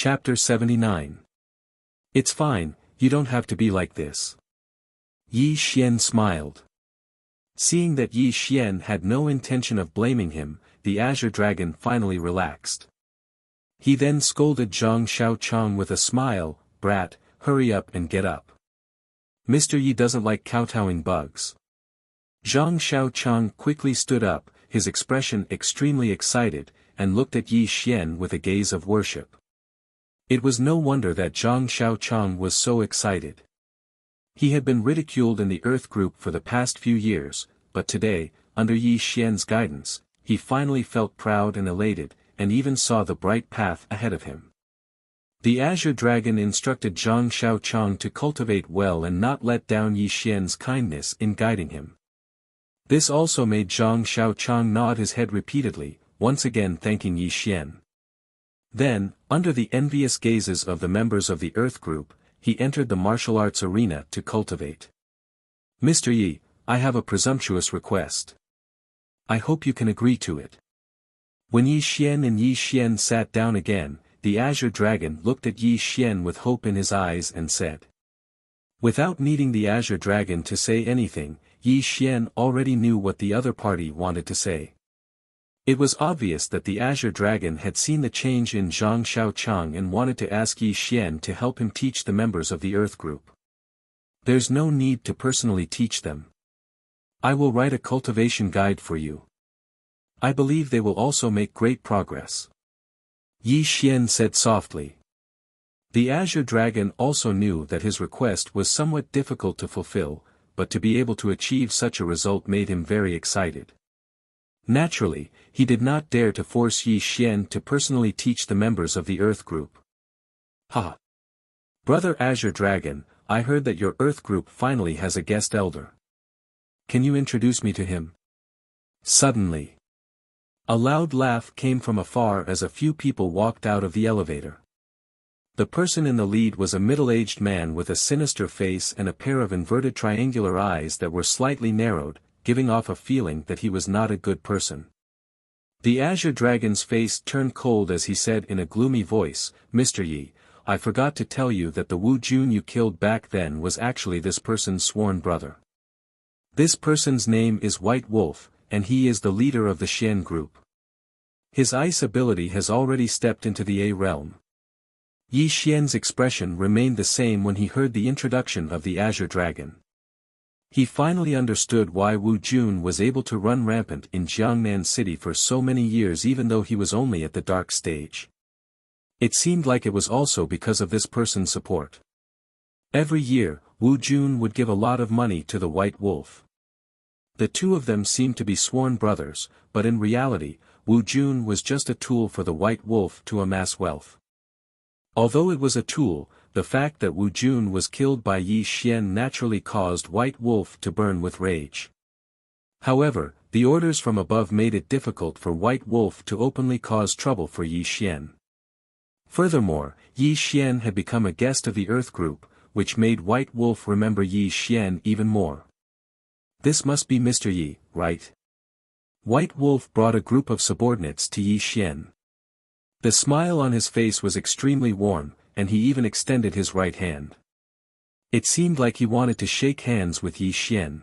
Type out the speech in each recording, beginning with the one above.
Chapter 79. It's fine, you don't have to be like this. Yi Xian smiled. Seeing that Yi Xian had no intention of blaming him, the Azure Dragon finally relaxed. He then scolded Zhang Xiaochang with a smile, "Brat, hurry up and get up. Mr. Yi doesn't like kowtowing bugs." Zhang Xiaochang quickly stood up, his expression extremely excited, and looked at Yi Xian with a gaze of worship. It was no wonder that Zhang Xiaochang was so excited. He had been ridiculed in the Earth group for the past few years, but today, under Yi Xian's guidance, he finally felt proud and elated, and even saw the bright path ahead of him. The Azure Dragon instructed Zhang Xiaochang to cultivate well and not let down Yi Xian's kindness in guiding him. This also made Zhang Xiaochang nod his head repeatedly, once again thanking Yi Xian. Then, under the envious gazes of the members of the Earth group, he entered the martial arts arena to cultivate. "Mr. Yi, I have a presumptuous request. I hope you can agree to it." When Yi Xian and Yi Xian sat down again, the Azure Dragon looked at Yi Xian with hope in his eyes and said. Without needing the Azure Dragon to say anything, Yi Xian already knew what the other party wanted to say. It was obvious that the Azure Dragon had seen the change in Zhang Xiaochang and wanted to ask Yi Xian to help him teach the members of the Earth group. "There's no need to personally teach them. I will write a cultivation guide for you. I believe they will also make great progress," Yi Xian said softly. The Azure Dragon also knew that his request was somewhat difficult to fulfill, but to be able to achieve such a result made him very excited. Naturally, he did not dare to force Yi Xian to personally teach the members of the Earth group. "Ha! Brother Azure Dragon, I heard that your Earth group finally has a guest elder. Can you introduce me to him?" Suddenly, a loud laugh came from afar as a few people walked out of the elevator. The person in the lead was a middle-aged man with a sinister face and a pair of inverted triangular eyes that were slightly narrowed, giving off a feeling that he was not a good person. The Azure Dragon's face turned cold as he said in a gloomy voice, "Mr. Yi, I forgot to tell you that the Wu Jun you killed back then was actually this person's sworn brother. This person's name is White Wolf, and he is the leader of the Xian group. His ice ability has already stepped into the A realm." Yi Xian's expression remained the same when he heard the introduction of the Azure Dragon. He finally understood why Wu Jun was able to run rampant in Jiangnan City for so many years even though he was only at the dark stage. It seemed like it was also because of this person's support. Every year, Wu Jun would give a lot of money to the White Wolf. The two of them seemed to be sworn brothers, but in reality, Wu Jun was just a tool for the White Wolf to amass wealth. Although it was a tool, the fact that Wu Jun was killed by Yi Xian naturally caused White Wolf to burn with rage. However, the orders from above made it difficult for White Wolf to openly cause trouble for Yi Xian. Furthermore, Yi Xian had become a guest of the Earth group, which made White Wolf remember Yi Xian even more. "This must be Mr. Yi, right?" White Wolf brought a group of subordinates to Yi Xian. The smile on his face was extremely warm, and he even extended his right hand. It seemed like he wanted to shake hands with Yi Xian.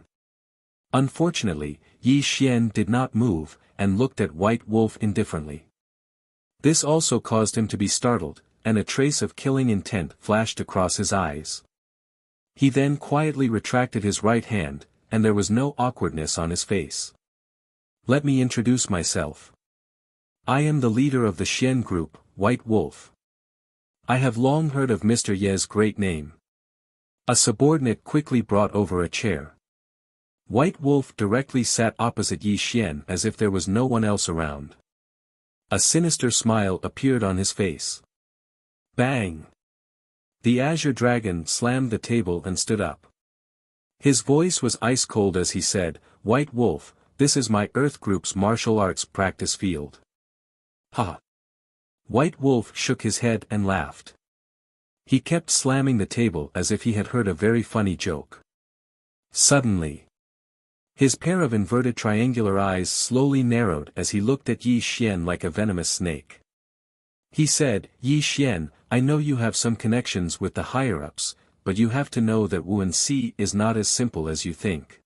Unfortunately, Yi Xian did not move, and looked at White Wolf indifferently. This also caused him to be startled, and a trace of killing intent flashed across his eyes. He then quietly retracted his right hand, and there was no awkwardness on his face. "Let me introduce myself. I am the leader of the Xian group, White Wolf. I have long heard of Mr. Ye's great name." A subordinate quickly brought over a chair. White Wolf directly sat opposite Yi Xian as if there was no one else around. A sinister smile appeared on his face. Bang! The Azure Dragon slammed the table and stood up. His voice was ice cold as he said, "White Wolf, this is my Earth group's martial arts practice field." "Ha!" White Wolf shook his head and laughed. He kept slamming the table as if he had heard a very funny joke. Suddenly, his pair of inverted triangular eyes slowly narrowed as he looked at Yi Xian like a venomous snake. He said, "Yi Xian, I know you have some connections with the higher-ups, but you have to know that Wuxia is not as simple as you think.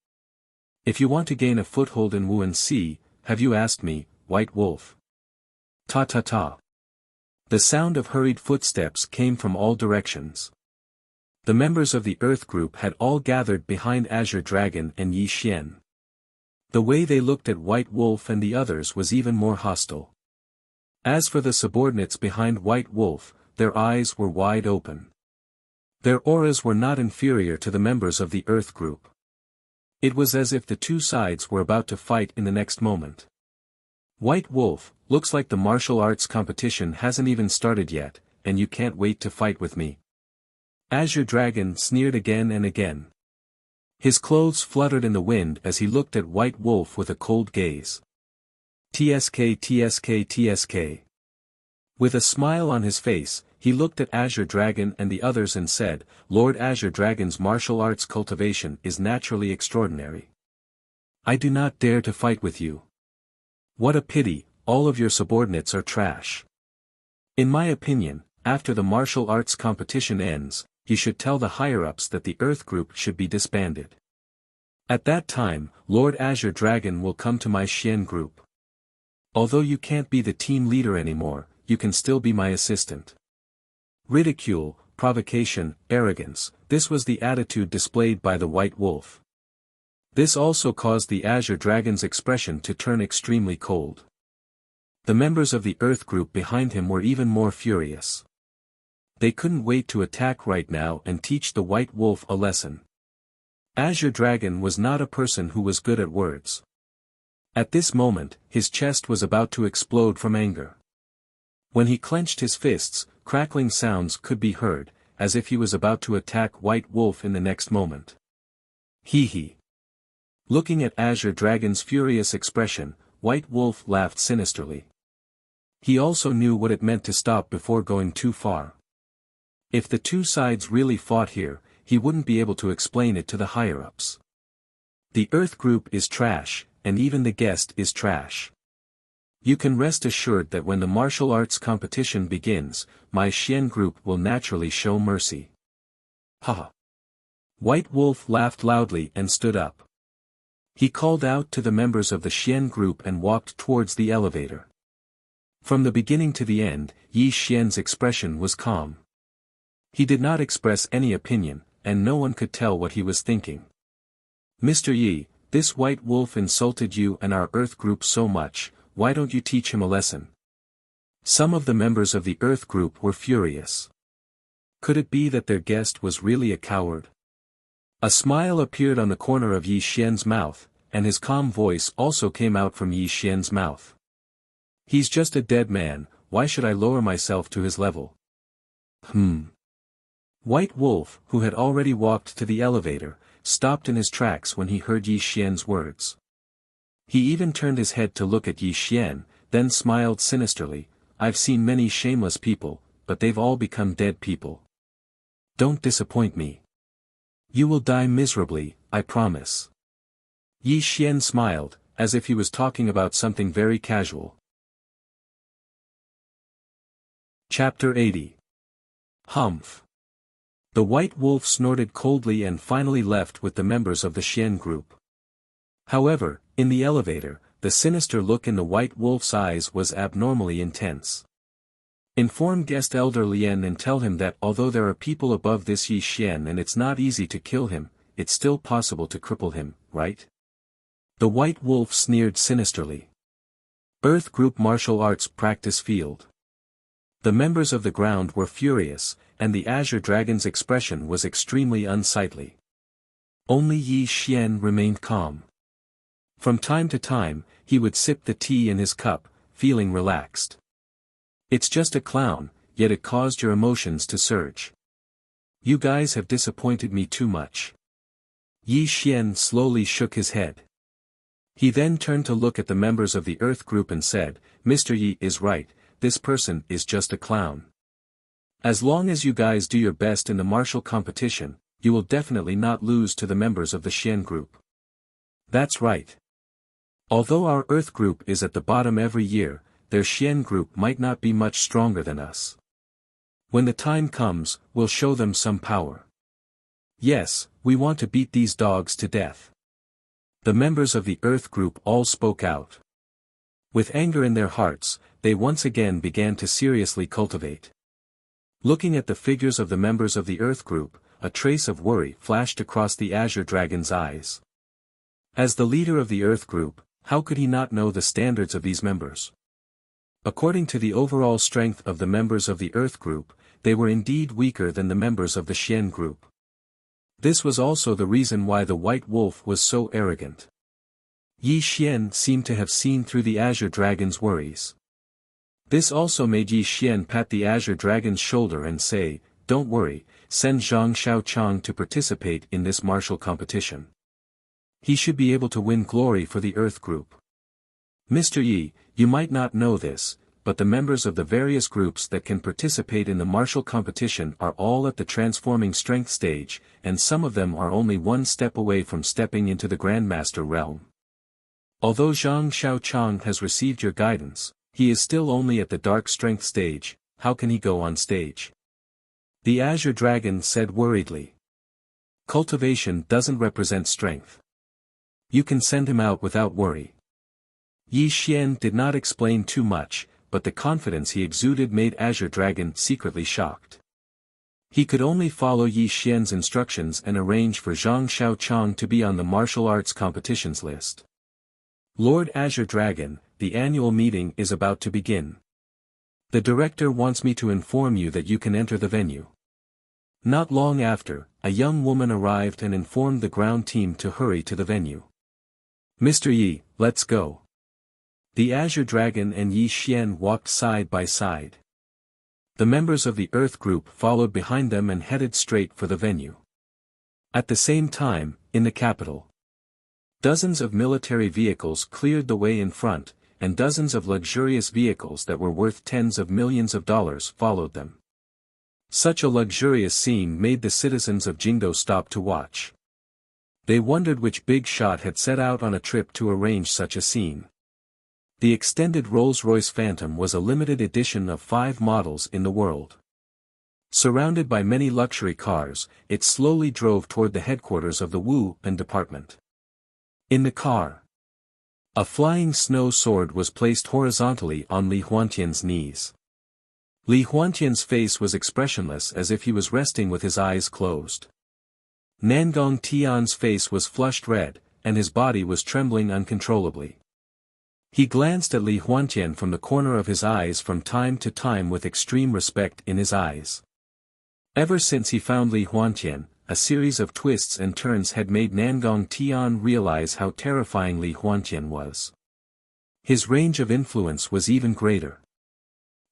If you want to gain a foothold in Wuxia, have you asked me, White Wolf? Ta ta ta. The sound of hurried footsteps came from all directions. The members of the Earth Group had all gathered behind Azure Dragon and Yi Xian. The way they looked at White Wolf and the others was even more hostile. As for the subordinates behind White Wolf, their eyes were wide open. Their auras were not inferior to the members of the Earth Group. It was as if the two sides were about to fight in the next moment. White Wolf, looks like the martial arts competition hasn't even started yet, and you can't wait to fight with me. Azure Dragon sneered again and again. His clothes fluttered in the wind as he looked at White Wolf with a cold gaze. TSK TSK TSK. With a smile on his face, he looked at Azure Dragon and the others and said, Lord Azure Dragon's martial arts cultivation is naturally extraordinary. I do not dare to fight with you. What a pity, all of your subordinates are trash. In my opinion, after the martial arts competition ends, he should tell the higher-ups that the Earth Group should be disbanded. At that time, Lord Azure Dragon will come to my Xian group. Although you can't be the team leader anymore, you can still be my assistant. Ridicule, provocation, arrogance, this was the attitude displayed by the White Wolf. This also caused the Azure Dragon's expression to turn extremely cold. The members of the Earth Group behind him were even more furious. They couldn't wait to attack right now and teach the White Wolf a lesson. Azure Dragon was not a person who was good at words. At this moment, his chest was about to explode from anger. When he clenched his fists, crackling sounds could be heard, as if he was about to attack White Wolf in the next moment. Hee hee. Looking at Azure Dragon's furious expression, White Wolf laughed sinisterly. He also knew what it meant to stop before going too far. If the two sides really fought here, he wouldn't be able to explain it to the higher-ups. The Earth Group is trash, and even the guest is trash. You can rest assured that when the martial arts competition begins, my Xian group will naturally show mercy. Haha. White Wolf laughed loudly and stood up. He called out to the members of the Xian group and walked towards the elevator. From the beginning to the end, Yi Xian's expression was calm. He did not express any opinion, and no one could tell what he was thinking. Mr. Yi, this White Wolf insulted you and our Earth Group so much, why don't you teach him a lesson? Some of the members of the Earth Group were furious. Could it be that their guest was really a coward? A smile appeared on the corner of Yi Xian's mouth, and his calm voice also came out from Yi Xian's mouth. He's just a dead man, why should I lower myself to his level? White Wolf, who had already walked to the elevator, stopped in his tracks when he heard Yi Xian's words. He even turned his head to look at Yi Xian, then smiled sinisterly, I've seen many shameless people, but they've all become dead people. Don't disappoint me. You will die miserably, I promise. Yi Xian smiled, as if he was talking about something very casual. Chapter 80. Humph. The White Wolf snorted coldly and finally left with the members of the Xian group. However, in the elevator, the sinister look in the White Wolf's eyes was abnormally intense. Inform guest Elder Lien and tell him that although there are people above this Yi Xian and it's not easy to kill him, it's still possible to cripple him, right? The White Wolf sneered sinisterly. Earth Group Martial Arts Practice Field. The members of the ground were furious, and the Azure Dragon's expression was extremely unsightly. Only Yi Xian remained calm. From time to time, he would sip the tea in his cup, feeling relaxed. It's just a clown, yet it caused your emotions to surge. You guys have disappointed me too much. Yi Xian slowly shook his head. He then turned to look at the members of the Earth Group and said, Mr. Yi is right, this person is just a clown. As long as you guys do your best in the martial competition, you will definitely not lose to the members of the Xian group. That's right. Although our Earth group is at the bottom every year, their Xian group might not be much stronger than us. When the time comes, we'll show them some power. Yes, we want to beat these dogs to death. The members of the Earth Group all spoke out. With anger in their hearts, they once again began to seriously cultivate. Looking at the figures of the members of the Earth Group, a trace of worry flashed across the Azure Dragon's eyes. As the leader of the Earth Group, how could he not know the standards of these members? According to the overall strength of the members of the Earth Group, they were indeed weaker than the members of the Xian Group. This was also the reason why the White Wolf was so arrogant. Yi Xian seemed to have seen through the Azure Dragon's worries. This also made Yi Xian pat the Azure Dragon's shoulder and say, "Don't worry, send Zhang Xiaochang to participate in this martial competition. He should be able to win glory for the Earth Group." Mr. Yi, you might not know this, but the members of the various groups that can participate in the martial competition are all at the transforming strength stage, and some of them are only one step away from stepping into the Grandmaster realm. Although Zhang Xiaochang has received your guidance, he is still only at the dark strength stage. How can he go on stage? The Azure Dragon said worriedly. Cultivation doesn't represent strength. You can send him out without worry. Yi Xian did not explain too much, but the confidence he exuded made Azure Dragon secretly shocked. He could only follow Yi Xian's instructions and arrange for Zhang Xiaochang to be on the martial arts competitions list. Lord Azure Dragon, the annual meeting is about to begin. The director wants me to inform you that you can enter the venue. Not long after, a young woman arrived and informed the ground team to hurry to the venue. Mr. Yi, let's go. The Azure Dragon and Yi Xian walked side by side. The members of the Earth Group followed behind them and headed straight for the venue. At the same time, in the capital, dozens of military vehicles cleared the way in front, and dozens of luxurious vehicles that were worth tens of millions of dollars followed them. Such a luxurious scene made the citizens of Jingdo stop to watch. They wondered which big shot had set out on a trip to arrange such a scene. The extended Rolls-Royce Phantom was a limited edition of 5 models in the world. Surrounded by many luxury cars, it slowly drove toward the headquarters of the Wuhan department. In the car, a flying snow sword was placed horizontally on Li Huantian's knees. Li Huantian's face was expressionless as if he was resting with his eyes closed. Nangong Tian's face was flushed red, and his body was trembling uncontrollably. He glanced at Li Huantian from the corner of his eyes from time to time with extreme respect in his eyes. Ever since he found Li Huantian, a series of twists and turns had made Nangong Tian realize how terrifying Li Huantian was. His range of influence was even greater.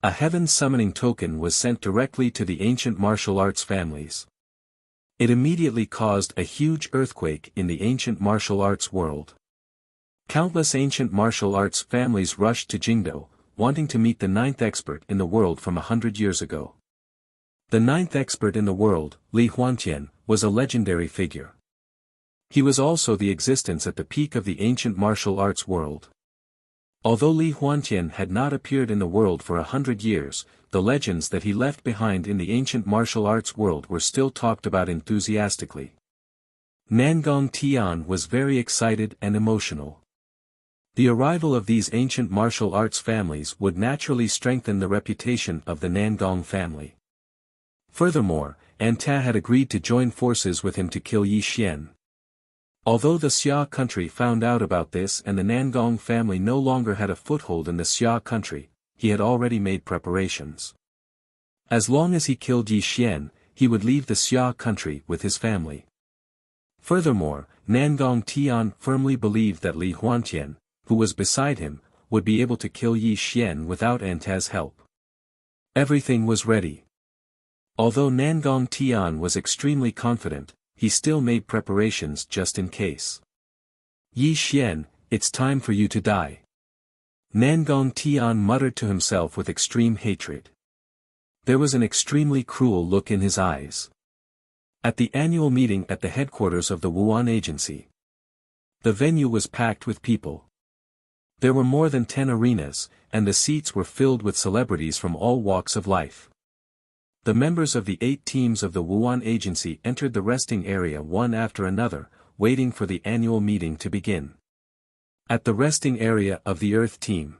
A heaven summoning token was sent directly to the ancient martial arts families. It immediately caused a huge earthquake in the ancient martial arts world. Countless ancient martial arts families rushed to Jingdo, wanting to meet the 9th expert in the world from 100 years ago. The 9th expert in the world, Li Huantian, was a legendary figure. He was also the existence at the peak of the ancient martial arts world. Although Li Huantian had not appeared in the world for 100 years, the legends that he left behind in the ancient martial arts world were still talked about enthusiastically. Nangong Tian was very excited and emotional. The arrival of these ancient martial arts families would naturally strengthen the reputation of the Nangong family. Furthermore, Anta had agreed to join forces with him to kill Yi Xian. Although the Xia country found out about this and the Nangong family no longer had a foothold in the Xia country, he had already made preparations. As long as he killed Yi Xian, he would leave the Xia country with his family. Furthermore, Nangong Tian firmly believed that Li Huantian, who was beside him, would be able to kill Yi Xian without Anta's help. Everything was ready. Although Nangong Tian was extremely confident, he still made preparations just in case. Yi Xian, it's time for you to die. Nangong Tian muttered to himself with extreme hatred. There was an extremely cruel look in his eyes. At the annual meeting at the headquarters of the Wuhan agency, the venue was packed with people. There were more than 10 arenas, and the seats were filled with celebrities from all walks of life. The members of the 8 teams of the Wuhan agency entered the resting area one after another, waiting for the annual meeting to begin. At the resting area of the Earth team,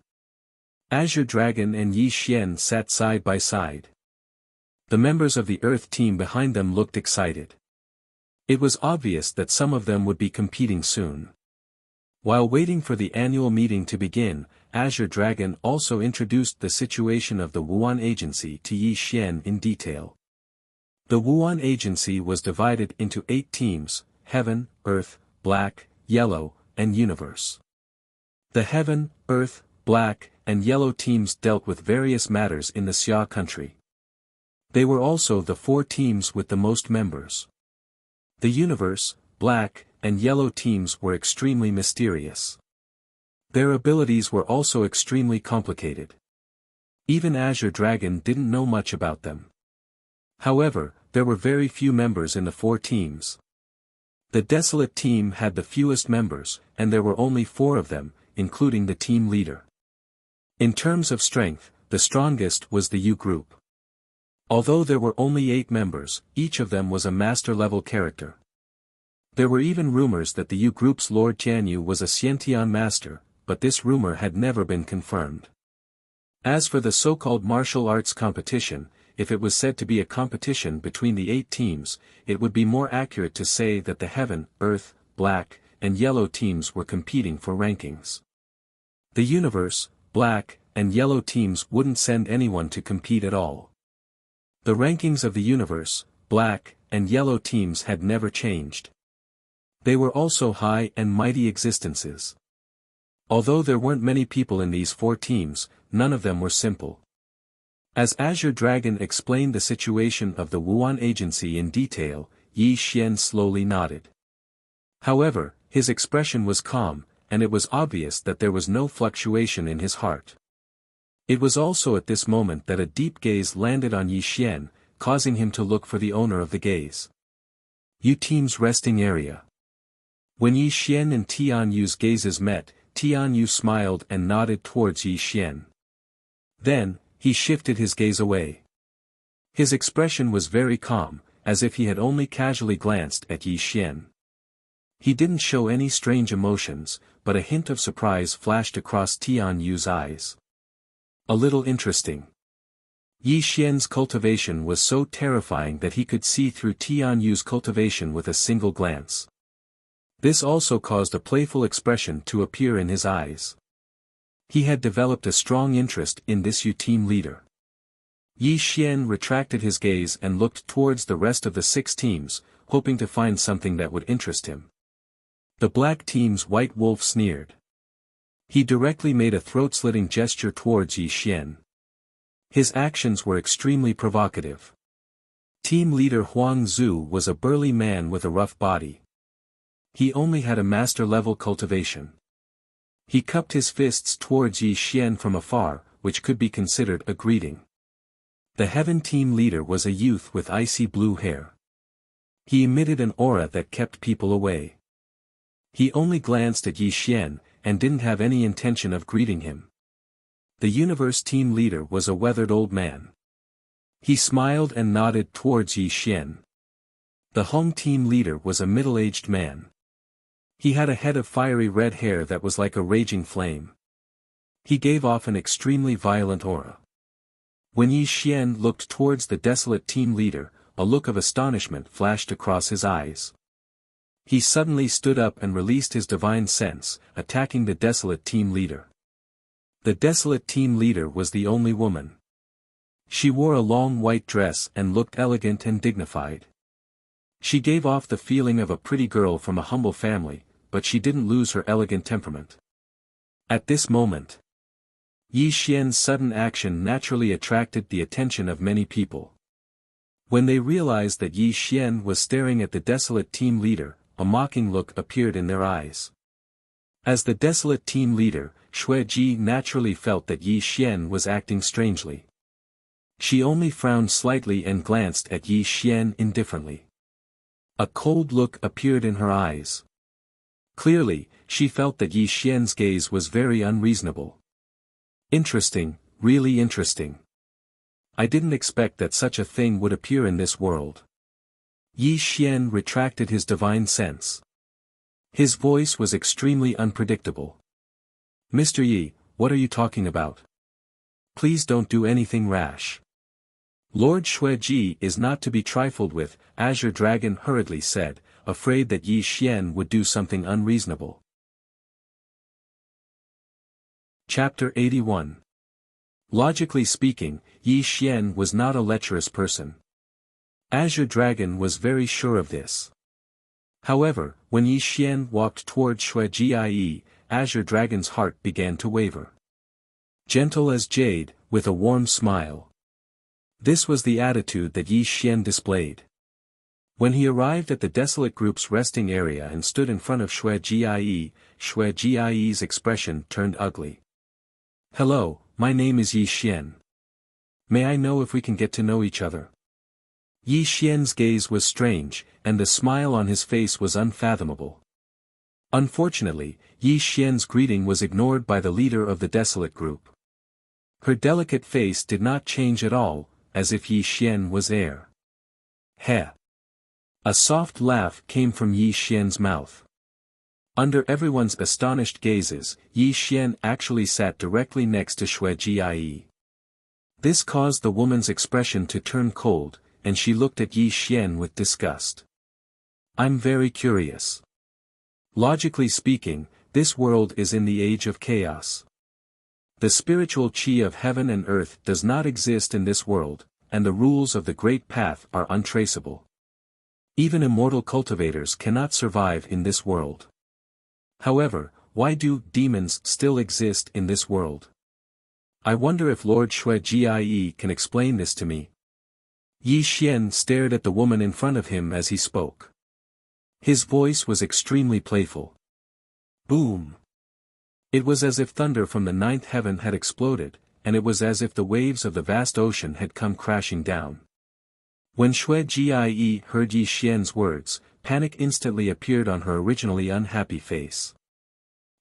Azure Dragon and Yi Xian sat side by side. The members of the Earth team behind them looked excited. It was obvious that some of them would be competing soon. While waiting for the annual meeting to begin, Azure Dragon also introduced the situation of the Wuhan agency to Yi Xian in detail. The Wuhan agency was divided into 8 teams: Heaven, Earth, Black, Yellow, and Universe. The Heaven, Earth, Black, and Yellow teams dealt with various matters in the Xia country. They were also the 4 teams with the most members. The Universe, Black, and Yellow teams were extremely mysterious. Their abilities were also extremely complicated. Even Azure Dragon didn't know much about them. However, there were very few members in the 4 teams. The Desolate team had the fewest members, and there were only 4 of them, including the team leader. In terms of strength, the strongest was the U group. Although there were only 8 members, each of them was a master-level character. There were even rumors that the U group's Lord Tianyu was a Xiantian master, but this rumor had never been confirmed. As for the so-called martial arts competition, if it was said to be a competition between the 8 teams, it would be more accurate to say that the Heaven, Earth, Black, and Yellow teams were competing for rankings. The Universe, Black, and Yellow teams wouldn't send anyone to compete at all. The rankings of the Universe, Black, and Yellow teams had never changed. They were also high and mighty existences. Although there weren't many people in these 4 teams, none of them were simple. As Azure Dragon explained the situation of the Wuhan agency in detail, Yi Xian slowly nodded. However, his expression was calm, and it was obvious that there was no fluctuation in his heart. It was also at this moment that a deep gaze landed on Yi Xian, causing him to look for the owner of the gaze. Yu team's resting area. When Yi Xian and Tianyu's gazes met, Tianyu smiled and nodded towards Yi Xian. Then, he shifted his gaze away. His expression was very calm, as if he had only casually glanced at Yi Xian. He didn't show any strange emotions, but a hint of surprise flashed across Tianyu's eyes. A little interesting. Yi Xian's cultivation was so terrifying that he could see through Tianyu's cultivation with a single glance. This also caused a playful expression to appear in his eyes. He had developed a strong interest in this Yu team leader. Yi Xian retracted his gaze and looked towards the rest of the 6 teams, hoping to find something that would interest him. The Black team's White Wolf sneered. He directly made a throat-slitting gesture towards Yi Xian. His actions were extremely provocative. Team leader Huang Zhu was a burly man with a rough body. He only had a master-level cultivation. He cupped his fists towards Yi Xian from afar, which could be considered a greeting. The Heaven team leader was a youth with icy blue hair. He emitted an aura that kept people away. He only glanced at Yi Xian, and didn't have any intention of greeting him. The Universe team leader was a weathered old man. He smiled and nodded towards Yi Xian. The Hong team leader was a middle-aged man. He had a head of fiery red hair that was like a raging flame. He gave off an extremely violent aura. When Yi Xian looked towards the Desolate team leader, a look of astonishment flashed across his eyes. He suddenly stood up and released his divine sense, attacking the Desolate team leader. The Desolate team leader was the only woman. She wore a long white dress and looked elegant and dignified. She gave off the feeling of a pretty girl from a humble family, but she didn't lose her elegant temperament. At this moment, Yi Xian's sudden action naturally attracted the attention of many people. When they realized that Yi Xian was staring at the Desolate team leader, a mocking look appeared in their eyes. As the Desolate team leader, Shui Ji naturally felt that Yi Xian was acting strangely. She only frowned slightly and glanced at Yi Xian indifferently. A cold look appeared in her eyes. Clearly, she felt that Yi Xian's gaze was very unreasonable. Interesting, really interesting. I didn't expect that such a thing would appear in this world. Yi Xian retracted his divine sense. His voice was extremely unpredictable. Mr. Yi, what are you talking about? Please don't do anything rash. Lord Xueji is not to be trifled with, Azure Dragon hurriedly said, afraid that Yi Xian would do something unreasonable. Chapter 81. Logically speaking, Yi Xian was not a lecherous person. Azure Dragon was very sure of this. However, when Yi Xian walked toward Xueji, Azure Dragon's heart began to waver. Gentle as jade, with a warm smile. This was the attitude that Yi Xian displayed. When he arrived at the desolate group's resting area and stood in front of Xueji's expression turned ugly. Hello, my name is Yi Xian. May I know if we can get to know each other? Yi Xian's gaze was strange, and the smile on his face was unfathomable. Unfortunately, Yi Xian's greeting was ignored by the leader of the desolate group. Her delicate face did not change at all, as if Yi Xian was air. Heh. A soft laugh came from Yi Xian's mouth. Under everyone's astonished gazes, Yi Xian actually sat directly next to Xueji. This caused the woman's expression to turn cold, and she looked at Yi Xian with disgust. I'm very curious. Logically speaking, this world is in the age of chaos. The spiritual qi of heaven and earth does not exist in this world, and the rules of the Great Path are untraceable. Even immortal cultivators cannot survive in this world. However, why do demons still exist in this world? I wonder if Lord Xueji can explain this to me. Yi Xian stared at the woman in front of him as he spoke. His voice was extremely playful. Boom! It was as if thunder from the ninth heaven had exploded, and it was as if the waves of the vast ocean had come crashing down. When Xueji heard Yi Xian's words, panic instantly appeared on her originally unhappy face.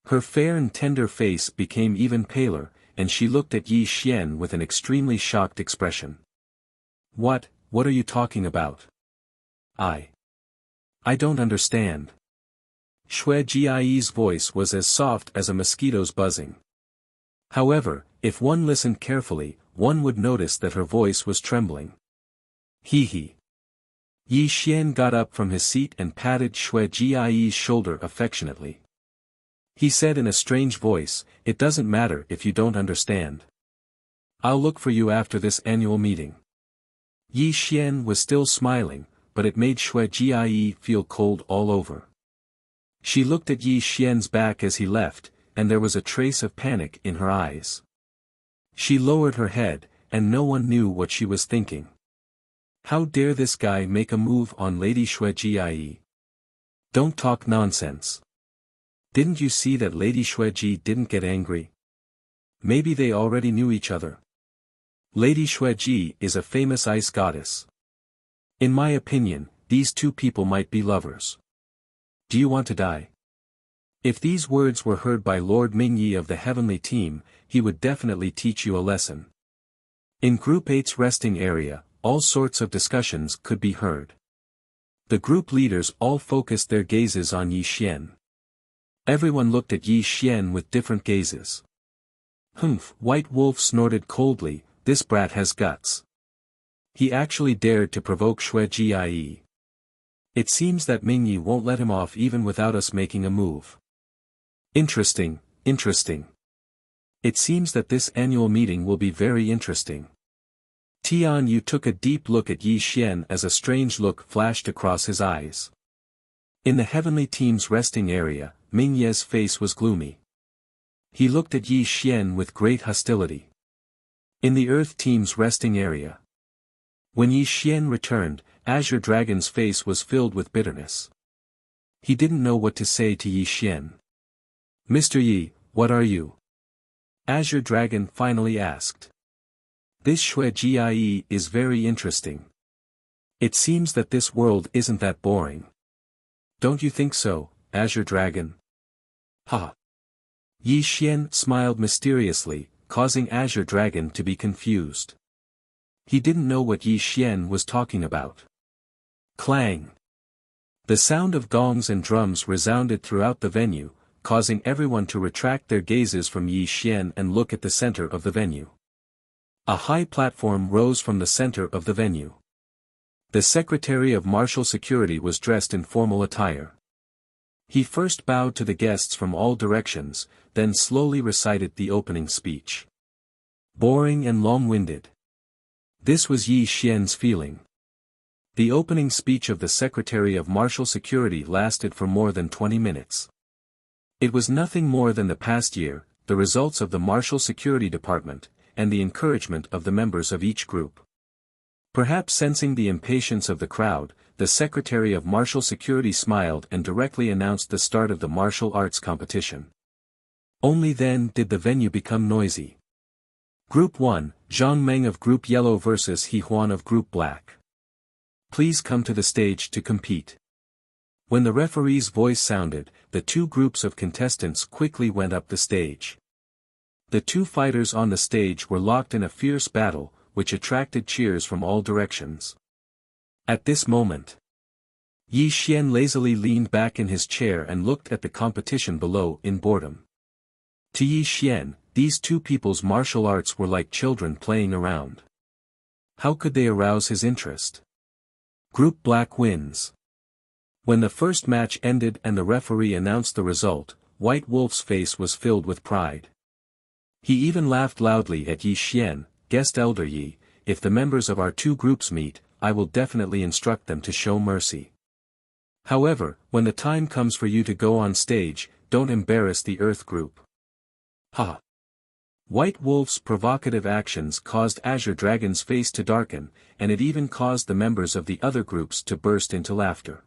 Her fair and tender face became even paler, and she looked at Yi Xian with an extremely shocked expression. What are you talking about? I don't understand. Xueji's voice was as soft as a mosquito's buzzing. However, if one listened carefully, one would notice that her voice was trembling. Hee. Yi Xian got up from his seat and patted Xueji's shoulder affectionately. He said in a strange voice, "It doesn't matter if you don't understand. I'll look for you after this annual meeting." Yi Xian was still smiling, but it made Xueji feel cold all over. She looked at Yi Xian's back as he left, and there was a trace of panic in her eyes. She lowered her head, and no one knew what she was thinking. How dare this guy make a move on Lady Xueji? Don't talk nonsense. Didn't you see that Lady Xueji didn't get angry? Maybe they already knew each other. Lady Xueji is a famous ice goddess. In my opinion, these two people might be lovers. Do you want to die? If these words were heard by Lord Mingyi of the heavenly team, he would definitely teach you a lesson. In Group 8's resting area, all sorts of discussions could be heard. The group leaders all focused their gazes on Yi Xian. Everyone looked at Yi Xian with different gazes. Humph! White Wolf snorted coldly, this brat has guts. He actually dared to provoke Xueji. It seems that Mingyi won't let him off even without us making a move. Interesting. It seems that this annual meeting will be very interesting. Tian Yu took a deep look at Yi Xian as a strange look flashed across his eyes. In the heavenly team's resting area, Mingye's face was gloomy. He looked at Yi Xian with great hostility. In the earth team's resting area. When Yi Xian returned, Azure Dragon's face was filled with bitterness. He didn't know what to say to Yi Xian. Mr. Yi, what are you? Azure Dragon finally asked. This Xueji is very interesting. It seems that this world isn't that boring. Don't you think so, Azure Dragon? Ha! Yi Xian smiled mysteriously, causing Azure Dragon to be confused. He didn't know what Yi Xian was talking about. Clang! The sound of gongs and drums resounded throughout the venue, causing everyone to retract their gazes from Yi Xian and look at the center of the venue. A high platform rose from the center of the venue. The Secretary of Martial Security was dressed in formal attire. He first bowed to the guests from all directions, then slowly recited the opening speech. Boring and long-winded. This was Yi Xian's feeling. The opening speech of the Secretary of Martial Security lasted for more than 20 minutes. It was nothing more than the past year, the results of the Martial Security Department, and the encouragement of the members of each group. Perhaps sensing the impatience of the crowd, the Secretary of Martial Security smiled and directly announced the start of the martial arts competition. Only then did the venue become noisy. Group 1, Zhang Meng of Group Yellow versus He Huan of Group Black. Please come to the stage to compete. When the referee's voice sounded, the two groups of contestants quickly went up the stage. The two fighters on the stage were locked in a fierce battle, which attracted cheers from all directions. At this moment, Yi Xian lazily leaned back in his chair and looked at the competition below in boredom. To Yi Xian, these two people's martial arts were like children playing around. How could they arouse his interest? Group Black wins. When the first match ended and the referee announced the result, White Wolf's face was filled with pride. He even laughed loudly at Yi Xian. Guest Elder Yi, if the members of our two groups meet, I will definitely instruct them to show mercy. However, when the time comes for you to go on stage, don't embarrass the Earth group. Ha! White Wolf's provocative actions caused Azure Dragon's face to darken, and it even caused the members of the other groups to burst into laughter.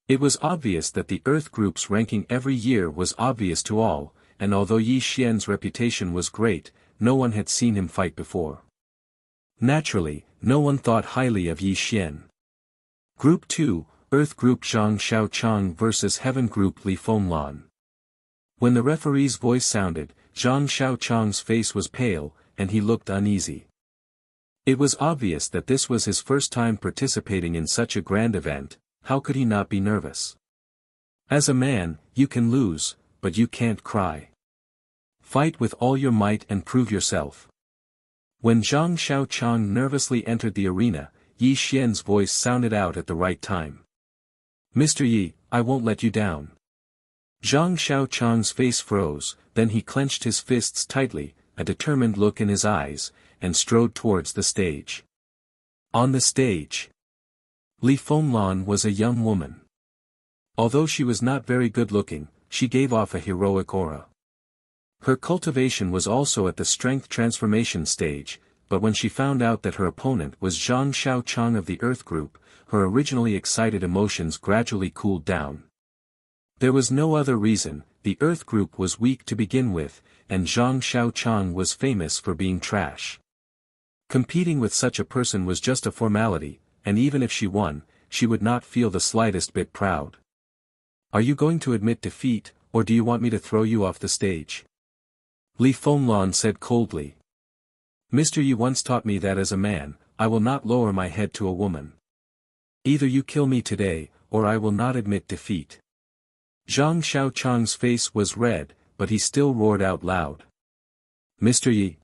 It was obvious that the Earth group's ranking every year was obvious to all, and although Yi Xian's reputation was great, no one had seen him fight before. Naturally, no one thought highly of Yi Xian. Group 2, Earth Group Zhang Xiaochang vs Heaven Group Li Fenglan. When the referee's voice sounded, Zhang Xiaochang's face was pale, and he looked uneasy. It was obvious that this was his first time participating in such a grand event. How could he not be nervous? As a man, you can lose, but you can't cry. Fight with all your might and prove yourself. When Zhang Xiaochang nervously entered the arena, Yi Xian's voice sounded out at the right time. Mr. Yi, I won't let you down. Zhang Xiaochang's face froze, then he clenched his fists tightly, a determined look in his eyes, and strode towards the stage. On the stage, Li Fenglan was a young woman. Although she was not very good-looking, she gave off a heroic aura. Her cultivation was also at the strength transformation stage, but when she found out that her opponent was Zhang Xiaochang of the Earth Group, her originally excited emotions gradually cooled down. There was no other reason, the Earth Group was weak to begin with, and Zhang Xiaochang was famous for being trash. Competing with such a person was just a formality, and even if she won, she would not feel the slightest bit proud. Are you going to admit defeat, or do you want me to throw you off the stage? Li Fenglan said coldly. Mr. Yi once taught me that as a man, I will not lower my head to a woman. Either you kill me today, or I will not admit defeat. Zhang Xiaochang's face was red, but he still roared out loud. Mr. Yi.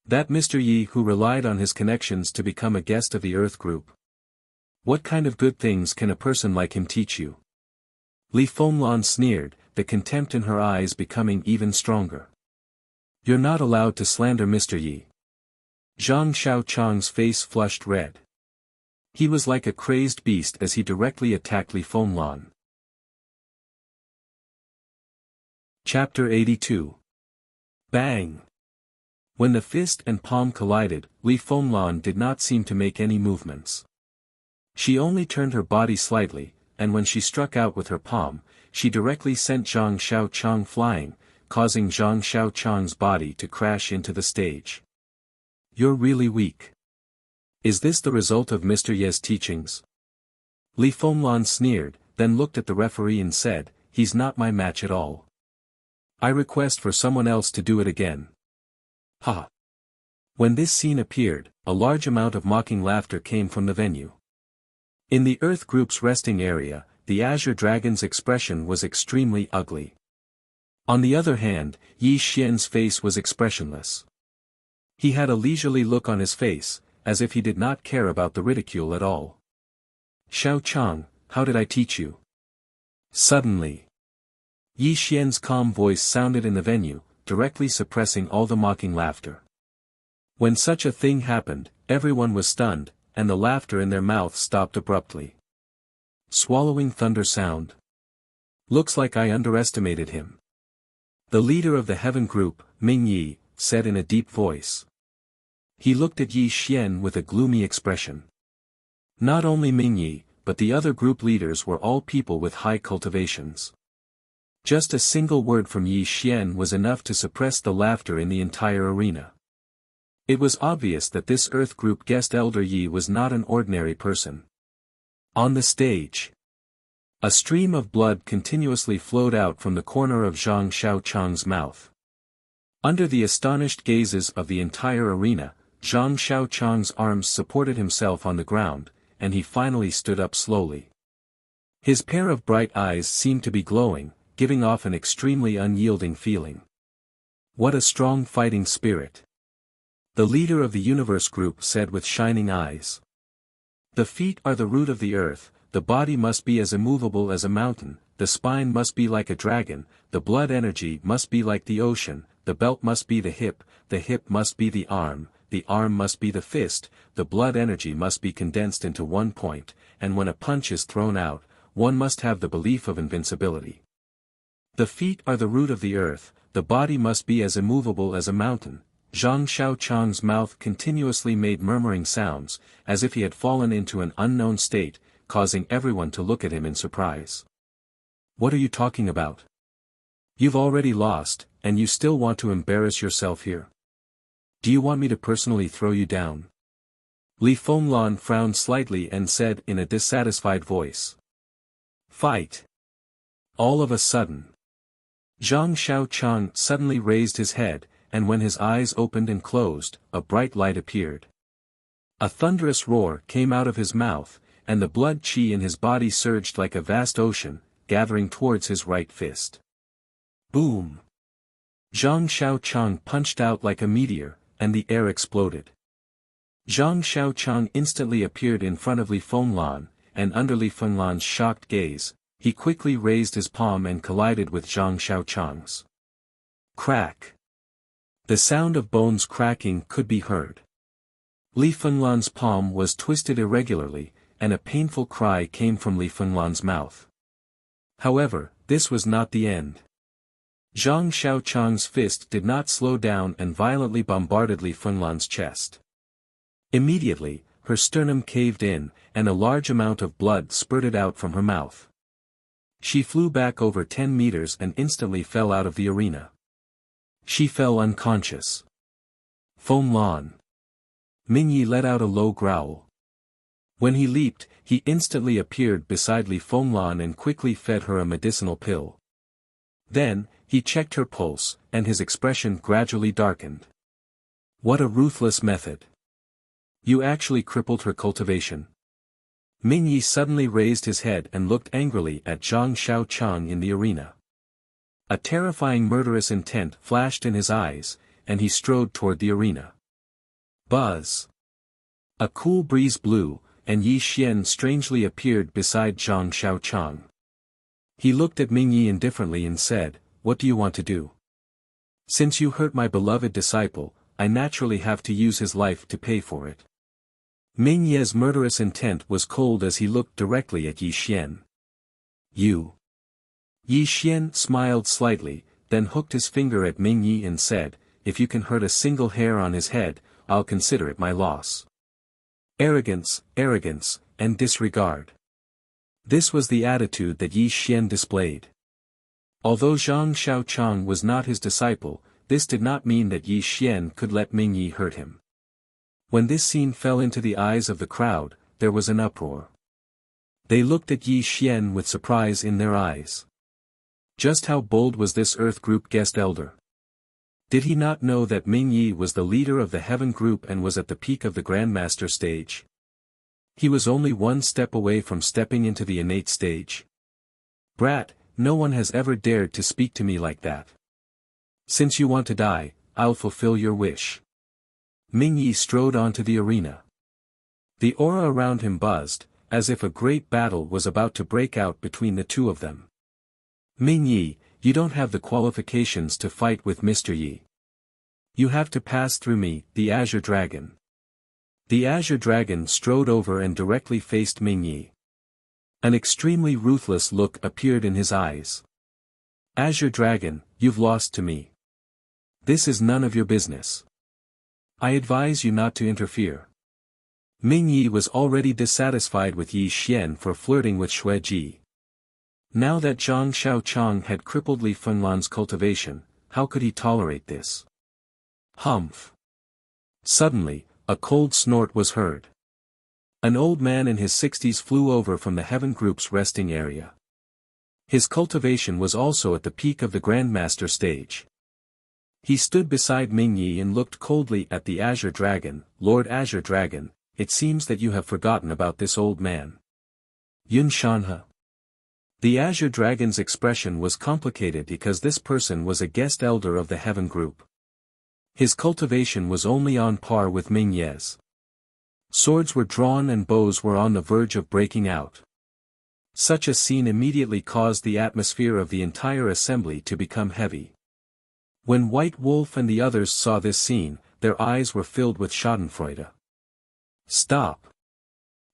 That Mr. Yi who relied on his connections to become a guest of the Earth Group. What kind of good things can a person like him teach you? Li Fenglan sneered, the contempt in her eyes becoming even stronger. You're not allowed to slander Mr. Yi. Zhang Xiaochang's face flushed red. He was like a crazed beast as he directly attacked Li Fenglan. Chapter 82. Bang! When the fist and palm collided, Li Fenglan did not seem to make any movements. She only turned her body slightly, and when she struck out with her palm, she directly sent Zhang Xiaochang flying, causing Zhang Xiaochang's body to crash into the stage. You're really weak. Is this the result of Mr. Ye's teachings? Li Fenglan sneered, then looked at the referee and said, he's not my match at all. I request for someone else to do it again. Ha! When this scene appeared, a large amount of mocking laughter came from the venue. In the Earth group's resting area, the Azure Dragon's expression was extremely ugly. On the other hand, Yi Xian's face was expressionless. He had a leisurely look on his face, as if he did not care about the ridicule at all. "Xiao Chang, how did I teach you?" Suddenly, Yi Xian's calm voice sounded in the venue, directly suppressing all the mocking laughter. When such a thing happened, everyone was stunned, and the laughter in their mouths stopped abruptly. Swallowing thunder sound. Looks like I underestimated him. The leader of the Heaven group, Ming Yi, said in a deep voice. He looked at Yi Xian with a gloomy expression. Not only Ming Yi, but the other group leaders were all people with high cultivations. Just a single word from Yi Xian was enough to suppress the laughter in the entire arena. It was obvious that this Earth group guest Elder Yi was not an ordinary person. On the stage, a stream of blood continuously flowed out from the corner of Zhang Xiaochang's mouth. Under the astonished gazes of the entire arena, Zhang Xiaochang's arms supported himself on the ground, and he finally stood up slowly. His pair of bright eyes seemed to be glowing, giving off an extremely unyielding feeling. What a strong fighting spirit! The leader of the universe group said with shining eyes. The feet are the root of the earth, the body must be as immovable as a mountain, the spine must be like a dragon, the blood energy must be like the ocean, the belt must be the hip must be the arm must be the fist, the blood energy must be condensed into one point, and when a punch is thrown out, one must have the belief of invincibility. The feet are the root of the earth, the body must be as immovable as a mountain. Zhang Xiaochang's mouth continuously made murmuring sounds, as if he had fallen into an unknown state, causing everyone to look at him in surprise. What are you talking about? You've already lost, and you still want to embarrass yourself here? Do you want me to personally throw you down? Li Fenglan frowned slightly and said in a dissatisfied voice. Fight! All of a sudden, Zhang Xiaochang suddenly raised his head, and when his eyes opened and closed, a bright light appeared. A thunderous roar came out of his mouth, and the blood qi in his body surged like a vast ocean, gathering towards his right fist. Boom! Zhang Xiaochang punched out like a meteor, and the air exploded. Zhang Xiaochang instantly appeared in front of Li Fenglan, and under Li Fenglan's shocked gaze, he quickly raised his palm and collided with Zhang Xiaochang's. Crack! The sound of bones cracking could be heard. Li Fenglan's palm was twisted irregularly, and a painful cry came from Li Fenglan's mouth. However, this was not the end. Zhang Xiaochang's fist did not slow down and violently bombarded Li Fenglan's chest. Immediately, her sternum caved in, and a large amount of blood spurted out from her mouth. She flew back over 10 meters and instantly fell out of the arena. She fell unconscious. Fenglan. Ming Yi let out a low growl. When he leaped, he instantly appeared beside Li Fenglan and quickly fed her a medicinal pill. Then, he checked her pulse, and his expression gradually darkened. What a ruthless method! You actually crippled her cultivation. Ming Yi suddenly raised his head and looked angrily at Zhang Xiaochang in the arena. A terrifying murderous intent flashed in his eyes, and he strode toward the arena. Buzz! A cool breeze blew, and Yi Xian strangely appeared beside Zhang Xiaochang. He looked at Ming Yi indifferently and said, "What do you want to do? Since you hurt my beloved disciple, I naturally have to use his life to pay for it." Ming Yi's murderous intent was cold as he looked directly at Yi Xian. You. Yi Xian smiled slightly, then hooked his finger at Ming Yi and said, "If you can hurt a single hair on his head, I'll consider it my loss." Arrogance, and disregard. This was the attitude that Yi Xian displayed. Although Zhang Xiaochang was not his disciple, this did not mean that Yi Xian could let Ming Yi hurt him. When this scene fell into the eyes of the crowd, there was an uproar. They looked at Yi Xian with surprise in their eyes. Just how bold was this Earth Group guest elder? Did he not know that Ming Yi was the leader of the heaven group and was at the peak of the Grandmaster stage? He was only one step away from stepping into the innate stage. Brat, no one has ever dared to speak to me like that. Since you want to die, I'll fulfill your wish. Ming Yi strode onto the arena. The aura around him buzzed, as if a great battle was about to break out between the two of them. Ming Yi, you don't have the qualifications to fight with Mr. Yi. You have to pass through me, the Azure Dragon. The Azure Dragon strode over and directly faced Ming Yi. An extremely ruthless look appeared in his eyes. Azure Dragon, you've lost to me. This is none of your business. I advise you not to interfere. Ming Yi was already dissatisfied with Yi Xian for flirting with Xue Ji. Now that Zhang Xiaochang had crippled Li Fenlan's cultivation, how could he tolerate this? Humph. Suddenly, a cold snort was heard. An old man in his 60s flew over from the heaven group's resting area. His cultivation was also at the peak of the Grandmaster stage. He stood beside Ming Yi and looked coldly at the Azure Dragon. Lord Azure Dragon, it seems that you have forgotten about this old man. Yun Shanhe. The Azure Dragon's expression was complicated because this person was a guest elder of the heaven group. His cultivation was only on par with Ming Ye's. Swords were drawn and bows were on the verge of breaking out. Such a scene immediately caused the atmosphere of the entire assembly to become heavy. When White Wolf and the others saw this scene, their eyes were filled with schadenfreude. Stop!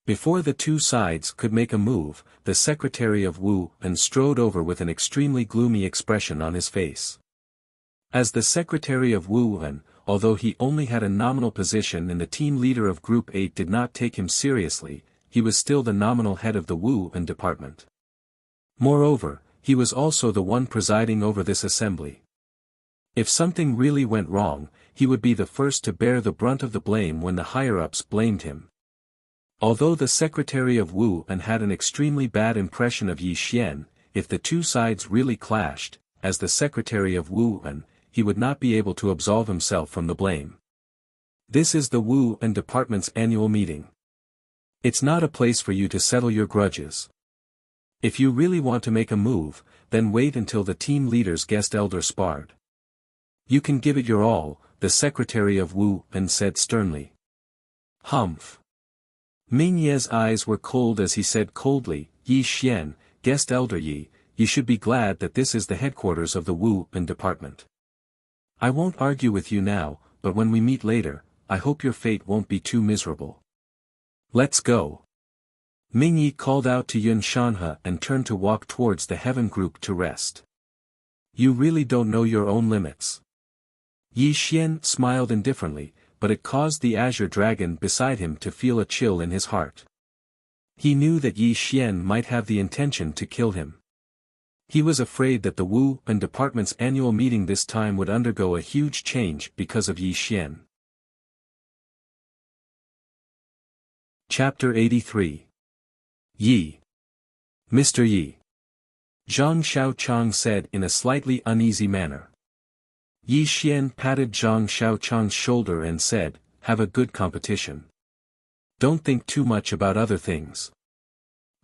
Before the two sides could make a move, the secretary of Wu and strode over with an extremely gloomy expression on his face. As the secretary of Wu and, although he only had a nominal position and the team leader of Group 8 did not take him seriously, he was still the nominal head of the Wu and department. Moreover, he was also the one presiding over this assembly. If something really went wrong, he would be the first to bear the brunt of the blame when the higher-ups blamed him. Although the secretary of Wu and had an extremely bad impression of Yi Xian, if the two sides really clashed, as the secretary of Wu and, he would not be able to absolve himself from the blame. This is the Wu and department's annual meeting. It's not a place for you to settle your grudges. If you really want to make a move, then wait until the team leader's guest elder sparred. You can give it your all, the secretary of Wu and said sternly. Humph. Ming Ye's eyes were cold as he said coldly, Yi Xian, guest elder Yi, you should be glad that this is the headquarters of the Wu and department. I won't argue with you now, but when we meet later, I hope your fate won't be too miserable. Let's go. Ming Yi called out to Yun Shanhe and turned to walk towards the heaven group to rest. You really don't know your own limits. Yi Xian smiled indifferently, but it caused the Azure Dragon beside him to feel a chill in his heart. He knew that Yi Xian might have the intention to kill him. He was afraid that the Wu and department's annual meeting this time would undergo a huge change because of Yi Xian. Chapter 83. Yi. Mr. Yi. Zhang Xiaochang said in a slightly uneasy manner. Yi Xian patted Zhang Xiaochang's shoulder and said, have a good competition. Don't think too much about other things.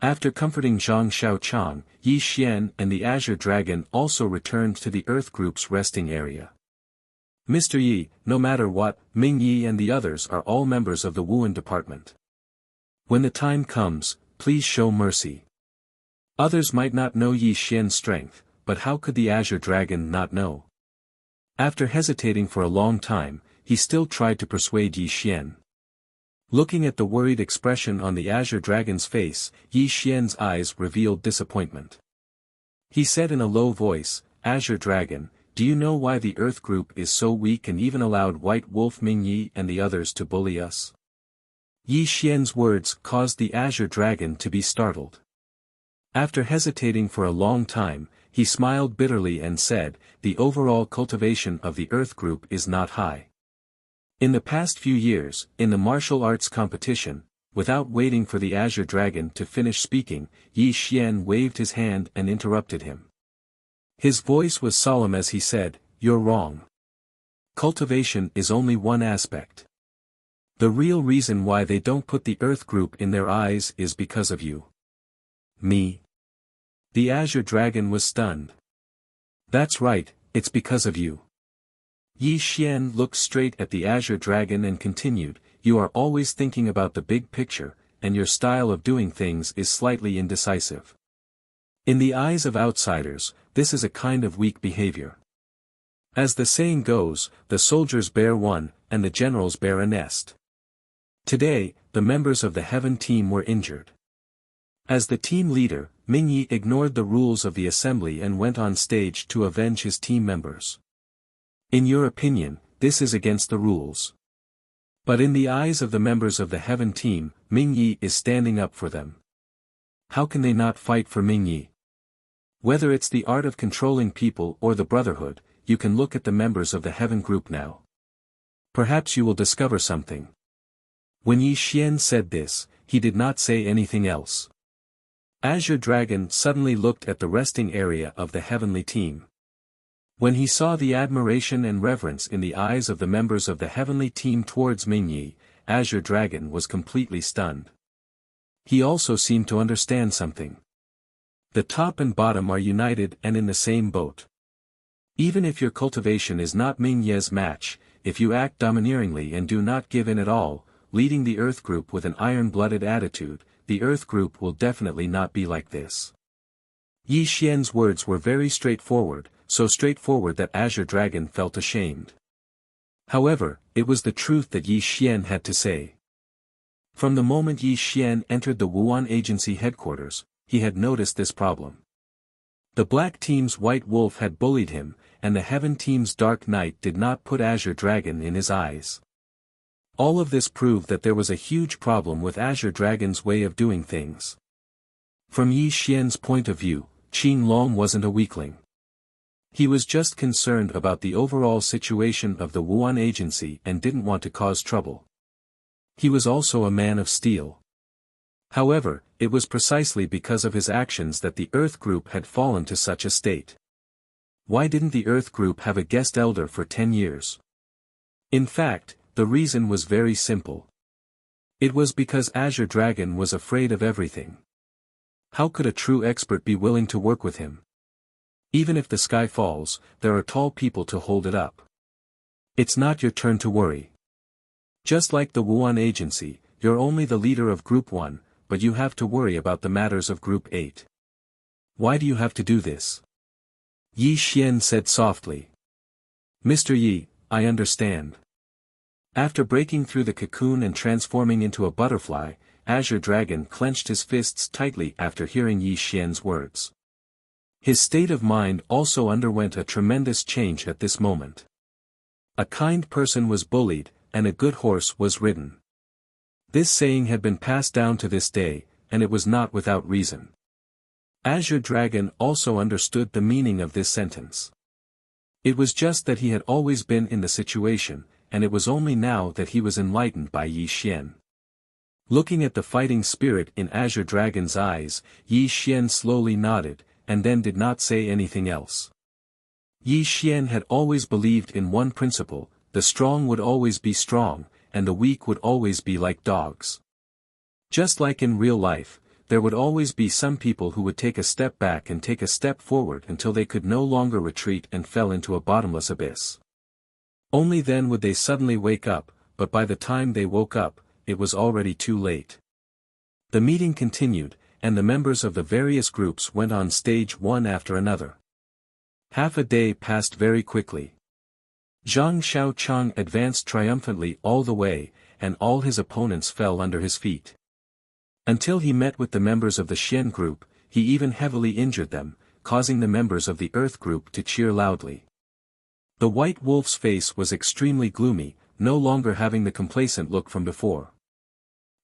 After comforting Zhang Xiaochang, Yi Xian and the Azure Dragon also returned to the Earth Group's resting area. Mr. Yi, no matter what, Ming Yi and the others are all members of the Wuan department. When the time comes, please show mercy. Others might not know Yi Xian's strength, but how could the Azure Dragon not know? After hesitating for a long time, he still tried to persuade Yi Xian. Looking at the worried expression on the Azure Dragon's face, Yi Xian's eyes revealed disappointment. He said in a low voice, Azure Dragon, do you know why the Earth Group is so weak and even allowed White Wolf Ming Yi and the others to bully us? Yi Xian's words caused the Azure Dragon to be startled. After hesitating for a long time, he smiled bitterly and said, the overall cultivation of the Earth Group is not high. In the past few years, in the martial arts competition, without waiting for the Azure Dragon to finish speaking, Yi Xian waved his hand and interrupted him. His voice was solemn as he said, you're wrong. Cultivation is only one aspect. The real reason why they don't put the Earth group in their eyes is because of you. Me? The Azure Dragon was stunned. That's right, it's because of you. Yi Xian looked straight at the Azure Dragon and continued, you are always thinking about the big picture, and your style of doing things is slightly indecisive. In the eyes of outsiders, this is a kind of weak behavior. As the saying goes, the soldiers bear one, and the generals bear a nest. Today, the members of the Heaven team were injured. As the team leader, Ming Yi ignored the rules of the assembly and went on stage to avenge his team members. In your opinion, this is against the rules. But in the eyes of the members of the Heaven team, Ming Yi is standing up for them. How can they not fight for Ming Yi? Whether it's the art of controlling people or the brotherhood, you can look at the members of the Heaven group now. Perhaps you will discover something. When Yi Xian said this, he did not say anything else. Azure Dragon suddenly looked at the resting area of the heavenly team. When he saw the admiration and reverence in the eyes of the members of the heavenly team towards Ming Yi, Azure Dragon was completely stunned. He also seemed to understand something. The top and bottom are united and in the same boat. Even if your cultivation is not Ming Ye's match, if you act domineeringly and do not give in at all, leading the Earth group with an iron-blooded attitude, the Earth group will definitely not be like this. Yi Xian's words were very straightforward, so straightforward that Azure Dragon felt ashamed. However, it was the truth that Yi Xian had to say. From the moment Yi Xian entered the Wuan Agency headquarters, he had noticed this problem. The Black Team's White Wolf had bullied him, and the Heaven Team's Dark Knight did not put Azure Dragon in his eyes. All of this proved that there was a huge problem with Azure Dragon's way of doing things. From Yi Xian's point of view, Qin Long wasn't a weakling. He was just concerned about the overall situation of the Wuan Agency and didn't want to cause trouble. He was also a man of steel. However, it was precisely because of his actions that the Earth Group had fallen to such a state. Why didn't the Earth Group have a guest elder for 10 years? In fact, the reason was very simple. It was because Azure Dragon was afraid of everything. How could a true expert be willing to work with him? Even if the sky falls, there are tall people to hold it up. It's not your turn to worry. Just like the Wuan Agency, you're only the leader of Group 1, but you have to worry about the matters of Group 8. Why do you have to do this? Yi Xian said softly. Mr. Yi, I understand. After breaking through the cocoon and transforming into a butterfly, Azure Dragon clenched his fists tightly after hearing Yi Xian's words. His state of mind also underwent a tremendous change at this moment. A kind person was bullied, and a good horse was ridden. This saying had been passed down to this day, and it was not without reason. Azure Dragon also understood the meaning of this sentence. It was just that he had always been in the situation, and it was only now that he was enlightened by Yi Xian. Looking at the fighting spirit in Azure Dragon's eyes, Yi Xian slowly nodded, and then did not say anything else. Yi Xian had always believed in one principle: the strong would always be strong, and the weak would always be like dogs. Just like in real life, there would always be some people who would take a step back and take a step forward until they could no longer retreat and fell into a bottomless abyss. Only then would they suddenly wake up, but by the time they woke up, it was already too late. The meeting continued, and the members of the various groups went on stage one after another. Half a day passed very quickly. Zhang Xiaochang advanced triumphantly all the way, and all his opponents fell under his feet. Until he met with the members of the Xian group, he even heavily injured them, causing the members of the Earth group to cheer loudly. The White Wolf's face was extremely gloomy, no longer having the complacent look from before.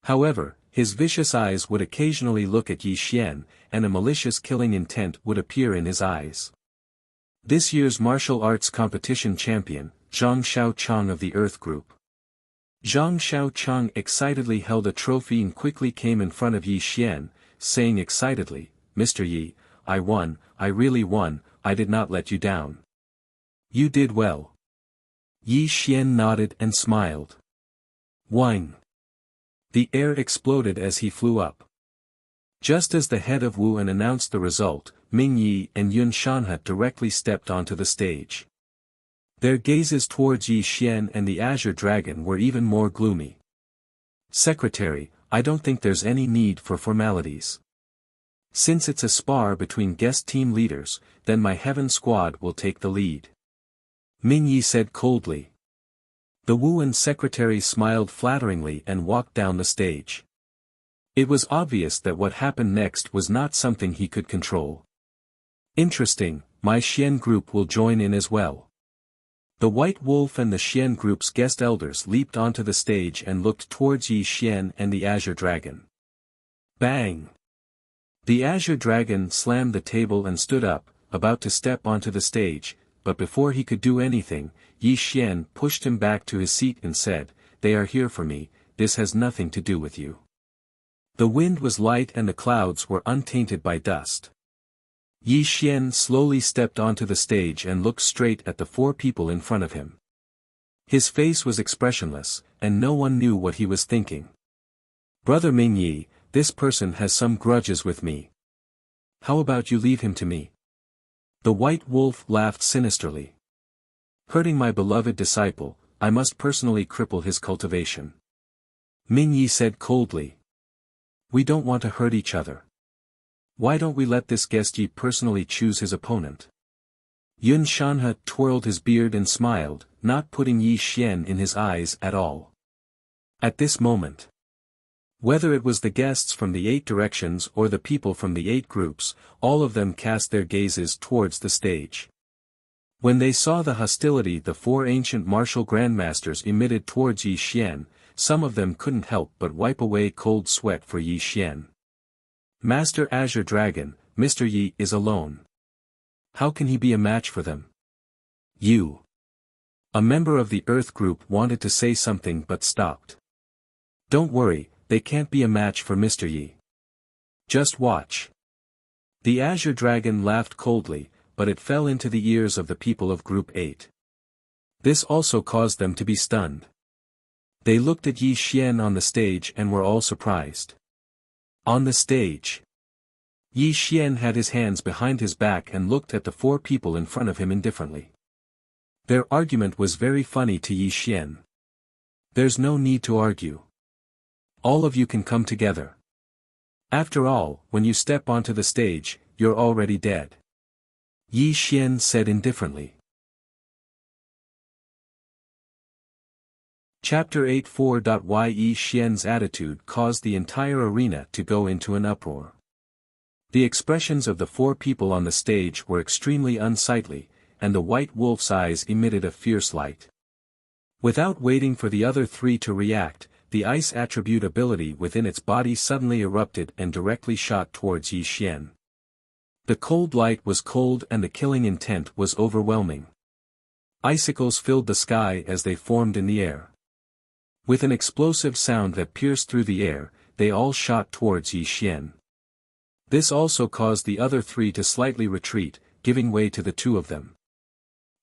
However, his vicious eyes would occasionally look at Yi Xian, and a malicious killing intent would appear in his eyes. This year's martial arts competition champion, Zhang Xiaochang of the Earth Group. Zhang Xiaochang excitedly held a trophy and quickly came in front of Yi Xian, saying excitedly, "Mr. Yi, I won, I really won, I did not let you down. You did well. Yi Xian nodded and smiled. Whine. The air exploded as he flew up. Just as the head of Wuan announced the result, Ming Yi and Yun Shanhe directly stepped onto the stage. Their gazes towards Yi Xian and the Azure Dragon were even more gloomy. Secretary, I don't think there's any need for formalities. Since it's a spar between guest team leaders, then my Heaven Squad will take the lead. Ming Yi said coldly. The Wuan secretary smiled flatteringly and walked down the stage. It was obvious that what happened next was not something he could control. Interesting, my Xian group will join in as well. The White Wolf and the Xian group's guest elders leaped onto the stage and looked towards Yi Xian and the Azure Dragon. Bang! The Azure Dragon slammed the table and stood up, about to step onto the stage, but before he could do anything, Yi Xian pushed him back to his seat and said, "They are here for me, this has nothing to do with you." The wind was light and the clouds were untainted by dust. Yi Xian slowly stepped onto the stage and looked straight at the four people in front of him. His face was expressionless, and no one knew what he was thinking. "Brother Ming Yi, this person has some grudges with me. How about you leave him to me?" The White Wolf laughed sinisterly. "Hurting my beloved disciple, I must personally cripple his cultivation." Ming Yi said coldly. "We don't want to hurt each other. Why don't we let this guest Yi personally choose his opponent?" Yun Shanhe twirled his beard and smiled, not putting Yi Xian in his eyes at all. At this moment, whether it was the guests from the 8 directions or the people from the 8 groups, all of them cast their gazes towards the stage. When they saw the hostility the 4 ancient martial grandmasters emitted towards Yi Xian, some of them couldn't help but wipe away cold sweat for Yi Xian. "Master Azure Dragon, Mr. Yi is alone. How can he be a match for them?" "You." A member of the Earth group wanted to say something but stopped. "Don't worry, they can't be a match for Mr. Yi. Just watch." The Azure Dragon laughed coldly, but it fell into the ears of the people of Group 8. This also caused them to be stunned. They looked at Yi Xian on the stage and were all surprised. On the stage, Yi Xian had his hands behind his back and looked at the 4 people in front of him indifferently. Their argument was very funny to Yi Xian. "There's no need to argue. All of you can come together. After all, when you step onto the stage, you're already dead." Yi Xian said indifferently. Chapter 8 Why Yi Xian's attitude caused the entire arena to go into an uproar. The expressions of the 4 people on the stage were extremely unsightly, and the White Wolf's eyes emitted a fierce light. Without waiting for the other 3 to react, the ice attribute ability within its body suddenly erupted and directly shot towards Yi Xian. The cold light was cold and the killing intent was overwhelming. Icicles filled the sky as they formed in the air. With an explosive sound that pierced through the air, they all shot towards Yi Xian. This also caused the other 3 to slightly retreat, giving way to the 2 of them.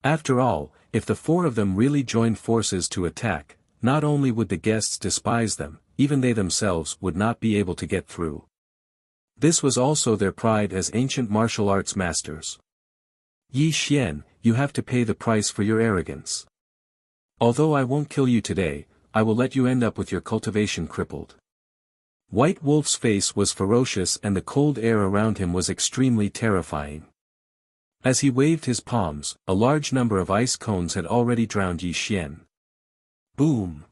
After all, if the 4 of them really joined forces to attack, not only would the guests despise them, even they themselves would not be able to get through. This was also their pride as ancient martial arts masters. "Yi Xian, you have to pay the price for your arrogance. Although I won't kill you today, I will let you end up with your cultivation crippled." White Wolf's face was ferocious and the cold air around him was extremely terrifying. As he waved his palms, a large number of ice cones had already drowned Yi Xian. Boom!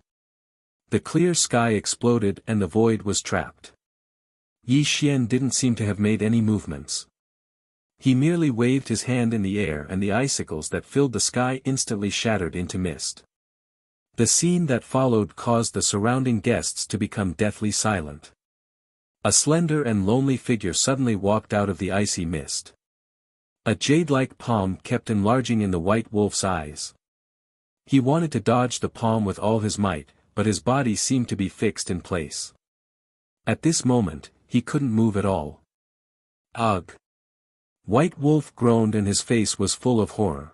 The clear sky exploded and the void was trapped. Yi Xian didn't seem to have made any movements. He merely waved his hand in the air and the icicles that filled the sky instantly shattered into mist. The scene that followed caused the surrounding guests to become deathly silent. A slender and lonely figure suddenly walked out of the icy mist. A jade-like palm kept enlarging in the White Wolf's eyes. He wanted to dodge the palm with all his might, but his body seemed to be fixed in place. At this moment, he couldn't move at all. Ugh! White Wolf groaned and his face was full of horror.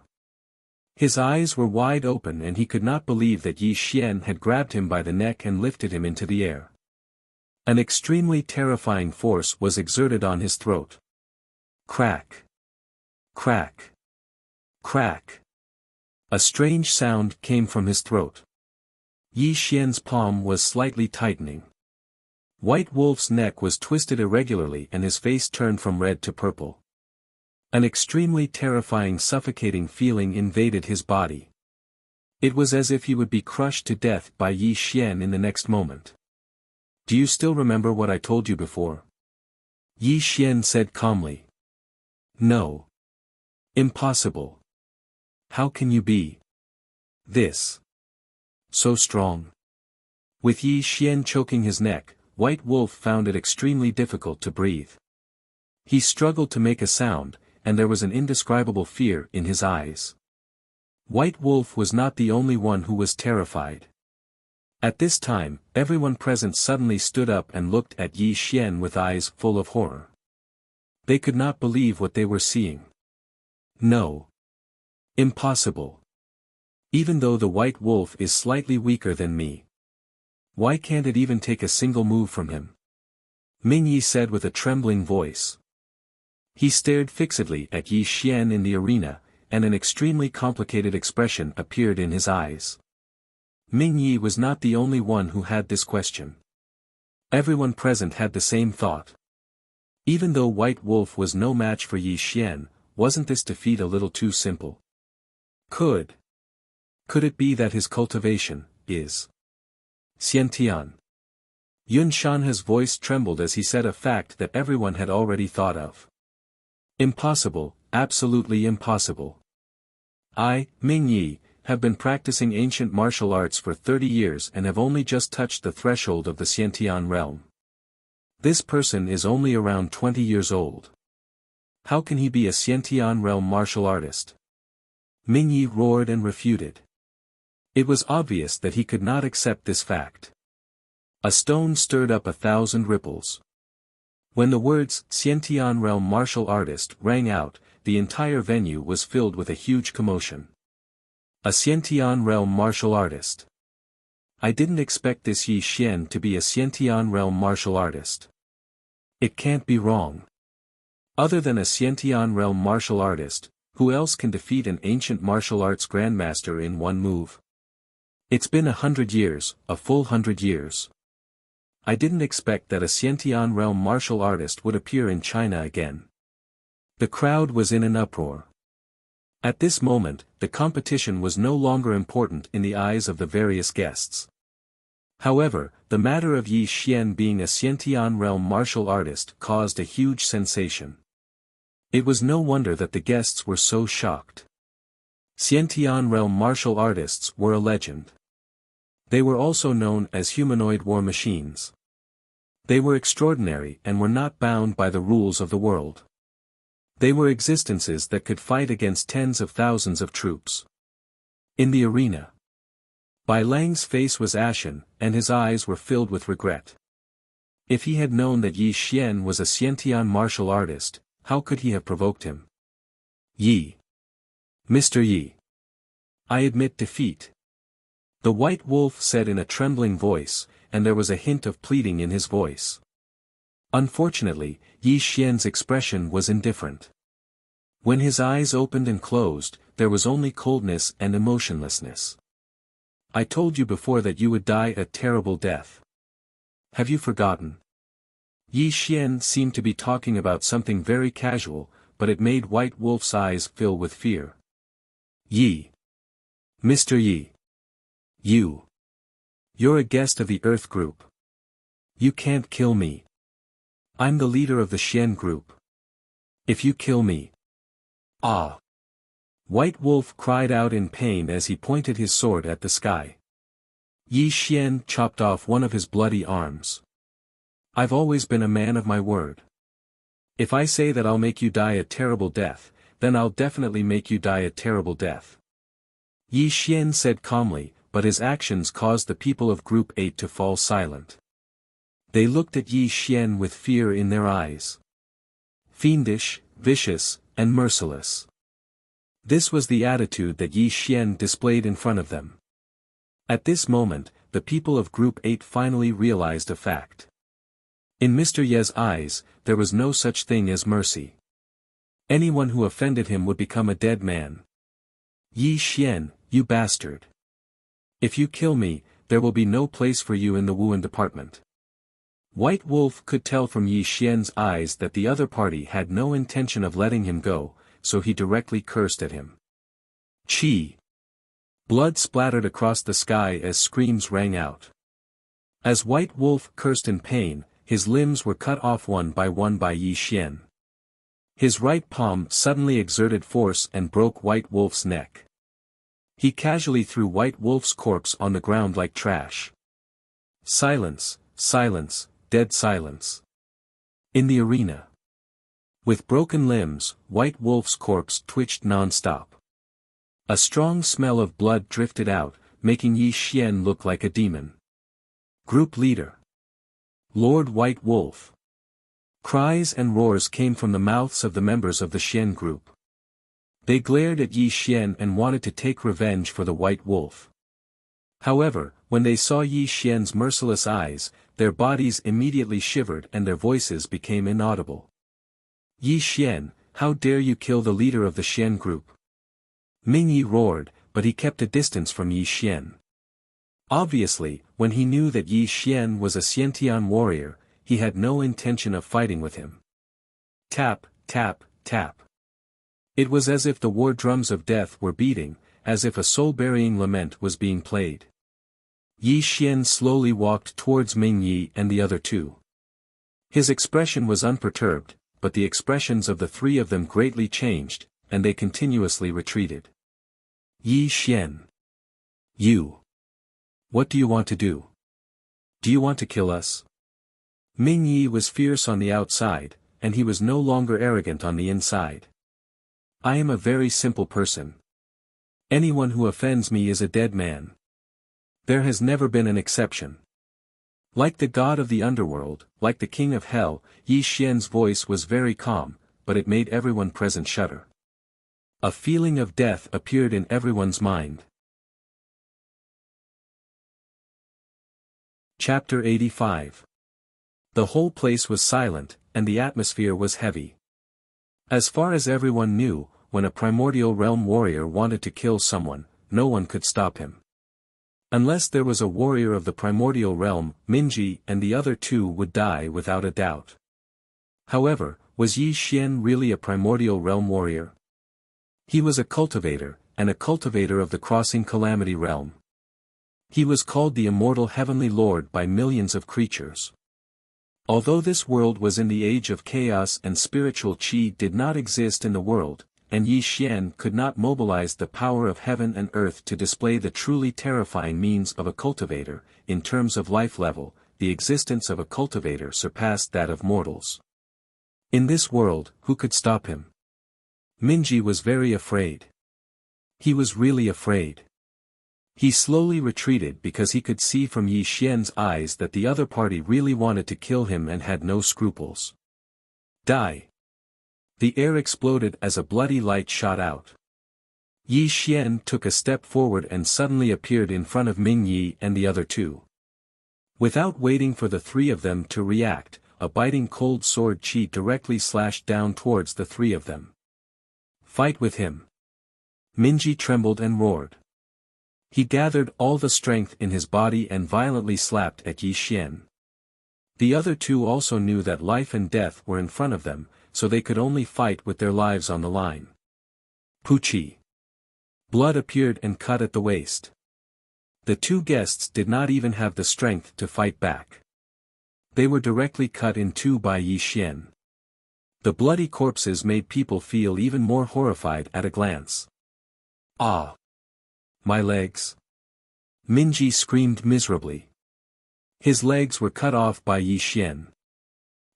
His eyes were wide open and he could not believe that Yi Xian had grabbed him by the neck and lifted him into the air. An extremely terrifying force was exerted on his throat. Crack! Crack! Crack! A strange sound came from his throat. Yi Xian's palm was slightly tightening. White Wolf's neck was twisted irregularly and his face turned from red to purple. An extremely terrifying suffocating feeling invaded his body. It was as if he would be crushed to death by Yi Xian in the next moment. Do you still remember what I told you before? Yi Xian said calmly. No. Impossible. How can you be this so strong? With Yi Xian choking his neck, White Wolf found it extremely difficult to breathe. He struggled to make a sound, and there was an indescribable fear in his eyes. White Wolf was not the only one who was terrified. At this time, everyone present suddenly stood up and looked at Yi Xian with eyes full of horror. They could not believe what they were seeing. No. Impossible. Even though the White Wolf is slightly weaker than me. Why can't it even take a single move from him? Ming Yi said with a trembling voice. He stared fixedly at Yi Xian in the arena, and an extremely complicated expression appeared in his eyes. Ming Yi was not the only one who had this question. Everyone present had the same thought. Even though White Wolf was no match for Yi Xian, wasn't this defeat a little too simple? Could it be that his cultivation is Xiantian? Yun Shanhe's voice trembled as he said a fact that everyone had already thought of. Impossible, absolutely impossible. I, Ming Yi, have been practicing ancient martial arts for 30 years and have only just touched the threshold of the Xiantian realm. This person is only around 20 years old. How can he be a Xiantian realm martial artist? Ming Yi roared and refuted. It was obvious that he could not accept this fact. A stone stirred up 1,000 ripples. When the words Xiantian realm martial artist rang out, the entire venue was filled with a huge commotion. A Xiantian realm martial artist. I didn't expect this Yi Xian to be a Xiantian realm martial artist. It can't be wrong. Other than a Xiantian realm martial artist, who else can defeat an ancient martial arts grandmaster in one move? It's been 100 years, a full 100 years. I didn't expect that a Xiantian realm martial artist would appear in China again. The crowd was in an uproar. At this moment, the competition was no longer important in the eyes of the various guests. However, the matter of Yi Xian being a Xiantian realm martial artist caused a huge sensation. It was no wonder that the guests were so shocked. Xiantian realm martial artists were a legend. They were also known as humanoid war machines. They were extraordinary and were not bound by the rules of the world. They were existences that could fight against tens of thousands of troops. In the arena, Bai Lang's face was ashen, and his eyes were filled with regret. If he had known that Yi Xian was a Xiantian martial artist, how could he have provoked him? Yi. Mr. Yi. I admit defeat. The White Wolf said in a trembling voice, and there was a hint of pleading in his voice. Unfortunately, Yi Xian's expression was indifferent. When his eyes opened and closed, there was only coldness and emotionlessness. I told you before that you would die a terrible death. Have you forgotten? Yi Xian seemed to be talking about something very casual, but it made White Wolf's eyes fill with fear. Yi. Mr. Yi. You're a guest of the Earth Group. You can't kill me. I'm the leader of the Xian Group. If you kill me. Ah! White Wolf cried out in pain as he pointed his sword at the sky. Yi Xian chopped off one of his bloody arms. I've always been a man of my word. If I say that I'll make you die a terrible death, then I'll definitely make you die a terrible death. Yi Xian said calmly, but his actions caused the people of Group 8 to fall silent. They looked at Yi Xian with fear in their eyes. Fiendish, vicious, and merciless. This was the attitude that Yi Xian displayed in front of them. At this moment, the people of Group 8 finally realized a fact. In Mr. Ye's eyes, there was no such thing as mercy. Anyone who offended him would become a dead man. Yi Xian, you bastard. If you kill me, there will be no place for you in the Wuan department. White Wolf could tell from Yi Xian's eyes that the other party had no intention of letting him go, so he directly cursed at him. Chi! Blood splattered across the sky as screams rang out. As White Wolf cursed in pain, his limbs were cut off one by Yi Xian. His right palm suddenly exerted force and broke White Wolf's neck. He casually threw White Wolf's corpse on the ground like trash. Silence, silence, dead silence. In the arena. With broken limbs, White Wolf's corpse twitched non-stop. A strong smell of blood drifted out, making Yi Xian look like a demon. Group leader. Lord White Wolf. Cries and roars came from the mouths of the members of the Xian group. They glared at Yi Xian and wanted to take revenge for the White Wolf. However, when they saw Yi Xian's merciless eyes, their bodies immediately shivered and their voices became inaudible. Yi Xian, how dare you kill the leader of the Xian group? Ming Yi roared, but he kept a distance from Yi Xian. Obviously, when he knew that Yi Xian was a Xiantian warrior, he had no intention of fighting with him. Tap, tap, tap. It was as if the war drums of death were beating, as if a soul-burying lament was being played. Yi Xian slowly walked towards Ming Yi and the other two. His expression was unperturbed, but the expressions of the three of them greatly changed, and they continuously retreated. Yi Xian. You. What do you want to do? Do you want to kill us? Ming Yi was fierce on the outside, and he was no longer arrogant on the inside. I am a very simple person. Anyone who offends me is a dead man. There has never been an exception. Like the god of the underworld, like the king of hell, Yi Xian's voice was very calm, but it made everyone present shudder. A feeling of death appeared in everyone's mind. Chapter 85. The whole place was silent, and the atmosphere was heavy. As far as everyone knew, when a primordial realm warrior wanted to kill someone, no one could stop him. Unless there was a warrior of the primordial realm, Minji and the other two would die without a doubt. However, was Yi Xian really a primordial realm warrior? He was a cultivator, and a cultivator of the crossing calamity realm. He was called the Immortal Heavenly Lord by millions of creatures. Although this world was in the age of chaos and spiritual qi did not exist in the world, and Yi Xian could not mobilize the power of heaven and earth to display the truly terrifying means of a cultivator, in terms of life level, the existence of a cultivator surpassed that of mortals. In this world, who could stop him? Minji was very afraid. He was really afraid. He slowly retreated because he could see from Yi Xian's eyes that the other party really wanted to kill him and had no scruples. Die! The air exploded as a bloody light shot out. Yi Xian took a step forward and suddenly appeared in front of Ming Yi and the other two. Without waiting for the three of them to react, a biting cold sword qi directly slashed down towards the three of them. Fight with him! Minji trembled and roared. He gathered all the strength in his body and violently slapped at Yi Xian. The other two also knew that life and death were in front of them, so they could only fight with their lives on the line. Puchi. Blood appeared and cut at the waist. The two guests did not even have the strength to fight back. They were directly cut in two by Yi Xian. The bloody corpses made people feel even more horrified at a glance. Ah! My legs! Minji screamed miserably. His legs were cut off by Yi Xian.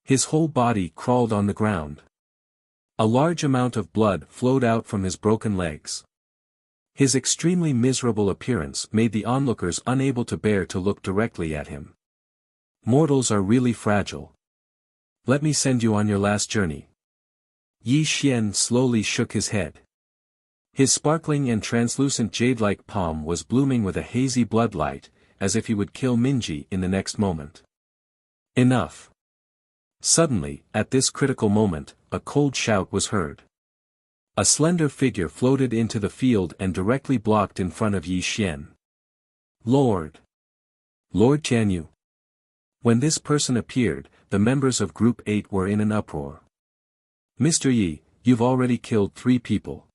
His whole body crawled on the ground. A large amount of blood flowed out from his broken legs. His extremely miserable appearance made the onlookers unable to bear to look directly at him. Mortals are really fragile. Let me send you on your last journey. Yi Xian slowly shook his head. His sparkling and translucent jade-like palm was blooming with a hazy bloodlight, as if he would kill Minji in the next moment. Enough. Suddenly, at this critical moment, a cold shout was heard. A slender figure floated into the field and directly blocked in front of Yi Xian. Lord Tianyu. When this person appeared, the members of Group 8 were in an uproar. Mr. Yi, you've already killed 3 people.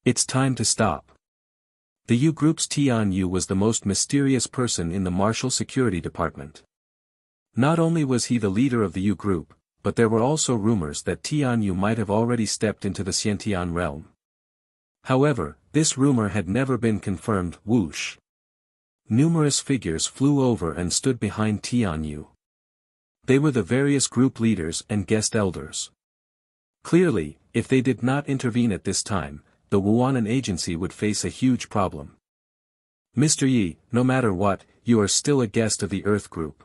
It's time to stop. The U Group's Tianyu was the most mysterious person in the Martial Security Department. Not only was he the leader of the U Group, but there were also rumors that Tianyu might have already stepped into the Xiantian realm. However, this rumor had never been confirmed. Whoosh. Numerous figures flew over and stood behind Tianyu. They were the various group leaders and guest elders. Clearly, if they did not intervene at this time, the Wuanan agency would face a huge problem. Mr. Yi, no matter what, you are still a guest of the Earth Group.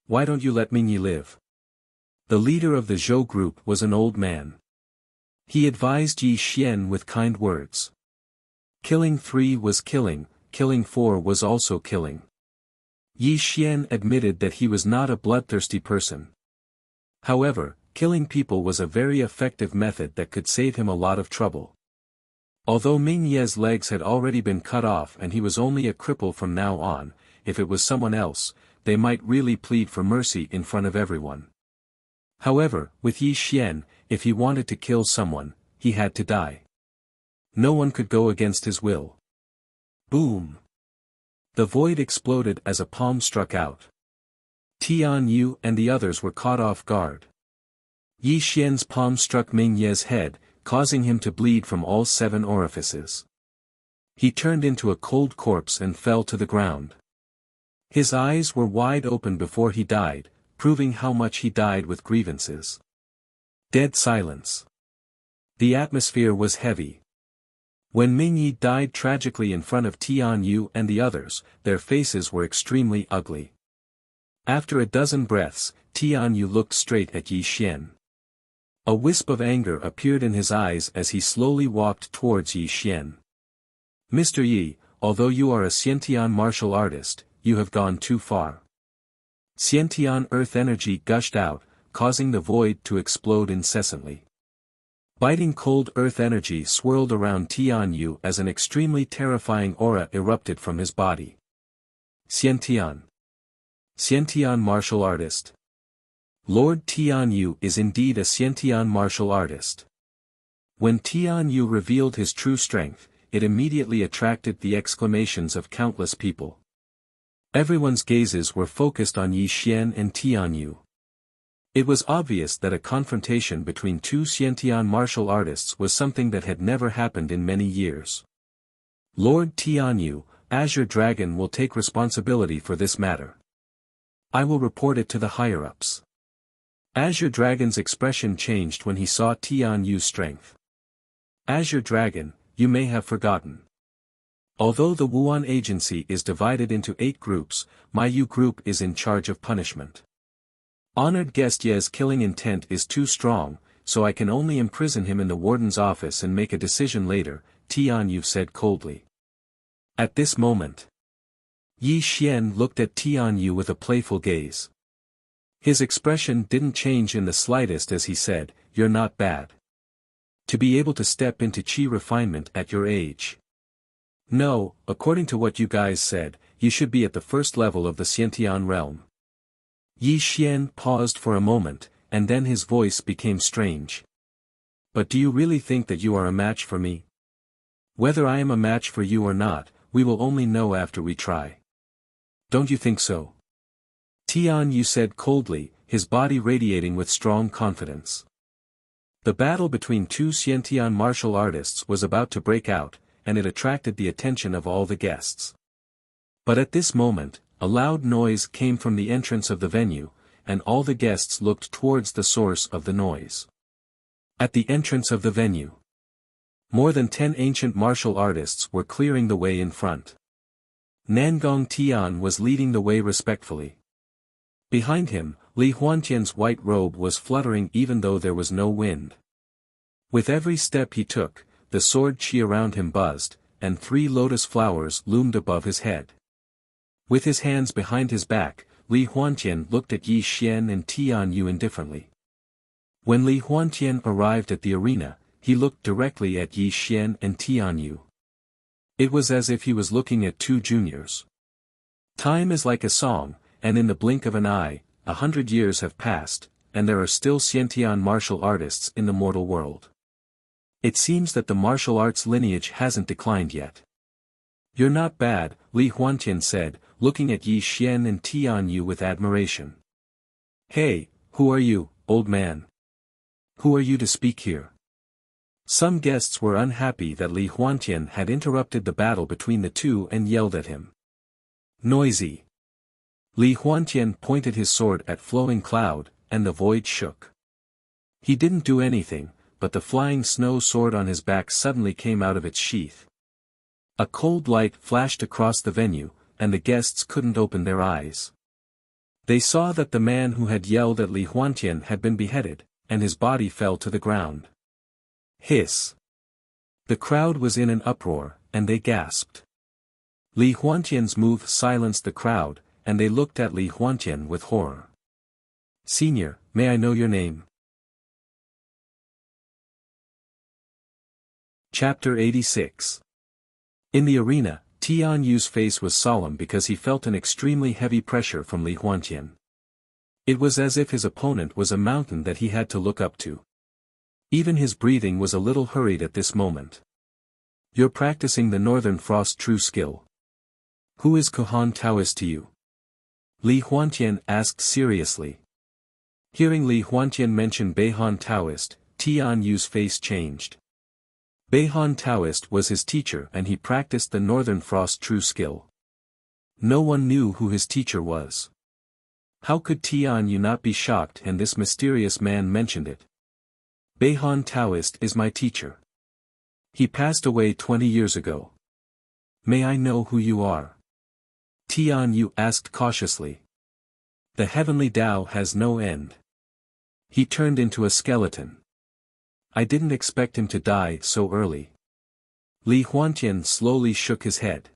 Why don't you let Mingyi live? The leader of the Zhou Group was an old man. He advised Yi Xian with kind words. Killing 3 was killing 4 was also killing. Yi Xian admitted that he was not a bloodthirsty person. However, killing people was a very effective method that could save him a lot of trouble. Although Ming Ye's legs had already been cut off and he was only a cripple from now on, if it was someone else, they might really plead for mercy in front of everyone. However, with Yi Xian, if he wanted to kill someone, he had to die. No one could go against his will. Boom! The void exploded as a palm struck out. Tianyu and the others were caught off guard. Yi Xian's palm struck Ming Ye's head, causing him to bleed from all 7 orifices. He turned into a cold corpse and fell to the ground. His eyes were wide open before he died, proving how much he died with grievances. Dead silence. The atmosphere was heavy. When Mingyi died tragically in front of Tianyu and the others, their faces were extremely ugly. After a dozen breaths, Tianyu looked straight at Yi Xian. A wisp of anger appeared in his eyes as he slowly walked towards Yi Xian. Mr. Yi, although you are a Xiantian martial artist, you have gone too far. Xiantian earth energy gushed out, causing the void to explode incessantly. Biting cold earth energy swirled around Tianyu as an extremely terrifying aura erupted from his body. Xiantian martial artist. Lord Tianyu is indeed a Xiantian martial artist. When Tianyu revealed his true strength, it immediately attracted the exclamations of countless people. Everyone's gazes were focused on Yi Xian and Tianyu. It was obvious that a confrontation between 2 Xiantian martial artists was something that had never happened in many years. Lord Tianyu, Azure Dragon will take responsibility for this matter. I will report it to the higher-ups. Azure Dragon's expression changed when he saw Tianyu's strength. Azure Dragon, you may have forgotten. Although the Wuan agency is divided into 8 groups, my U group is in charge of punishment. Honored guest Ye's killing intent is too strong, so I can only imprison him in the warden's office and make a decision later, Tianyu said coldly. At this moment, Yi Xian looked at Tianyu with a playful gaze. His expression didn't change in the slightest as he said, "You're not bad. To be able to step into chi refinement at your age. No, according to what you guys said, you should be at the first level of the Xiantian realm." Yi Xian paused for a moment, and then his voice became strange. But do you really think that you are a match for me? Whether I am a match for you or not, we will only know after we try. Don't you think so? Tianyu said coldly, his body radiating with strong confidence. The battle between 2 Xiantian martial artists was about to break out, and it attracted the attention of all the guests. But at this moment, a loud noise came from the entrance of the venue, and all the guests looked towards the source of the noise. At the entrance of the venue, more than 10 ancient martial artists were clearing the way in front. Nangong Tian was leading the way respectfully. Behind him, Li Huantian's white robe was fluttering even though there was no wind. With every step he took, the sword chi around him buzzed, and 3 lotus flowers loomed above his head. With his hands behind his back, Li Huantian looked at Yi Xian and Tian Yu indifferently. When Li Huantian arrived at the arena, he looked directly at Yi Xian and Tian Yu. It was as if he was looking at 2 juniors. Time is like a song, and in the blink of an eye, 100 years have passed, and there are still Xiantian martial artists in the mortal world. It seems that the martial arts lineage hasn't declined yet. You're not bad, Li Huantian said, looking at Yi Xian and Tian Yu with admiration. Hey, who are you, old man? Who are you to speak here? Some guests were unhappy that Li Huantian had interrupted the battle between the two and yelled at him. Noisy. Li Huantian pointed his sword at Flowing Cloud, and the void shook. He didn't do anything, but the flying snow sword on his back suddenly came out of its sheath. A cold light flashed across the venue, and the guests couldn't open their eyes. They saw that the man who had yelled at Li Huantian had been beheaded, and his body fell to the ground. Hiss. The crowd was in an uproar, and they gasped. Li Huantian's move silenced the crowd, and they looked at Li Huantian with horror. Senior, may I know your name? Chapter 86. In the arena, Tian Yu's face was solemn because he felt an extremely heavy pressure from Li Huantian. It was as if his opponent was a mountain that he had to look up to. Even his breathing was a little hurried at this moment. You're practicing the Northern Frost true skill. Who is Kohan Taoist to you? Li Huantian asked seriously. Hearing Li Huantian mention Beihan Taoist, Tian Yu's face changed. Beihan Taoist was his teacher and he practiced the Northern Frost true skill. No one knew who his teacher was. How could Tian Yu not be shocked and this mysterious man mentioned it? Beihan Taoist is my teacher. He passed away 20 years ago. May I know who you are? Tian Yu asked cautiously. The heavenly Tao has no end. He turned into a skeleton. I didn't expect him to die so early. Li Huantian slowly shook his head.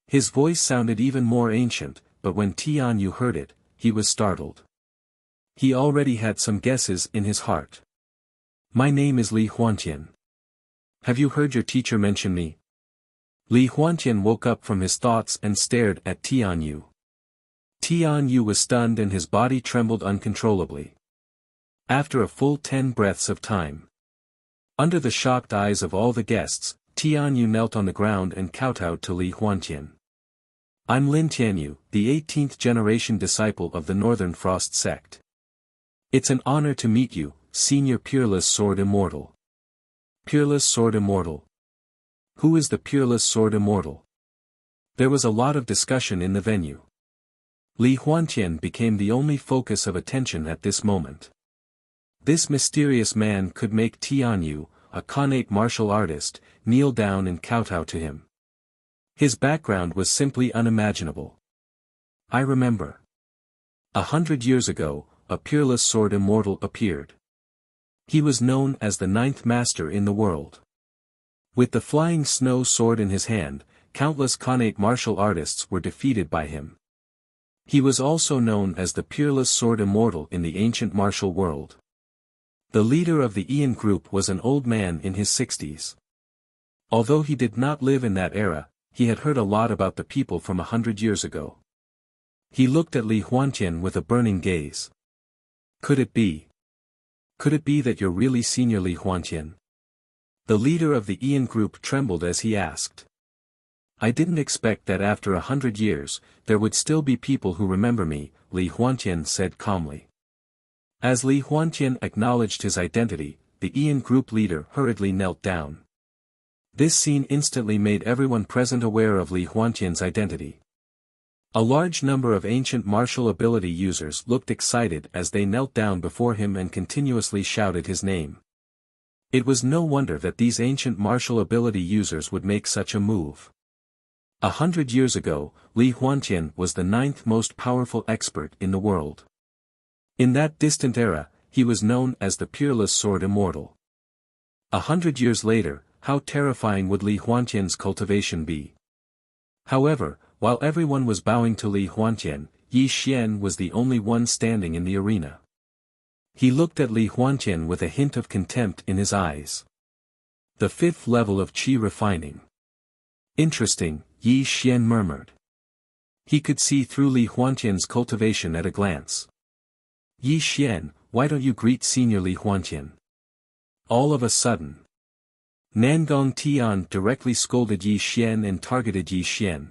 His voice sounded even more ancient, but when Tian Yu heard it, he was startled. He already had some guesses in his heart. My name is Li Huantian. Have you heard your teacher mention me? Li Huantian woke up from his thoughts and stared at Tian Yu. Tian Yu was stunned and his body trembled uncontrollably. After a full 10 breaths of time. Under the shocked eyes of all the guests, Tian Yu knelt on the ground and kowtowed to Li Huantian. I'm Lin Tianyu, the 18th generation disciple of the Northern Frost sect. It's an honor to meet you, Senior Peerless Sword Immortal. Peerless Sword Immortal. Who is the Peerless Sword Immortal? There was a lot of discussion in the venue. Li Huantian became the only focus of attention at this moment. This mysterious man could make Tian Yu, a Khanate martial artist, kneel down and kowtow to him. His background was simply unimaginable. I remember. 100 years ago, a peerless sword immortal appeared. He was known as the 9th master in the world. With the flying snow sword in his hand, countless Khanate martial artists were defeated by him. He was also known as the peerless sword immortal in the ancient martial world. The leader of the Ian group was an old man in his 60s. Although he did not live in that era, he had heard a lot about the people from 100 years ago. He looked at Li Huantian with a burning gaze. Could it be? Could it be that you're really Senior Li Huantian? The leader of the Ian group trembled as he asked. I didn't expect that after 100 years, there would still be people who remember me, Li Huantian said calmly. As Li Huantian acknowledged his identity, the Ian group leader hurriedly knelt down. This scene instantly made everyone present aware of Li Huantian's identity. A large number of ancient martial ability users looked excited as they knelt down before him and continuously shouted his name. It was no wonder that these ancient martial ability users would make such a move. 100 years ago, Li Huantian was the 9th most powerful expert in the world. In that distant era, he was known as the Peerless Sword Immortal. 100 years later, how terrifying would Li Huantian's cultivation be? However, while everyone was bowing to Li Huantian, Yi Xian was the only one standing in the arena. He looked at Li Huantian with a hint of contempt in his eyes. The 5th level of qi refining. Interesting, Yi Xian murmured. He could see through Li Huantian's cultivation at a glance. Yi Xian, why don't you greet Senior Li Huantian? All of a sudden. Nangong Tian directly scolded Yi Xian and targeted Yi Xian.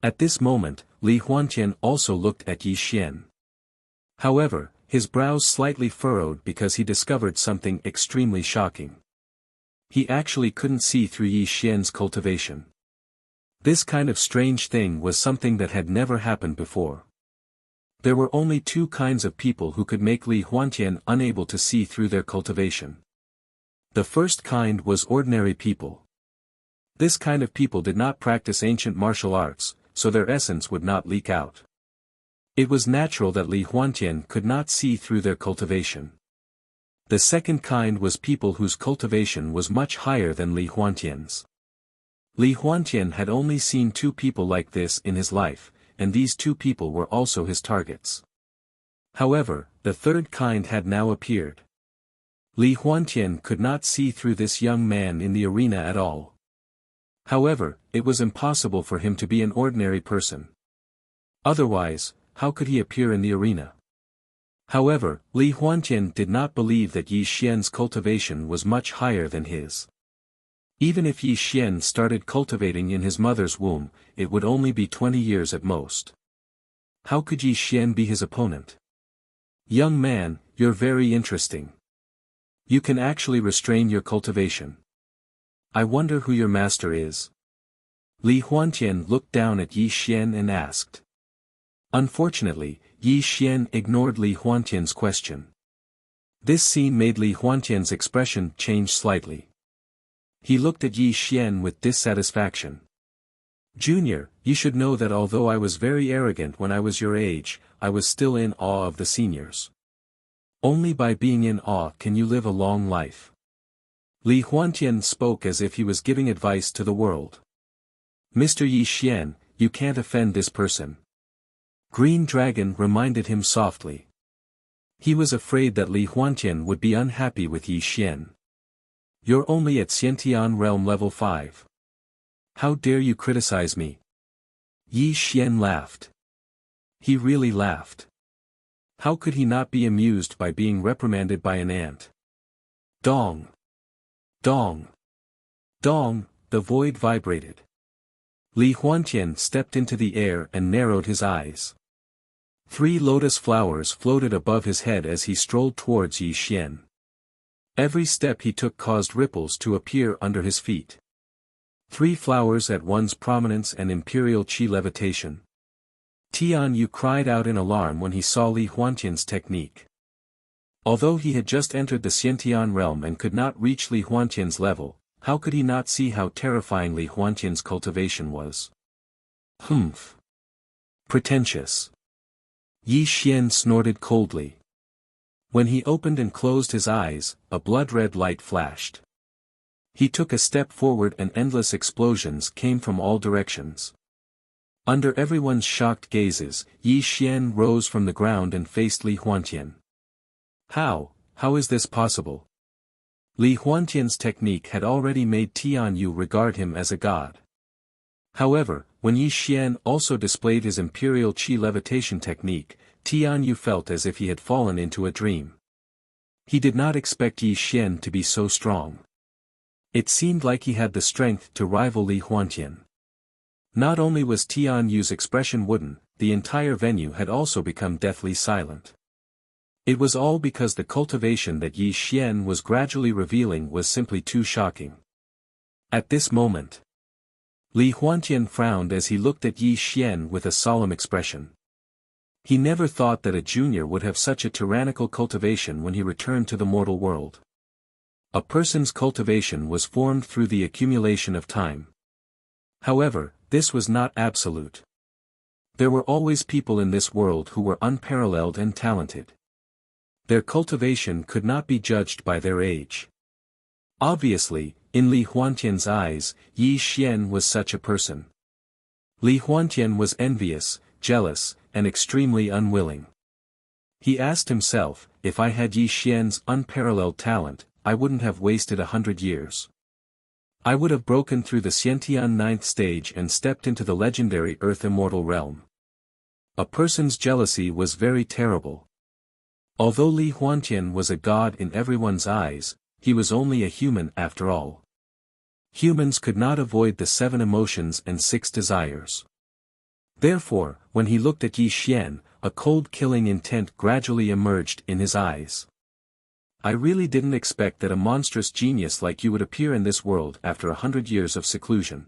At this moment, Li Huantian also looked at Yi Xian. However, his brows slightly furrowed because he discovered something extremely shocking. He actually couldn't see through Yi Xian's cultivation. This kind of strange thing was something that had never happened before. There were only 2 kinds of people who could make Li Huantian unable to see through their cultivation. The first kind was ordinary people. This kind of people did not practice ancient martial arts, so their essence would not leak out. It was natural that Li Huantian could not see through their cultivation. The second kind was people whose cultivation was much higher than Li Huantian's. Li Huantian had only seen 2 people like this in his life, and these 2 people were also his targets. However, the third kind had now appeared. Li Huantian could not see through this young man in the arena at all. However, it was impossible for him to be an ordinary person. Otherwise, how could he appear in the arena? However, Li Huantian did not believe that Yi Xian's cultivation was much higher than his. Even if Yi Xian started cultivating in his mother's womb, it would only be 20 years at most. How could Yi Xian be his opponent? Young man, you're very interesting. You can actually restrain your cultivation. I wonder who your master is. Li Huantian looked down at Yi Xian and asked. Unfortunately, Yi Xian ignored Li Huantian's question. This scene made Li Huantian's expression change slightly. He looked at Yi Xian with dissatisfaction. Junior, you should know that although I was very arrogant when I was your age, I was still in awe of the seniors. Only by being in awe can you live a long life. Li Huantian spoke as if he was giving advice to the world. Mr. Yi Xian, you can't offend this person. Green Dragon reminded him softly. He was afraid that Li Huantian would be unhappy with Yi Xian. You're only at Xiantian realm level 5. How dare you criticize me? Yi Xian laughed. He really laughed. How could he not be amused by being reprimanded by an ant? Dong! Dong! Dong! The void vibrated. Li Huantian stepped into the air and narrowed his eyes. 3 lotus flowers floated above his head as he strolled towards Yi Xian. Every step he took caused ripples to appear under his feet. 3 flowers at one's prominence and imperial qi levitation. Tian Yu cried out in alarm when he saw Li Huantian's technique. Although he had just entered the Xiantian realm and could not reach Li Huantian's level, how could he not see how terrifying Li Huantian's cultivation was? Humph! Pretentious! Yi Xian snorted coldly. When he opened and closed his eyes, a blood-red light flashed. He took a step forward and endless explosions came from all directions. Under everyone's shocked gazes, Yi Xian rose from the ground and faced Li Huantian. How is this possible? Li Huantian's technique had already made Tian Yu regard him as a god. However, when Yi Xian also displayed his imperial qi levitation technique, Tian Yu felt as if he had fallen into a dream. He did not expect Yi Xian to be so strong. It seemed like he had the strength to rival Li Huantian. Not only was Tian Yu's expression wooden, the entire venue had also become deathly silent. It was all because the cultivation that Yi Xian was gradually revealing was simply too shocking. At this moment, Li Huantian frowned as he looked at Yi Xian with a solemn expression. He never thought that a junior would have such a tyrannical cultivation when he returned to the mortal world. A person's cultivation was formed through the accumulation of time. However, this was not absolute. There were always people in this world who were unparalleled and talented. Their cultivation could not be judged by their age. Obviously, In Li Huantian's eyes, Yi Xian was such a person. Li Huantian was envious, jealous, and extremely unwilling. He asked himself, if I had Yi Xian's unparalleled talent, I wouldn't have wasted 100 years. I would have broken through the Xiantian ninth stage and stepped into the legendary Earth Immortal realm. A person's jealousy was very terrible. Although Li Huantian was a god in everyone's eyes, he was only a human after all. Humans could not avoid the 7 emotions and 6 desires. Therefore, when he looked at Yi Xian, a cold killing intent gradually emerged in his eyes. I really didn't expect that a monstrous genius like you would appear in this world after 100 years of seclusion.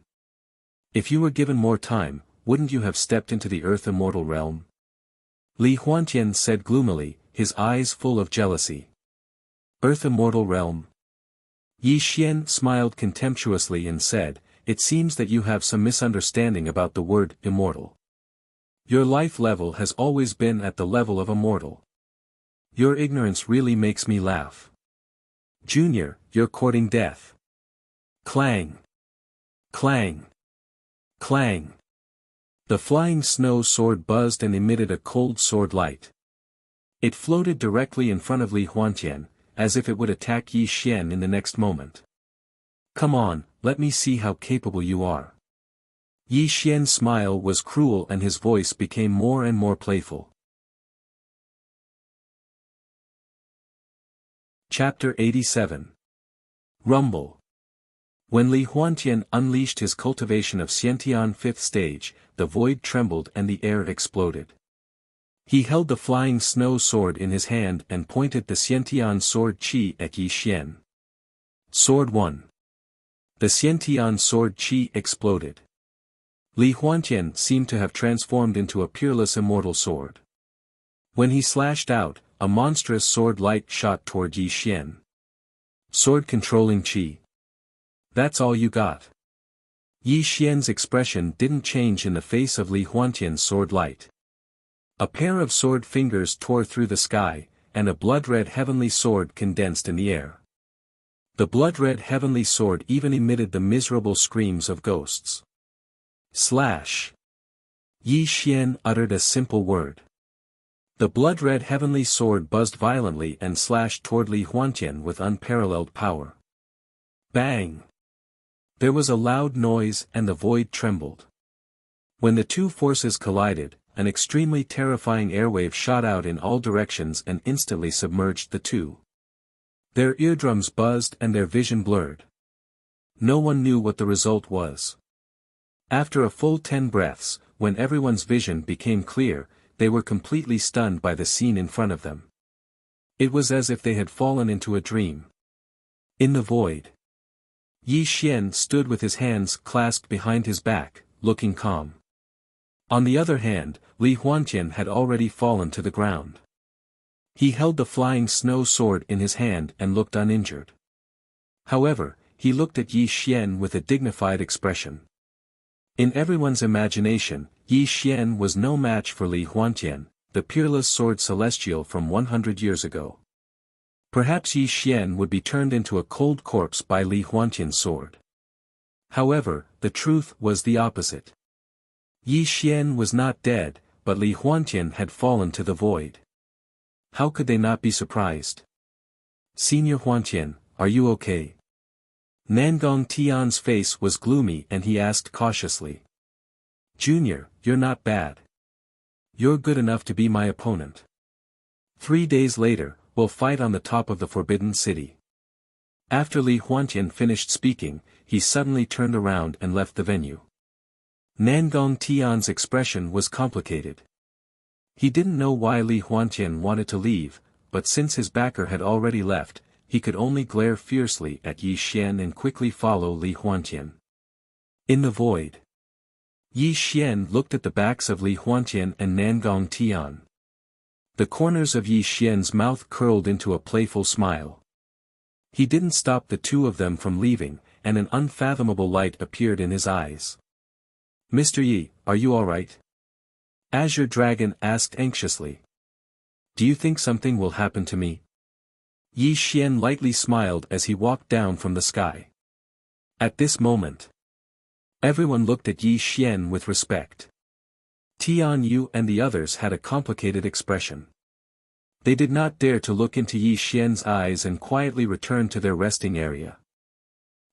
If you were given more time, wouldn't you have stepped into the Earth Immortal realm? Li Huantian said gloomily, his eyes full of jealousy. Earth Immortal realm? Yi Xian smiled contemptuously and said, it seems that you have some misunderstanding about the word immortal. Your life level has always been at the level of a mortal. Your ignorance really makes me laugh. Junior, you're courting death. Clang. Clang. Clang. The flying snow sword buzzed and emitted a cold sword light. It floated directly in front of Li Huantian, as if it would attack Yi Xian in the next moment. Come on, let me see how capable you are. Yi Xian's smile was cruel and his voice became more and more playful. Chapter 87. Rumble. When Li Huantian unleashed his cultivation of Xiantian 5th stage, the void trembled and the air exploded. He held the flying snow sword in his hand and pointed the Xiantian sword Qi at Yi Xian. Sword 1. The Xiantian sword Qi exploded. Li Huantian seemed to have transformed into a peerless immortal sword. When he slashed out, a monstrous sword light shot toward Yi Xian. Sword controlling Qi. That's all you got. Yi Xian's expression didn't change in the face of Li Huantian's sword light. A pair of sword fingers tore through the sky, and a blood-red heavenly sword condensed in the air. The blood-red heavenly sword even emitted the miserable screams of ghosts. Slash. Yi Xian uttered a simple word. The blood-red heavenly sword buzzed violently and slashed toward Li Huantian with unparalleled power. Bang! There was a loud noise and the void trembled. When the two forces collided, an extremely terrifying airwave shot out in all directions and instantly submerged the two. Their eardrums buzzed and their vision blurred. No one knew what the result was. After a full 10 breaths, when everyone's vision became clear, they were completely stunned by the scene in front of them. It was as if they had fallen into a dream. In the void, Yi Xian stood with his hands clasped behind his back, looking calm. On the other hand, Li Huantian had already fallen to the ground. He held the flying snow sword in his hand and looked uninjured. However, he looked at Yi Xian with a dignified expression. In everyone's imagination, Yi Xian was no match for Li Huantian, the peerless sword celestial from 100 years ago. Perhaps Yi Xian would be turned into a cold corpse by Li Huantian's sword. However, the truth was the opposite. Yi Xian was not dead, but Li Huantian had fallen to the void. How could they not be surprised? Senior Huantian, are you okay? Nangong Tian's face was gloomy and he asked cautiously. Junior, you're not bad. You're good enough to be my opponent. 3 days later, we'll fight on the top of the Forbidden City. After Li Huantian finished speaking, he suddenly turned around and left the venue. Nangong Tian's expression was complicated. He didn't know why Li Huantian wanted to leave, but since his backer had already left, he could only glare fiercely at Yi Xian and quickly follow Li Huantian. In the void, Yi Xian looked at the backs of Li Huantian and Nangong Tian. The corners of Yi Xian's mouth curled into a playful smile. He didn't stop the two of them from leaving, and an unfathomable light appeared in his eyes. Mr. Yi, are you alright? Azure Dragon asked anxiously. Do you think something will happen to me? Yi Xian lightly smiled as he walked down from the sky. At this moment, everyone looked at Yi Xian with respect. Tian Yu and the others had a complicated expression. They did not dare to look into Yi Xian's eyes and quietly returned to their resting area.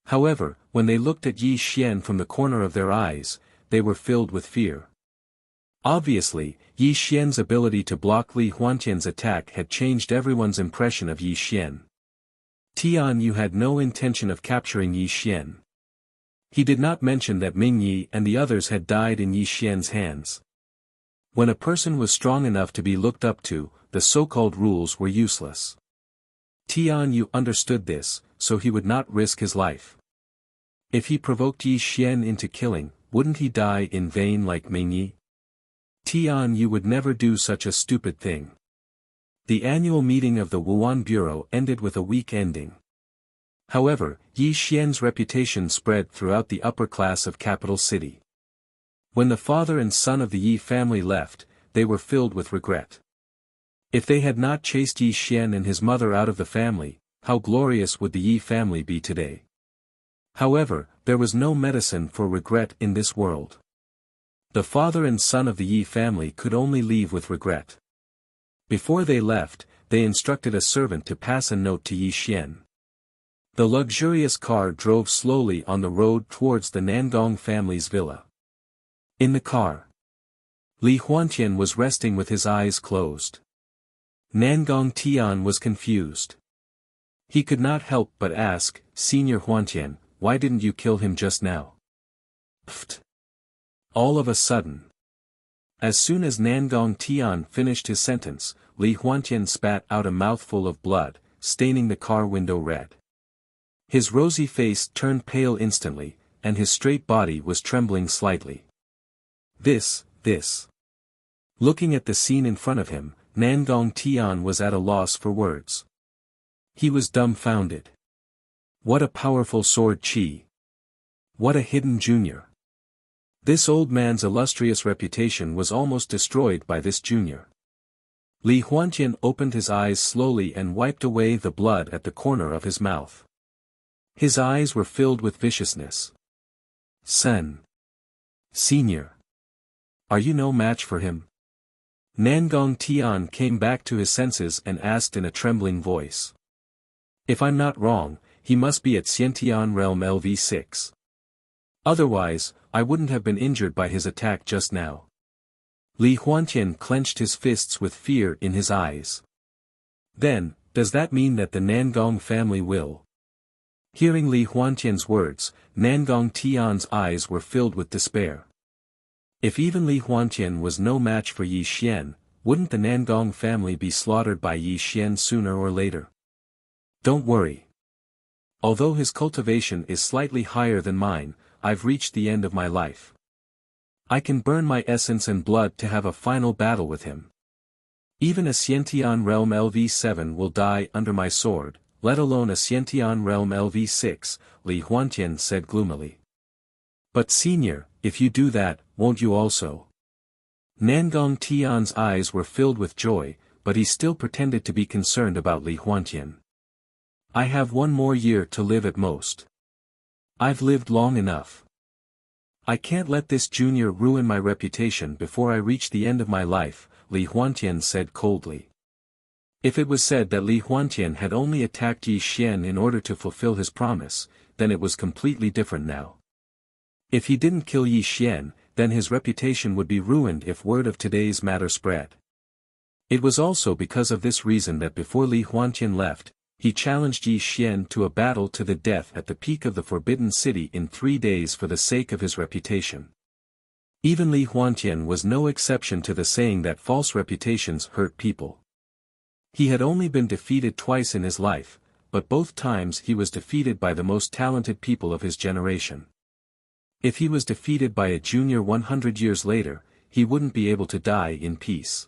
However, when they looked at Yi Xian from the corner of their eyes, they were filled with fear. Obviously, Yi Xian's ability to block Li Huantian's attack had changed everyone's impression of Yi Xian. Tian Yu had no intention of capturing Yi Xian. He did not mention that Ming Yi and the others had died in Yi Xian's hands. When a person was strong enough to be looked up to, the so-called rules were useless. Tian Yu understood this, so he would not risk his life. If he provoked Yi Xian into killing, wouldn't he die in vain like Ming Yi? Tian Yu would never do such a stupid thing. The annual meeting of the Wuan Bureau ended with a weak ending. However, Yi Xian's reputation spread throughout the upper class of capital city. When the father and son of the Yi family left, they were filled with regret. If they had not chased Yi Xian and his mother out of the family, how glorious would the Yi family be today? However, there was no medicine for regret in this world. The father and son of the Yi family could only leave with regret. Before they left, they instructed a servant to pass a note to Yi Xian. The luxurious car drove slowly on the road towards the Nangong family's villa. In the car, Li Huantian was resting with his eyes closed. Nangong Tian was confused. He could not help but ask, "Senior Huantian, why didn't you kill him just now?" Pfft! All of a sudden. As soon as Nangong Tian finished his sentence, Li Huantian spat out a mouthful of blood, staining the car window red. His rosy face turned pale instantly, and his straight body was trembling slightly. This. Looking at the scene in front of him, Nangong Tian was at a loss for words. He was dumbfounded. What a powerful sword chi! What a hidden junior! This old man's illustrious reputation was almost destroyed by this junior. Li Huantian opened his eyes slowly and wiped away the blood at the corner of his mouth. His eyes were filled with viciousness. Senior. Are you no match for him? Nangong Tian came back to his senses and asked in a trembling voice. If I'm not wrong, he must be at Xiantian Realm LV6. Otherwise, I wouldn't have been injured by his attack just now. Li Huantian clenched his fists with fear in his eyes. Then, does that mean that the Nangong family will? Hearing Li Huantian's words, Nangong Tian's eyes were filled with despair. If even Li Huantian was no match for Yi Xian, wouldn't the Nangong family be slaughtered by Yi Xian sooner or later? Don't worry. Although his cultivation is slightly higher than mine, I've reached the end of my life. I can burn my essence and blood to have a final battle with him. Even a Xiantian Realm LV7 will die under my sword, let alone a Xiantian Realm LV6, Li Huantian said gloomily. But senior, if you do that, won't you also? Nangong Tian's eyes were filled with joy, but he still pretended to be concerned about Li Huantian. I have one more year to live at most. I've lived long enough. I can't let this junior ruin my reputation before I reach the end of my life, Li Huantian said coldly. If it was said that Li Huantian had only attacked Yi Xian in order to fulfill his promise, then it was completely different now. If he didn't kill Yi Xian, then his reputation would be ruined if word of today's matter spread. It was also because of this reason that before Li Huantian left, he challenged Yi Xian to a battle to the death at the peak of the Forbidden City in 3 days for the sake of his reputation. Even Li Huantian was no exception to the saying that false reputations hurt people. He had only been defeated twice in his life, but both times he was defeated by the most talented people of his generation. If he was defeated by a junior 100 years later, he wouldn't be able to die in peace.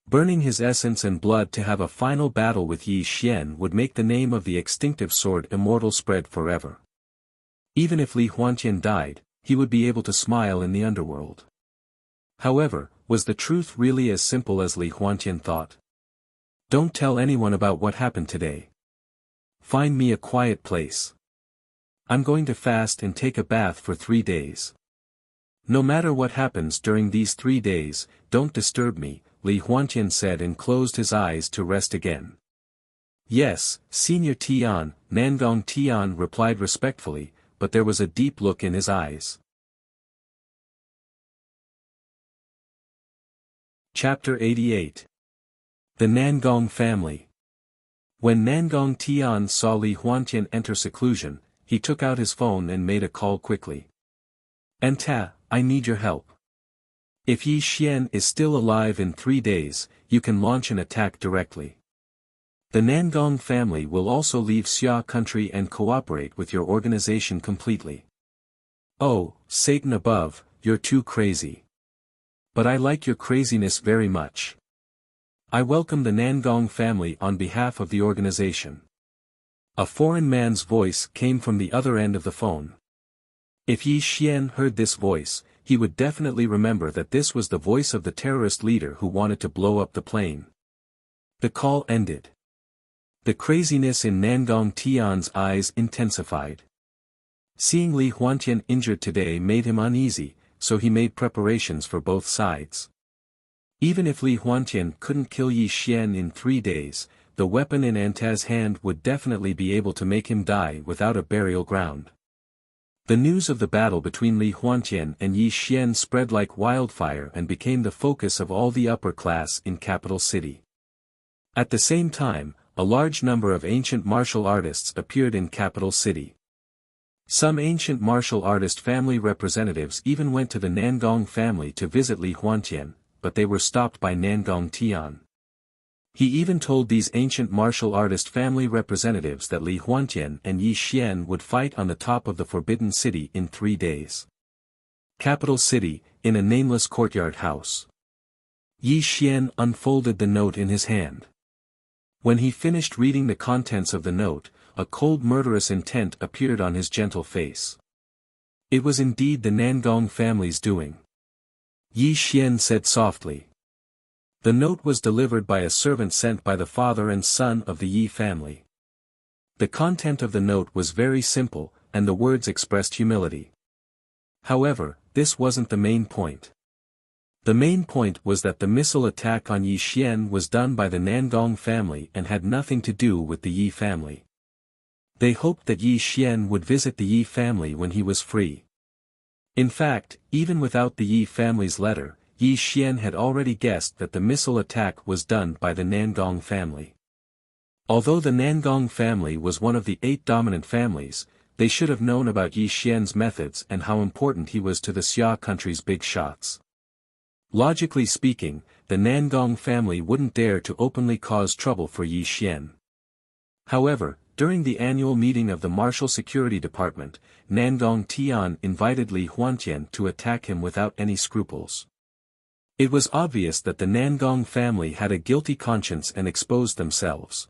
Burning his essence and blood to have a final battle with Yi Xian would make the name of the extinctive sword Immortal spread forever. Even if Li Huantian died, he would be able to smile in the underworld. However, was the truth really as simple as Li Huantian thought? Don't tell anyone about what happened today. Find me a quiet place. I'm going to fast and take a bath for 3 days. No matter what happens during these 3 days, don't disturb me, Li Huantian said and closed his eyes to rest again. Yes, Senior Tian, Nangong Tian replied respectfully, but there was a deep look in his eyes. Chapter 88. The Nangong Family. When Nangong Tian saw Li Huantian enter seclusion, he took out his phone and made a call quickly. "Anta, I need your help. If Yi Xian is still alive in 3 days, you can launch an attack directly. The Nangong family will also leave Xia country and cooperate with your organization completely." "Oh, Satan above, you're too crazy. But I like your craziness very much. I welcome the Nangong family on behalf of the organization." A foreign man's voice came from the other end of the phone. If Yi Xian heard this voice, he would definitely remember that this was the voice of the terrorist leader who wanted to blow up the plane. The call ended. The craziness in Nangong Tian's eyes intensified. Seeing Li Huantian injured today made him uneasy, so he made preparations for both sides. Even if Li Huantian couldn't kill Yi Xian in 3 days, the weapon in Anta's hand would definitely be able to make him die without a burial ground. The news of the battle between Li Huantian and Yi Xian spread like wildfire and became the focus of all the upper class in capital city. At the same time, a large number of ancient martial artists appeared in capital city. Some ancient martial artist family representatives even went to the Nangong family to visit Li Huantian, but they were stopped by Nangong Tian. He even told these ancient martial artist family representatives that Li Huantian and Yi Xian would fight on the top of the Forbidden City in 3 days. Capital City, in a nameless courtyard house. Yi Xian unfolded the note in his hand. When he finished reading the contents of the note, a cold murderous intent appeared on his gentle face. It was indeed the Nangong family's doing. Yi Xian said softly. The note was delivered by a servant sent by the father and son of the Yi family. The content of the note was very simple, and the words expressed humility. However, this wasn't the main point. The main point was that the missile attack on Yi Xian was done by the Nangong family and had nothing to do with the Yi family. They hoped that Yi Xian would visit the Yi family when he was free. In fact, even without the Yi family's letter, Yi Xian had already guessed that the missile attack was done by the Nangong family. Although the Nangong family was one of the 8 dominant families, they should have known about Yi Xian's methods and how important he was to the Xia country's big shots. Logically speaking, the Nangong family wouldn't dare to openly cause trouble for Yi Xian. However, during the annual meeting of the Martial Security Department, Nangong Tian invited Li Huantian to attack him without any scruples. It was obvious that the Nangong family had a guilty conscience and exposed themselves.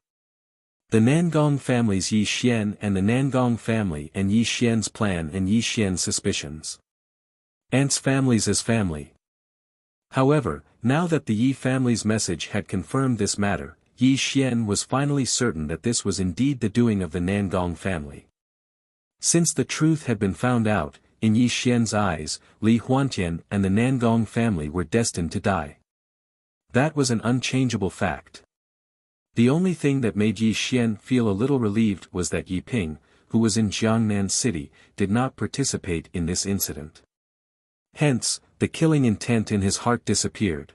The Nangong family's Yi Xian and the Nangong family and Yi Xian's plan and Yi Xian's suspicions. Ants families as family. However, now that the Yi family's message had confirmed this matter, Yi Xian was finally certain that this was indeed the doing of the Nangong family. Since the truth had been found out, in Yi Xian's eyes, Li Huantian and the Nangong family were destined to die. That was an unchangeable fact. The only thing that made Yi Xian feel a little relieved was that Yi Ping, who was in Jiangnan City, did not participate in this incident. Hence, the killing intent in his heart disappeared.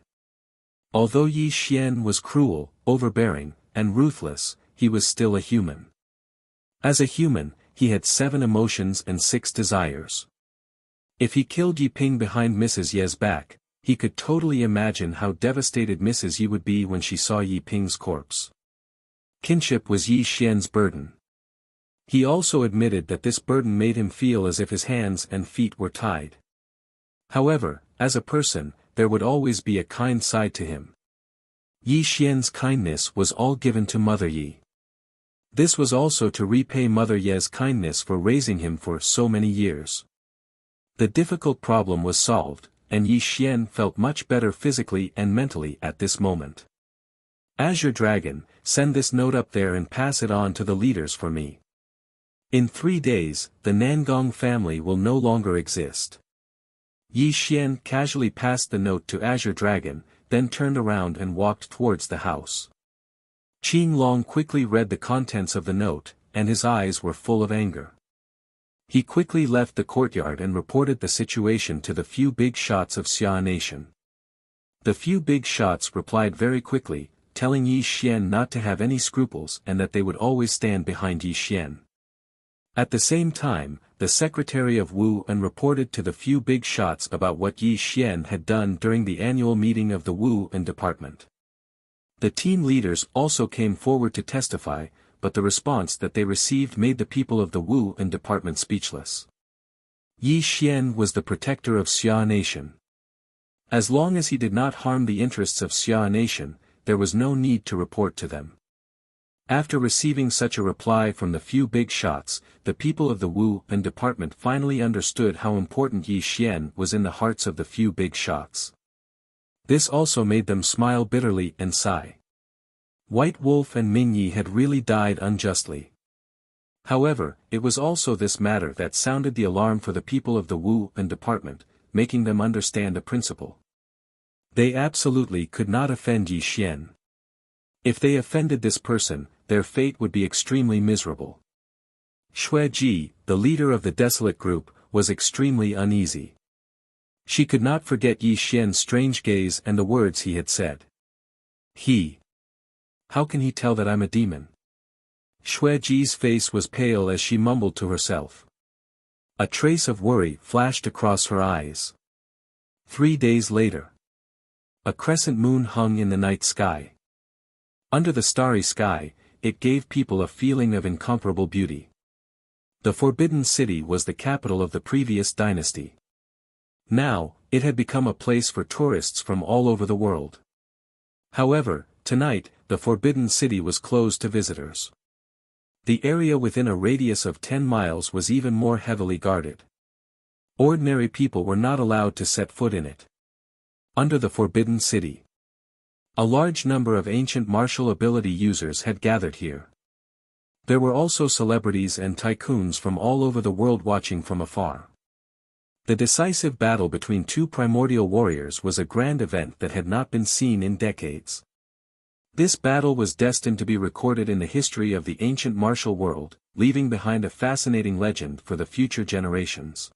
Although Yi Xian was cruel, overbearing, and ruthless, he was still a human. As a human, he had 7 emotions and 6 desires. If he killed Yi Ping behind Mrs. Ye's back, he could totally imagine how devastated Mrs. Ye would be when she saw Yi Ping's corpse. Kinship was Yi Xian's burden. He also admitted that this burden made him feel as if his hands and feet were tied. However, as a person, there would always be a kind side to him. Yi Xian's kindness was all given to Mother Yi. This was also to repay Mother Ye's kindness for raising him for so many years. The difficult problem was solved, and Yi Xian felt much better physically and mentally at this moment. Azure Dragon, send this note up there and pass it on to the leaders for me. In 3 days, the Nangong family will no longer exist. Yi Xian casually passed the note to Azure Dragon, then turned around and walked towards the house. Qing Long quickly read the contents of the note, and his eyes were full of anger. He quickly left the courtyard and reported the situation to the few big shots of Xia Nation. The few big shots replied very quickly, telling Yi Xian not to have any scruples and that they would always stand behind Yi Xian. At the same time, the secretary of Wu An reported to the few big shots about what Yi Xian had done during the annual meeting of the Wu An department. The team leaders also came forward to testify, but the response that they received made the people of the Wu An department speechless. Yi Xian was the protector of Xia Nation. As long as he did not harm the interests of Xia Nation, there was no need to report to them. After receiving such a reply from the few big shots, the people of the Wu An department finally understood how important Yi Xian was in the hearts of the few big shots. This also made them smile bitterly and sigh. White Wolf and Ming Yi had really died unjustly. However, it was also this matter that sounded the alarm for the people of the Wu An department, making them understand a principle. They absolutely could not offend Yi Xian. If they offended this person, their fate would be extremely miserable. Xue Ji, the leader of the desolate group, was extremely uneasy. She could not forget Yi Xian's strange gaze and the words he had said. How can he tell that I'm a demon? Xue Ji's face was pale as she mumbled to herself. A trace of worry flashed across her eyes. 3 days later. A crescent moon hung in the night sky. Under the starry sky, it gave people a feeling of incomparable beauty. The Forbidden City was the capital of the previous dynasty. Now, it had become a place for tourists from all over the world. However, tonight, the Forbidden City was closed to visitors. The area within a radius of 10 miles was even more heavily guarded. Ordinary people were not allowed to set foot in it. Under the Forbidden City, a large number of ancient martial ability users had gathered here. There were also celebrities and tycoons from all over the world watching from afar. The decisive battle between two primordial warriors was a grand event that had not been seen in decades. This battle was destined to be recorded in the history of the ancient martial world, leaving behind a fascinating legend for the future generations.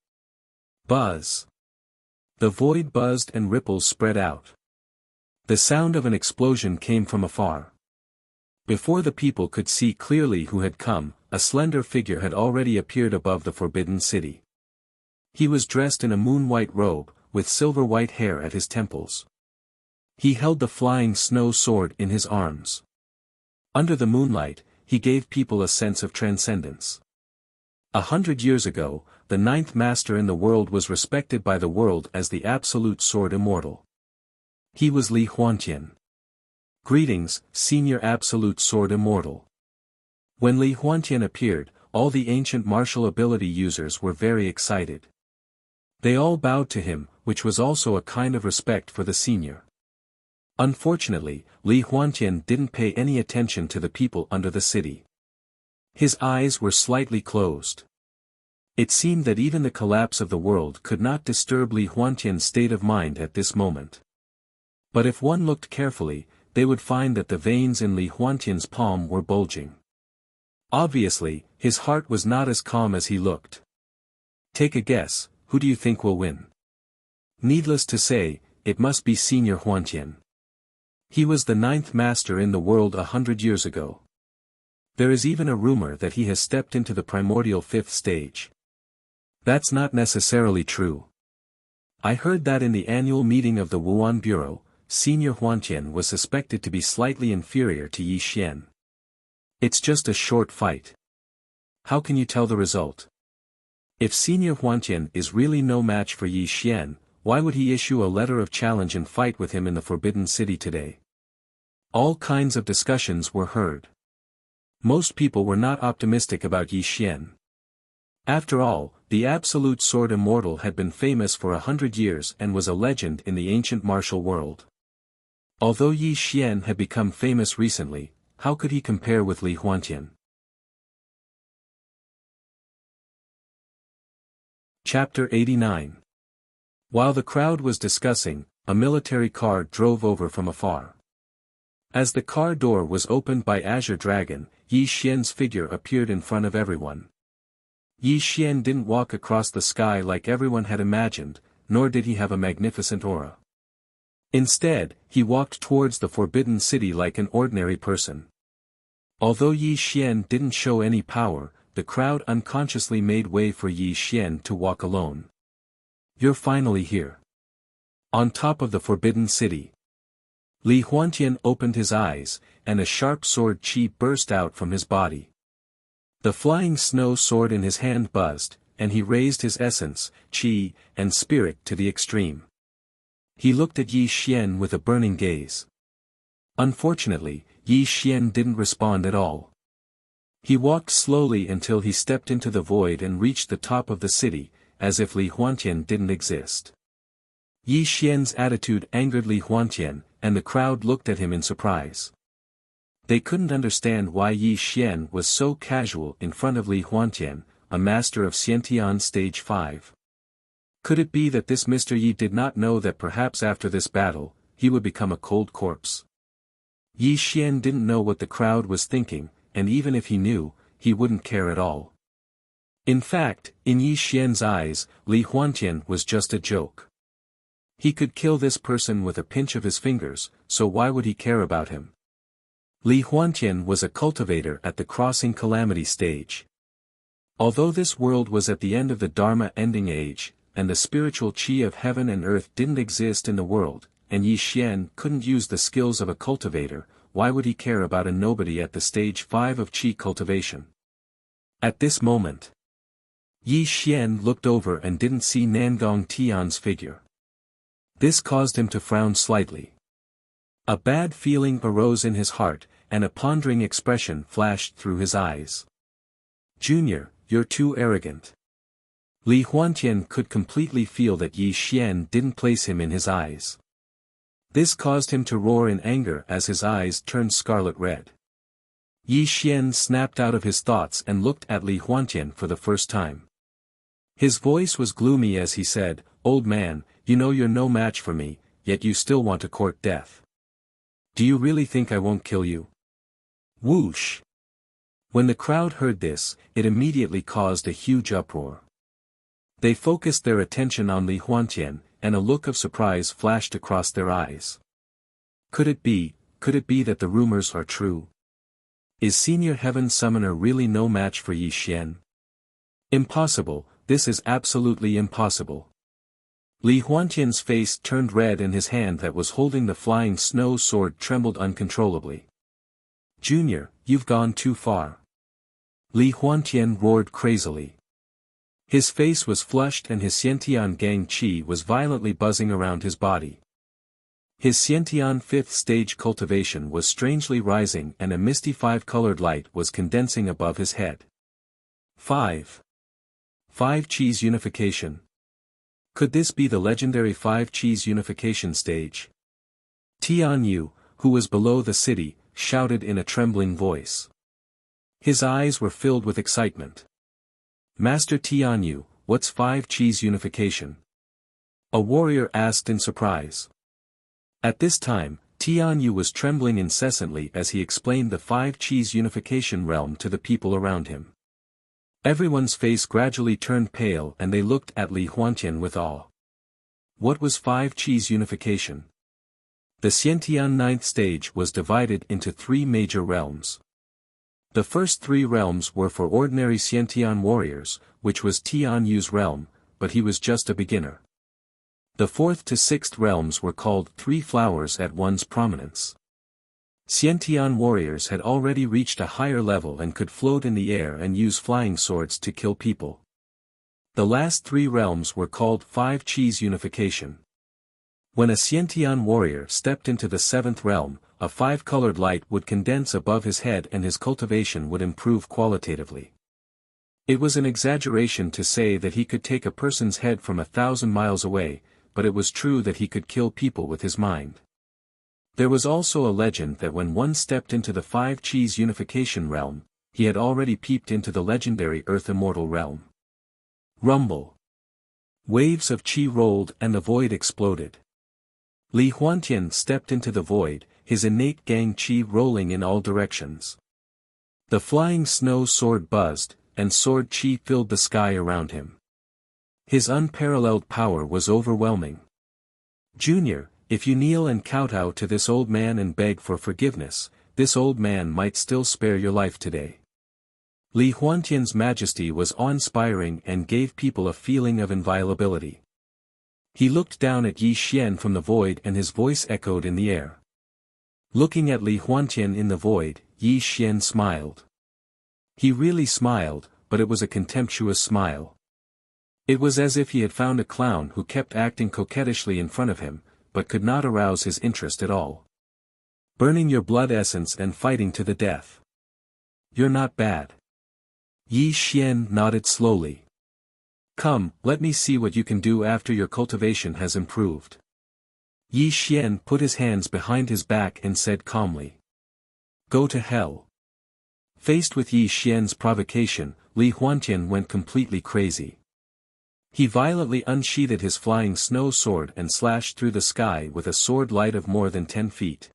Buzz. The void buzzed and ripples spread out. The sound of an explosion came from afar. Before the people could see clearly who had come, a slender figure had already appeared above the Forbidden City. He was dressed in a moon-white robe, with silver-white hair at his temples. He held the flying snow sword in his arms. Under the moonlight, he gave people a sense of transcendence. 100 years ago, the 9th master in the world was respected by the world as the absolute sword immortal. He was Li Huantian. Greetings, senior absolute sword immortal. When Li Huantian appeared, all the ancient martial ability users were very excited. They all bowed to him, which was also a kind of respect for the senior. Unfortunately, Li Huantian didn't pay any attention to the people under the city. His eyes were slightly closed. It seemed that even the collapse of the world could not disturb Li Huantian's state of mind at this moment. But if one looked carefully, they would find that the veins in Li Huantian's palm were bulging. Obviously, his heart was not as calm as he looked. Take a guess, who do you think will win? Needless to say, it must be Senior Huantian. He was the 9th master in the world 100 years ago. There is even a rumor that he has stepped into the primordial 5th stage. That's not necessarily true. I heard that in the annual meeting of the Wuan Bureau, Senior Huantian was suspected to be slightly inferior to Yi Xian. It's just a short fight. How can you tell the result? If Senior Huantian is really no match for Yi Xian, why would he issue a letter of challenge and fight with him in the Forbidden City today? All kinds of discussions were heard. Most people were not optimistic about Yi Xian. After all, the absolute sword immortal had been famous for 100 years and was a legend in the ancient martial world. Although Yi Xian had become famous recently, how could he compare with Li Huantian? Chapter 89. While the crowd was discussing, a military car drove over from afar. As the car door was opened by Azure Dragon, Yi Xian's figure appeared in front of everyone. Yi Xian didn't walk across the sky like everyone had imagined, nor did he have a magnificent aura. Instead, he walked towards the Forbidden City like an ordinary person. Although Yi Xian didn't show any power, the crowd unconsciously made way for Yi Xian to walk alone. "You're finally here. On top of the Forbidden City." Li Huantian opened his eyes, and a sharp sword qi burst out from his body. The flying snow sword in his hand buzzed, and he raised his essence, qi, and spirit to the extreme. He looked at Yi Xian with a burning gaze. Unfortunately, Yi Xian didn't respond at all. He walked slowly until he stepped into the void and reached the top of the city, as if Li Huantian didn't exist. Yi Xian's attitude angered Li Huantian, and the crowd looked at him in surprise. They couldn't understand why Yi Xian was so casual in front of Li Huantian, a master of Xiantian Stage 5. Could it be that this Mr. Yi did not know that perhaps after this battle, he would become a cold corpse? Yi Xian didn't know what the crowd was thinking, and even if he knew, he wouldn't care at all. In fact, in Yi Xian's eyes, Li Huantian was just a joke. He could kill this person with a pinch of his fingers, so why would he care about him? Li Huantian was a cultivator at the Crossing Calamity stage. Although this world was at the end of the Dharma ending age, and the spiritual qi of heaven and earth didn't exist in the world, and Yi Xian couldn't use the skills of a cultivator, why would he care about a nobody at the stage 5 of qi cultivation? At this moment, Yi Xian looked over and didn't see Nangong Tian's figure. This caused him to frown slightly. A bad feeling arose in his heart, and a pondering expression flashed through his eyes. "Junior, you're too arrogant." Li Huantian could completely feel that Yi Xian didn't place him in his eyes. This caused him to roar in anger as his eyes turned scarlet red. Yi Xian snapped out of his thoughts and looked at Li Huantian for the first time. His voice was gloomy as he said, "Old man, you know you're no match for me, yet you still want to court death. Do you really think I won't kill you?" Whoosh! When the crowd heard this, it immediately caused a huge uproar. They focused their attention on Li Huantian, and a look of surprise flashed across their eyes. Could it be that the rumors are true? Is Senior Heaven Summoner really no match for Yi Xian? Impossible, this is absolutely impossible. Li Huantian's face turned red and his hand that was holding the flying snow sword trembled uncontrollably. "Junior, you've gone too far." Li Huantian roared crazily. His face was flushed and his Xiantian Gang Qi was violently buzzing around his body. His Xiantian 5th stage cultivation was strangely rising and a misty 5-colored light was condensing above his head. 5 Qi's unification. Could this be the legendary 5 Qi's unification stage? Tian Yu, who was below the city, shouted in a trembling voice. His eyes were filled with excitement. "Master Tian Yu, what's 5 Qi's unification?" A warrior asked in surprise. At this time, Tian Yu was trembling incessantly as he explained the 5 Qi's unification realm to the people around him. Everyone's face gradually turned pale and they looked at Li Huantian with awe. What was 5 Qi's unification? The Xiantian 9th stage was divided into 3 major realms. The first 3 realms were for ordinary Xiantian warriors, which was Tian Yu's realm, but he was just a beginner. The 4th to 6th realms were called 3 flowers at one's prominence. Xiantian warriors had already reached a higher level and could float in the air and use flying swords to kill people. The last 3 realms were called 5 Qi's unification. When a Xiantian warrior stepped into the 7th realm, a 5-colored light would condense above his head and his cultivation would improve qualitatively. It was an exaggeration to say that he could take a person's head from 1,000 miles away, but it was true that he could kill people with his mind. There was also a legend that when one stepped into the 5 Qi's unification realm, he had already peeped into the legendary Earth Immortal realm. Rumble. Waves of qi rolled and the void exploded. Li Huantian stepped into the void, his innate gang qi rolling in all directions. The flying snow sword buzzed, and sword qi filled the sky around him. His unparalleled power was overwhelming. Junior, if you kneel and kowtow to this old man and beg for forgiveness, this old man might still spare your life today. Li Huantian's majesty was awe-inspiring and gave people a feeling of inviolability. He looked down at Yi Xian from the void and his voice echoed in the air. Looking at Li Huantian in the void, Yi Xian smiled. He really smiled, but it was a contemptuous smile. It was as if he had found a clown who kept acting coquettishly in front of him, but could not arouse his interest at all. Burning your blood essence and fighting to the death. You're not bad. Yi Xian nodded slowly. Come, let me see what you can do after your cultivation has improved. Yi Xian put his hands behind his back and said calmly. Go to hell. Faced with Yi Xian's provocation, Li Huantian went completely crazy. He violently unsheathed his flying snow sword and slashed through the sky with a sword light of more than 10 feet.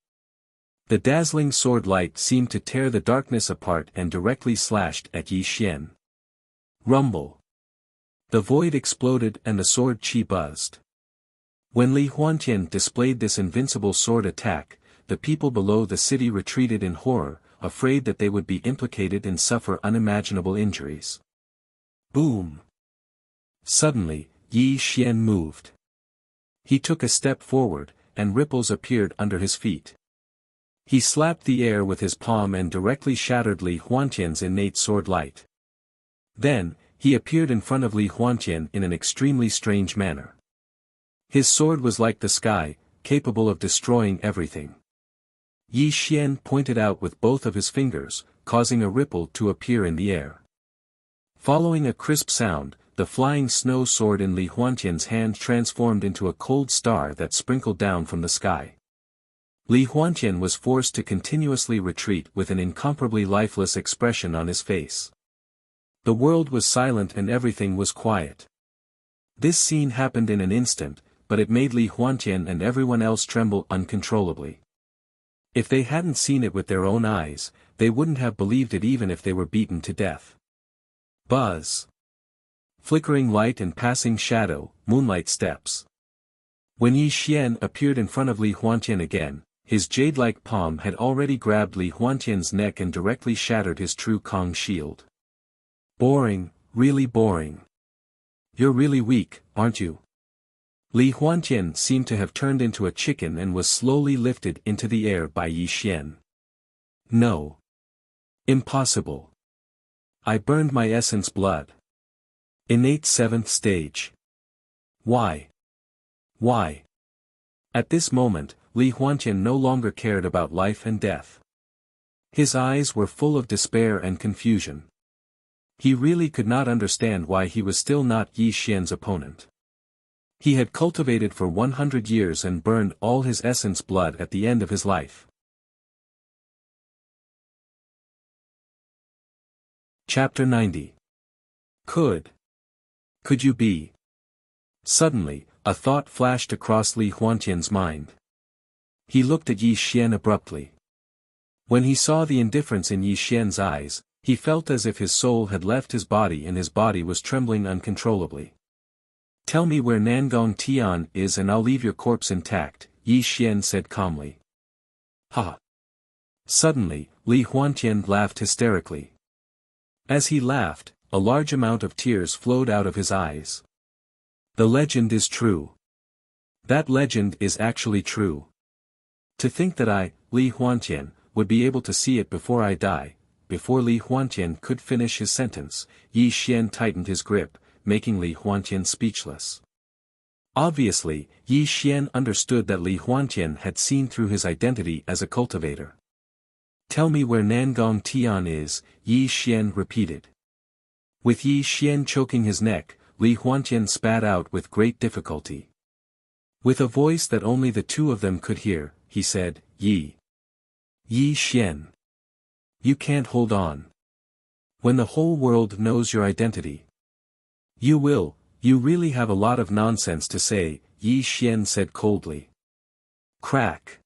The dazzling sword light seemed to tear the darkness apart and directly slashed at Yi Xian. Rumble. The void exploded and the sword qi buzzed. When Li Huantian displayed this invincible sword attack, the people below the city retreated in horror, afraid that they would be implicated and suffer unimaginable injuries. Boom! Suddenly, Yi Xian moved. He took a step forward, and ripples appeared under his feet. He slapped the air with his palm and directly shattered Li Huantian's innate sword light. Then, he appeared in front of Li Huantian in an extremely strange manner. His sword was like the sky, capable of destroying everything. Yi Xian pointed out with both of his fingers, causing a ripple to appear in the air. Following a crisp sound, the flying snow sword in Li Huantian's hand transformed into a cold star that sprinkled down from the sky. Li Huantian was forced to continuously retreat with an incomparably lifeless expression on his face. The world was silent and everything was quiet. This scene happened in an instant, but it made Li Huantian and everyone else tremble uncontrollably. If they hadn't seen it with their own eyes, they wouldn't have believed it even if they were beaten to death. Buzz. Flickering light and passing shadow, moonlight steps. When Yi Xian appeared in front of Li Huantian again, his jade-like palm had already grabbed Li Huantian's neck and directly shattered his true Kong shield. Boring, really boring. You're really weak, aren't you? Li Huantian seemed to have turned into a chicken and was slowly lifted into the air by Yi Xian. No. Impossible. I burned my essence blood. Innate 7th stage. Why? Why? At this moment, Li Huantian no longer cared about life and death. His eyes were full of despair and confusion. He really could not understand why he was still not Yi Xian's opponent. He had cultivated for 100 years and burned all his essence blood at the end of his life. Chapter 90. Could you be? Suddenly, a thought flashed across Li Huantian's mind. He looked at Yi Xian abruptly. When he saw the indifference in Yi Xian's eyes, he felt as if his soul had left his body and his body was trembling uncontrollably. Tell me where Nangong Tian is and I'll leave your corpse intact, Yi Xian said calmly. Ha! Suddenly, Li Huantian laughed hysterically. As he laughed, a large amount of tears flowed out of his eyes. The legend is true. That legend is actually true. To think that I, Li Huantian, would be able to see it before I die. Before Li Huantian could finish his sentence, Yi Xian tightened his grip, making Li Huantian speechless. Obviously, Yi Xian understood that Li Huantian had seen through his identity as a cultivator. Tell me where Nangong Tian is, Yi Xian repeated. With Yi Xian choking his neck, Li Huantian spat out with great difficulty. With a voice that only the two of them could hear, he said, Yi Xian. You can't hold on. When the whole world knows your identity. You will You really have a lot of nonsense to say, Yi Xian said coldly. Crack.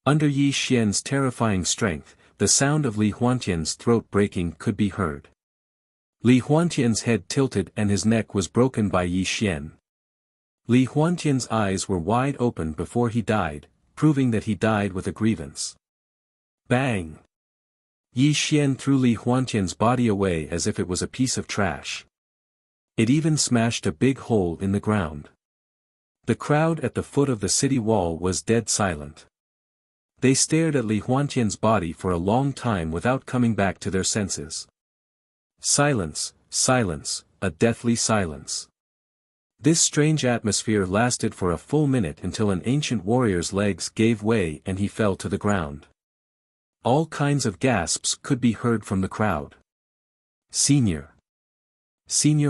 Under Yi Xian's terrifying strength, the sound of Li Huantian's throat breaking could be heard. Li Huantian's head tilted and his neck was broken by Yi Xian. Li Huantian's eyes were wide open before he died, proving that he died with a grievance. Bang! Yi Xian threw Li Huantian's body away as if it was a piece of trash. It even smashed a big hole in the ground. The crowd at the foot of the city wall was dead silent. They stared at Li Huantian's body for a long time without coming back to their senses. Silence, silence, a deathly silence. This strange atmosphere lasted for a full minute until an ancient warrior's legs gave way and he fell to the ground. All kinds of gasps could be heard from the crowd. Senior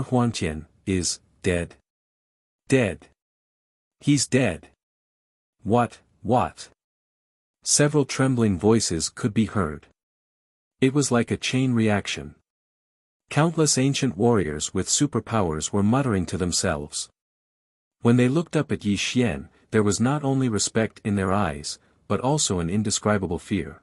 Huantian, is, dead. Dead. He's dead. What? Several trembling voices could be heard. It was like a chain reaction. Countless ancient warriors with superpowers were muttering to themselves. When they looked up at Yi Xian, there was not only respect in their eyes, but also an indescribable fear.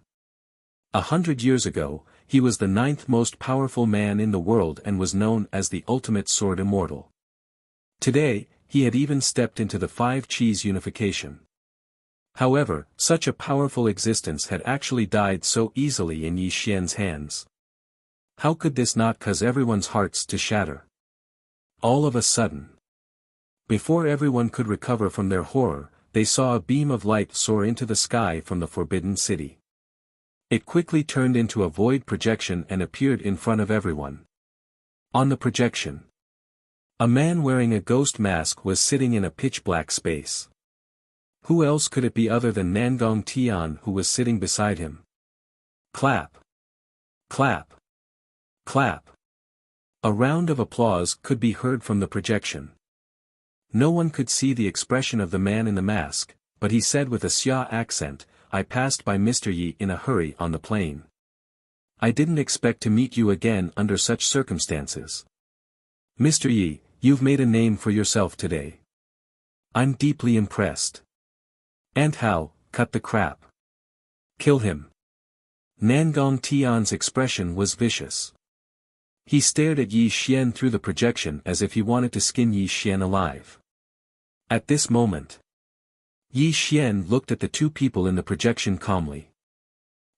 100 years ago, he was the 9th most powerful man in the world and was known as the ultimate sword immortal. Today, he had even stepped into the 5 Qis unification. However, such a powerful existence had actually died so easily in Yi Xian's hands. How could this not cause everyone's hearts to shatter? All of a sudden, before everyone could recover from their horror, they saw a beam of light soar into the sky from the Forbidden City. It quickly turned into a void projection and appeared in front of everyone. On the projection, a man wearing a ghost mask was sitting in a pitch-black space. Who else could it be other than Nangong Tian who was sitting beside him? Clap. Clap. Clap. A round of applause could be heard from the projection. No one could see the expression of the man in the mask, but he said with a Xia accent, "I passed by Mr. Yi in a hurry on the plane. I didn't expect to meet you again under such circumstances. Mr. Yi, you've made a name for yourself today. I'm deeply impressed. And how, cut the crap. Kill him." Nangong Tian's expression was vicious. He stared at Yi Xian through the projection as if he wanted to skin Yi Xian alive. At this moment, Yi Xian looked at the 2 people in the projection calmly.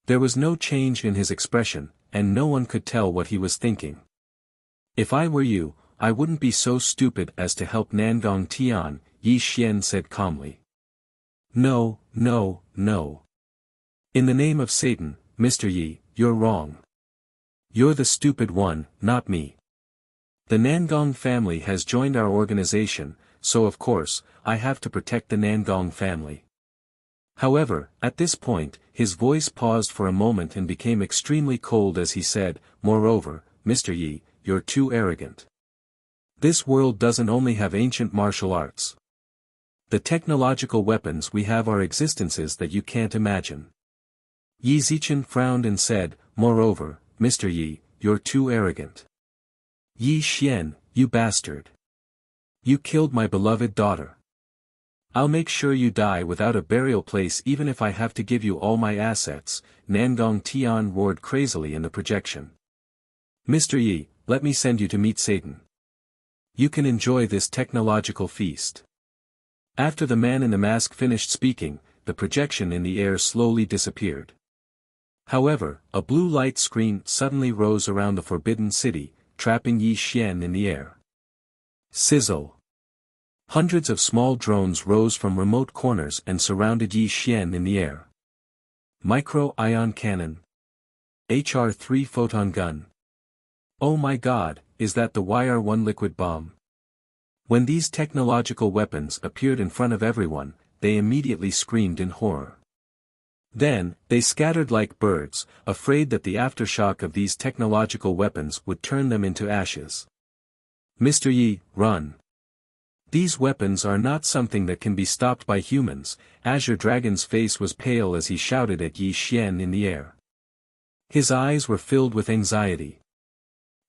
There was no change in his expression, and no one could tell what he was thinking. "If I were you, I wouldn't be so stupid as to help Nangong Tian," Yi Xian said calmly. No. In the name of Satan, Mr. Yi, you're wrong. You're the stupid one, not me. The Nangong family has joined our organization, so of course, I have to protect the Nangong family. However, at this point, his voice paused for a moment and became extremely cold as he said, "Moreover, Mr. Yi, you're too arrogant. This world doesn't only have ancient martial arts. The technological weapons we have are existences that you can't imagine." Yi Zichen frowned and said, "Moreover, Mr. Yi, you're too arrogant. Yi Xian, you bastard. You killed my beloved daughter. I'll make sure you die without a burial place even if I have to give you all my assets," Nangong Tian roared crazily in the projection. "Mr. Yi, let me send you to meet Satan. You can enjoy this technological feast." After the man in the mask finished speaking, the projection in the air slowly disappeared. However, a blue light screen suddenly rose around the Forbidden City, trapping Yi Xian in the air. Sizzle. Hundreds of small drones rose from remote corners and surrounded Yi Xian in the air. Micro-ion cannon. HR-3 photon gun. Oh my god, is that the YR-1 liquid bomb? When these technological weapons appeared in front of everyone, they immediately screamed in horror. Then, they scattered like birds, afraid that the aftershock of these technological weapons would turn them into ashes. "Mr. Yi, run. These weapons are not something that can be stopped by humans." Azure Dragon's face was pale as he shouted at Yi Xian in the air. His eyes were filled with anxiety.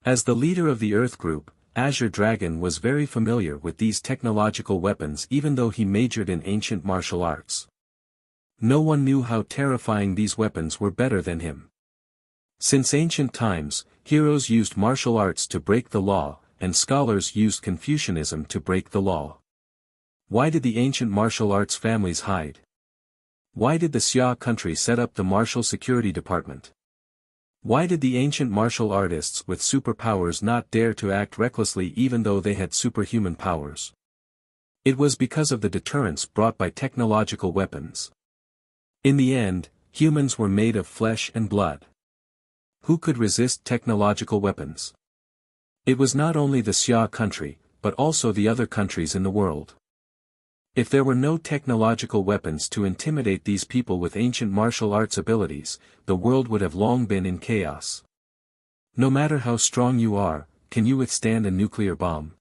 As the leader of the Earth Group, Azure Dragon was very familiar with these technological weapons even though he majored in ancient martial arts. No one knew how terrifying these weapons were better than him. Since ancient times, heroes used martial arts to break the law, and scholars used Confucianism to break the law. Why did the ancient martial arts families hide? Why did the Xia country set up the martial security department? Why did the ancient martial artists with superpowers not dare to act recklessly even though they had superhuman powers? It was because of the deterrence brought by technological weapons. In the end, humans were made of flesh and blood. Who could resist technological weapons? It was not only the Xia country, but also the other countries in the world. If there were no technological weapons to intimidate these people with ancient martial arts abilities, the world would have long been in chaos. No matter how strong you are, can you withstand a nuclear bomb?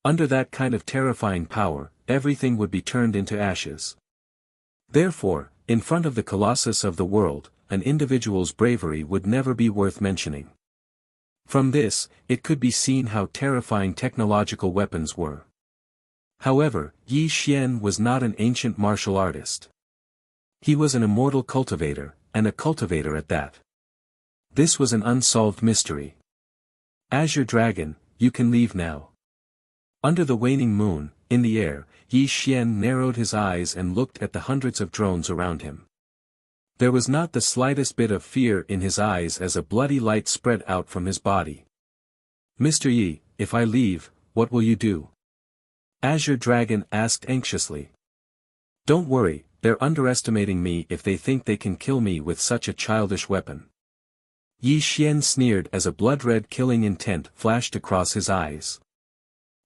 Under that kind of terrifying power, everything would be turned into ashes. Therefore, in front of the colossus of the world, an individual's bravery would never be worth mentioning. From this, it could be seen how terrifying technological weapons were. However, Yi Xian was not an ancient martial artist. He was an immortal cultivator, and a cultivator at that. This was an unsolved mystery. Azure Dragon, you can leave now. Under the waning moon, in the air, Yi Xian narrowed his eyes and looked at the hundreds of drones around him. There was not the slightest bit of fear in his eyes as a bloody light spread out from his body. Mr. Yi, if I leave, what will you do? Azure Dragon asked anxiously. Don't worry, they're underestimating me if they think they can kill me with such a childish weapon. Yi Xian sneered as a blood-red killing intent flashed across his eyes.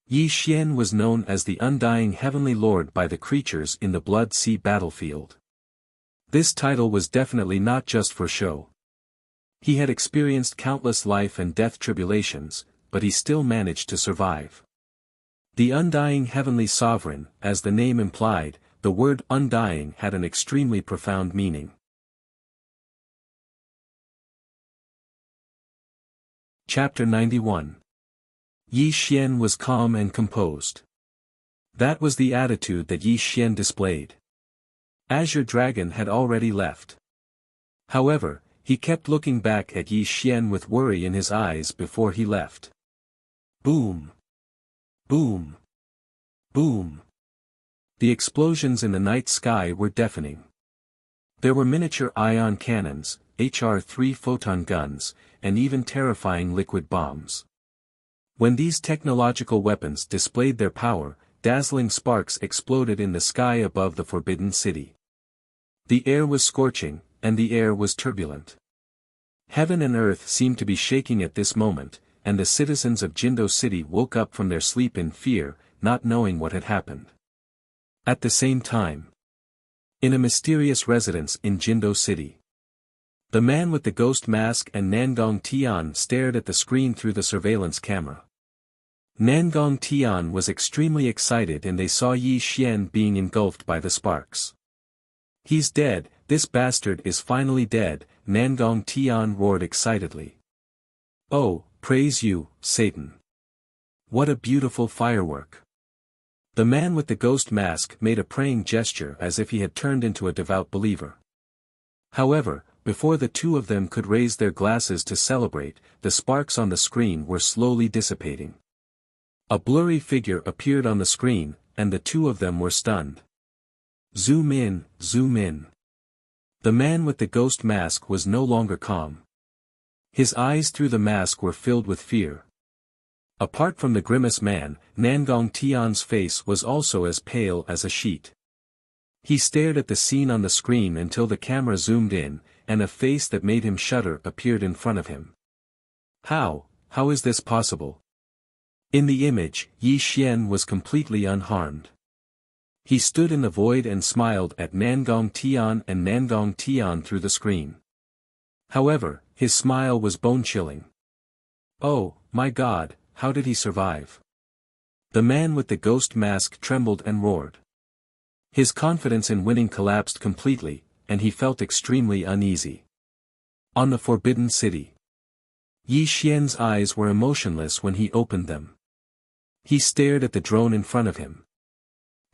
Yi Xian was known as the Undying Heavenly Lord by the creatures in the Blood Sea battlefield. This title was definitely not just for show. He had experienced countless life and death tribulations, but he still managed to survive. The Undying Heavenly Sovereign, as the name implied, the word undying had an extremely profound meaning. Chapter 91. Yi Xian was calm and composed. That was the attitude that Yi Xian displayed. Azure Dragon had already left. However, he kept looking back at Yi Xian with worry in his eyes before he left. Boom! Boom! Boom! The explosions in the night sky were deafening. There were miniature ion cannons, HR-3 photon guns, and even terrifying liquid bombs. When these technological weapons displayed their power, dazzling sparks exploded in the sky above the Forbidden City. The air was scorching, and the air was turbulent. Heaven and earth seemed to be shaking at this moment, and the citizens of Jindo City woke up from their sleep in fear, not knowing what had happened. At the same time, in a mysterious residence in Jindo City, the man with the ghost mask and Nangong Tian stared at the screen through the surveillance camera. Nangong Tian was extremely excited and they saw Yi Xian being engulfed by the sparks. He's dead, this bastard is finally dead, Nangong Tian roared excitedly. Oh, praise you, Satan. What a beautiful firework. The man with the ghost mask made a praying gesture as if he had turned into a devout believer. However, before the two of them could raise their glasses to celebrate, the sparks on the screen were slowly dissipating. A blurry figure appeared on the screen, and the two of them were stunned. Zoom in, zoom in. The man with the ghost mask was no longer calm. His eyes through the mask were filled with fear. Apart from the grimace man, Nangong Tian's face was also as pale as a sheet. He stared at the scene on the screen until the camera zoomed in, and a face that made him shudder appeared in front of him. How is this possible? In the image, Yi Xian was completely unharmed. He stood in the void and smiled at Nangong Tian and Nangong Tian through the screen. However, his smile was bone-chilling. Oh, my God, how did he survive? The man with the ghost mask trembled and roared. His confidence in winning collapsed completely, and he felt extremely uneasy. On the Forbidden City. Yi Xian's eyes were emotionless when he opened them. He stared at the drone in front of him.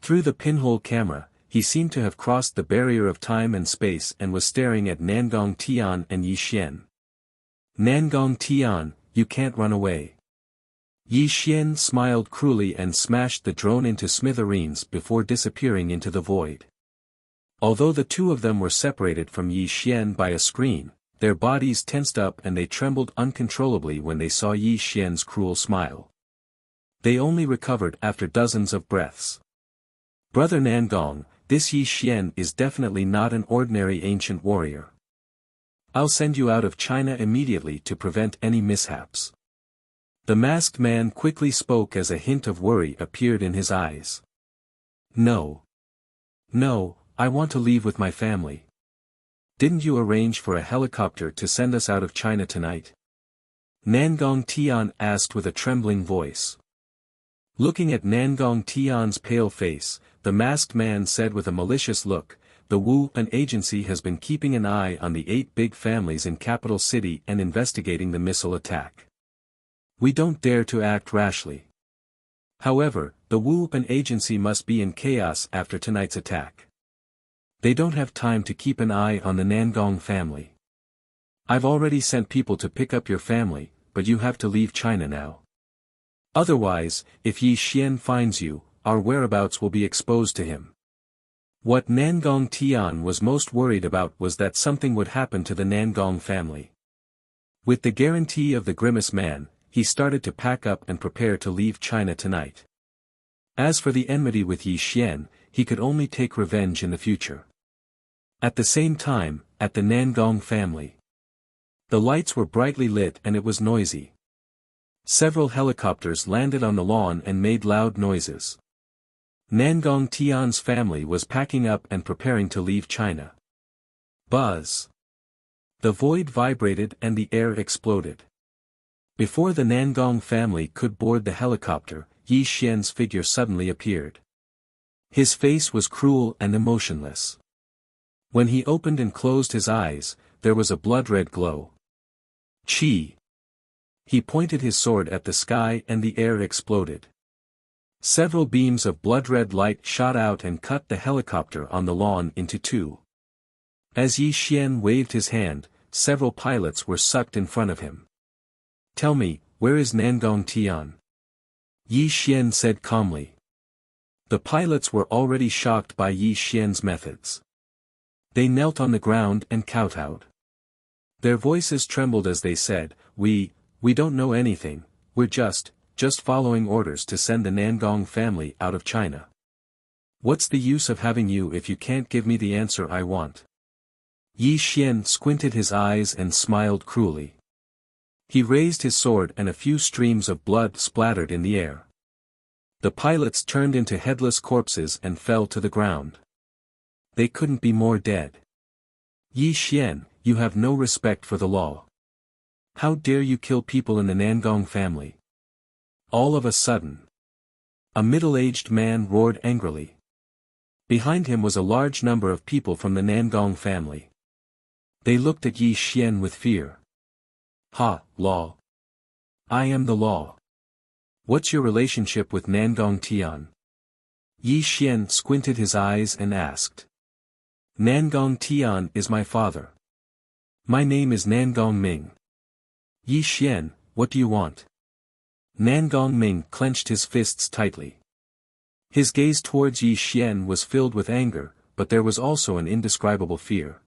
Through the pinhole camera, he seemed to have crossed the barrier of time and space and was staring at Nangong Tian and Yi Xian. Nangong Tian, you can't run away. Yi Xian smiled cruelly and smashed the drone into smithereens before disappearing into the void. Although the two of them were separated from Yi Xian by a screen, their bodies tensed up and they trembled uncontrollably when they saw Yi Xian's cruel smile. They only recovered after dozens of breaths. Brother Nangong, this Yi Xian is definitely not an ordinary ancient warrior. I'll send you out of China immediately to prevent any mishaps. The masked man quickly spoke as a hint of worry appeared in his eyes. No. No, I want to leave with my family. Didn't you arrange for a helicopter to send us out of China tonight? Nangong Tian asked with a trembling voice. Looking at Nangong Tian's pale face, the masked man said with a malicious look, the Wuxia agency has been keeping an eye on the 8 big families in capital city and investigating the missile attack. We don't dare to act rashly. However, the Wuxia agency must be in chaos after tonight's attack. They don't have time to keep an eye on the Nangong family. I've already sent people to pick up your family, but you have to leave China now. Otherwise, if Yi Xian finds you, our whereabouts will be exposed to him. What Nangong Tian was most worried about was that something would happen to the Nangong family. With the guarantee of the Grimace Man, he started to pack up and prepare to leave China tonight. As for the enmity with Yi Xian, he could only take revenge in the future. At the same time, at the Nangong family. The lights were brightly lit and it was noisy. Several helicopters landed on the lawn and made loud noises. Nangong Tian's family was packing up and preparing to leave China. Buzz. The void vibrated and the air exploded. Before the Nangong family could board the helicopter, Yi Xian's figure suddenly appeared. His face was cruel and emotionless. When he opened and closed his eyes, there was a blood-red glow. Chi. He pointed his sword at the sky and the air exploded. Several beams of blood-red light shot out and cut the helicopter on the lawn into two. As Yi Xian waved his hand, several pilots were sucked in front of him. Tell me, where is Nangong Tian? Yi Xian said calmly. The pilots were already shocked by Yi Xian's methods. They knelt on the ground and kowtowed. Their voices trembled as they said, We don't know anything, we're just following orders to send the Nangong family out of China. What's the use of having you if you can't give me the answer I want? Yi Xian squinted his eyes and smiled cruelly. He raised his sword and a few streams of blood splattered in the air. The pilots turned into headless corpses and fell to the ground. They couldn't be more dead. Yi Xian, you have no respect for the law. How dare you kill people in the Nangong family? All of a sudden, a middle-aged man roared angrily. Behind him was a large number of people from the Nangong family. They looked at Yi Xian with fear. Ha, law. I am the law. What's your relationship with Nangong Tian? Yi Xian squinted his eyes and asked. Nangong Tian is my father. My name is Nangong Ming. Yi Xian, what do you want? Nangong Ming clenched his fists tightly. His gaze towards Yi Xian was filled with anger, but there was also an indescribable fear.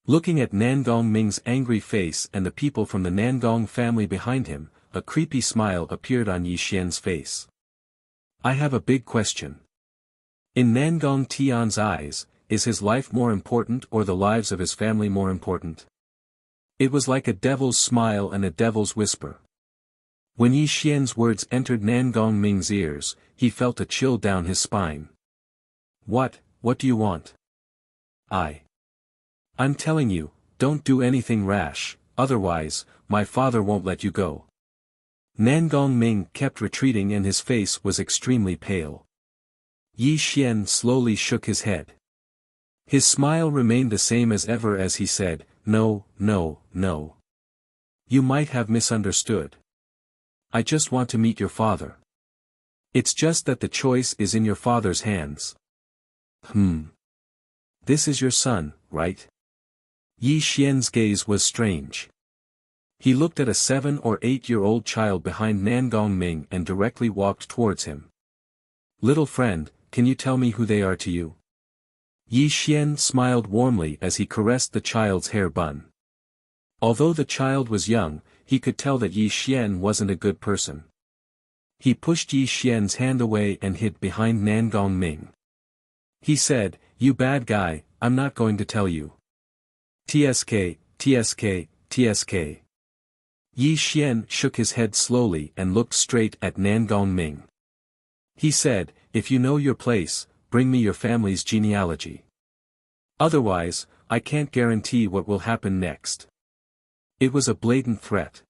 Looking at Nangong Ming's angry face and the people from the Nangong family behind him, a creepy smile appeared on Yi Xian's face. I have a big question. In Nangong Tian's eyes, is his life more important or the lives of his family more important? It was like a devil's smile and a devil's whisper. When Yi Xian's words entered Nangong Ming's ears, he felt a chill down his spine. What do you want? I'm telling you, don't do anything rash, otherwise, my father won't let you go. Nangong Ming kept retreating and his face was extremely pale. Yi Xian slowly shook his head. His smile remained the same as ever as he said, No, no, no. You might have misunderstood. I just want to meet your father. It's just that the choice is in your father's hands. This is your son, right? Yi Xian's gaze was strange. He looked at a 7 or 8-year-old child behind Nangong Ming and directly walked towards him. Little friend, can you tell me who they are to you? Yi Xian smiled warmly as he caressed the child's hair bun. Although the child was young, he could tell that Yi Xian wasn't a good person. He pushed Yi Xian's hand away and hid behind Nangong Ming. He said, "You bad guy, I'm not going to tell you." TSK, TSK, TSK. Yi Xian shook his head slowly and looked straight at Nangong Ming. He said, "If you know your place, bring me your family's genealogy. Otherwise, I can't guarantee what will happen next." It was a blatant threat.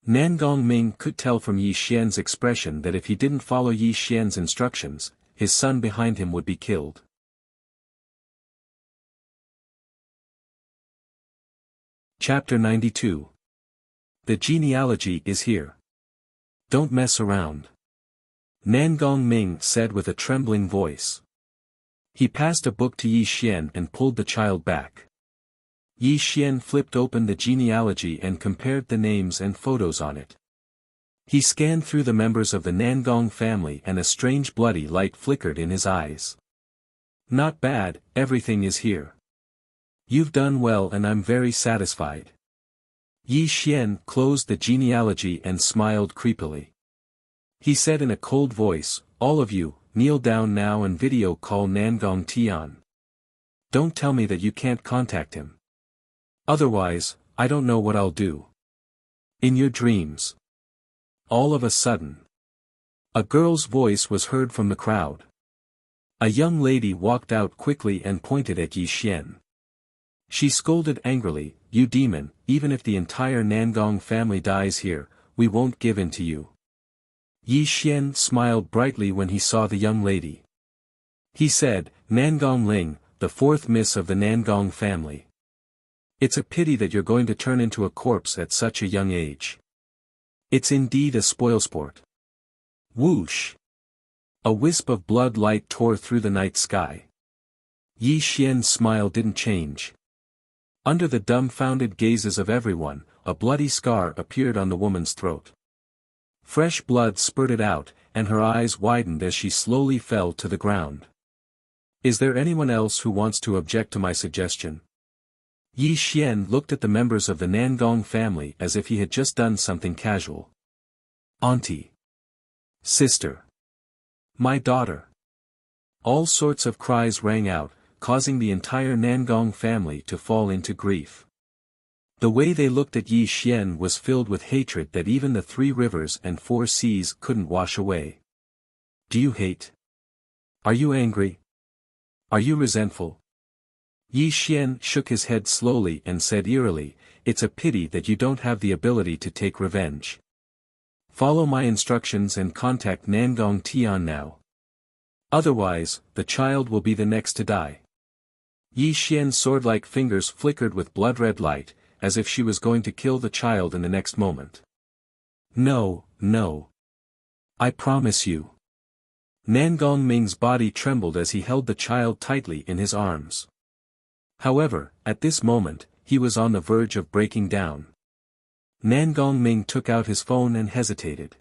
Nangong Ming could tell from Yi Xian's expression that if he didn't follow Yi Xian's instructions, his son behind him would be killed. Chapter 92. The genealogy is here. Don't mess around. Nangong Ming said with a trembling voice. He passed a book to Yi Xian and pulled the child back. Yi Xian flipped open the genealogy and compared the names and photos on it. He scanned through the members of the Nangong family and a strange bloody light flickered in his eyes. Not bad, everything is here. You've done well and I'm very satisfied. Yi Xian closed the genealogy and smiled creepily. He said in a cold voice, "All of you, kneel down now and video call Nangong Tian. Don't tell me that you can't contact him. Otherwise, I don't know what I'll do." In your dreams. All of a sudden. A girl's voice was heard from the crowd. A young lady walked out quickly and pointed at Yi Xian. She scolded angrily, "You demon, even if the entire Nangong family dies here, we won't give in to you." Yi Xian smiled brightly when he saw the young lady. He said, "Nangong Ling, the fourth miss of the Nangong family. It's a pity that you're going to turn into a corpse at such a young age. It's indeed a spoilsport." Whoosh! A wisp of blood light tore through the night sky. Yi Xian's smile didn't change. Under the dumbfounded gazes of everyone, a bloody scar appeared on the woman's throat. Fresh blood spurted out, and her eyes widened as she slowly fell to the ground. "Is there anyone else who wants to object to my suggestion?" Yi Xian looked at the members of the Nangong family as if he had just done something casual. "Auntie. Sister. My daughter." All sorts of cries rang out, causing the entire Nangong family to fall into grief. The way they looked at Yi Xian was filled with hatred that even the 3 rivers and 4 seas couldn't wash away. "Do you hate? Are you angry? Are you resentful?" Yi Xian shook his head slowly and said eerily, "It's a pity that you don't have the ability to take revenge. Follow my instructions and contact Nangong Tian now. Otherwise, the child will be the next to die." Yi Xian's sword-like fingers flickered with blood-red light, as if she was going to kill the child in the next moment. "No, no. I promise you." Nangong Ming's body trembled as he held the child tightly in his arms. However, at this moment, he was on the verge of breaking down. Nangong Ming took out his phone and hesitated.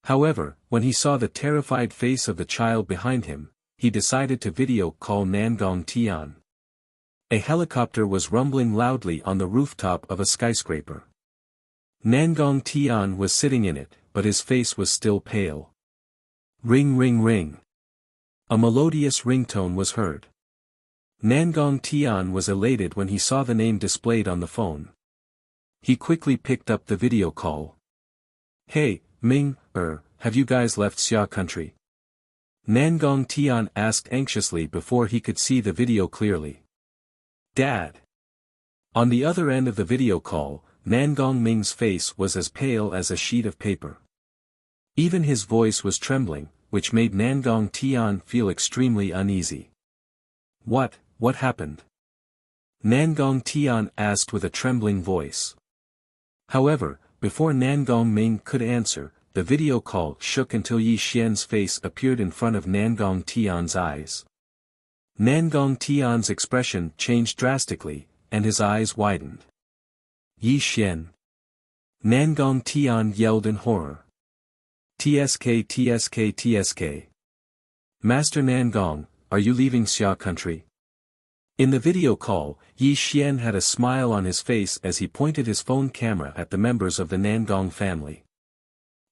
However, when he saw the terrified face of the child behind him, he decided to video call Nangong Tian. A helicopter was rumbling loudly on the rooftop of a skyscraper. Nangong Tian was sitting in it, but his face was still pale. Ring ring ring. A melodious ringtone was heard. Nangong Tian was elated when he saw the name displayed on the phone. He quickly picked up the video call. "Hey, Ming, have you guys left Xia country?" Nangong Tian asked anxiously before he could see the video clearly. "Dad." On the other end of the video call, Nangong Ming's face was as pale as a sheet of paper. Even his voice was trembling, which made Nangong Tian feel extremely uneasy. What happened?" Nangong Tian asked with a trembling voice. However, before Nangong Ming could answer, the video call shook until Yi Xian's face appeared in front of Nangong Tian's eyes. Nangong Tian's expression changed drastically, and his eyes widened. Yi Xian. Nangong Tian yelled in horror. TSK TSK TSK. Master Nangong, are you leaving Xia country? In the video call, Yi Xian had a smile on his face as he pointed his phone camera at the members of the Nangong family.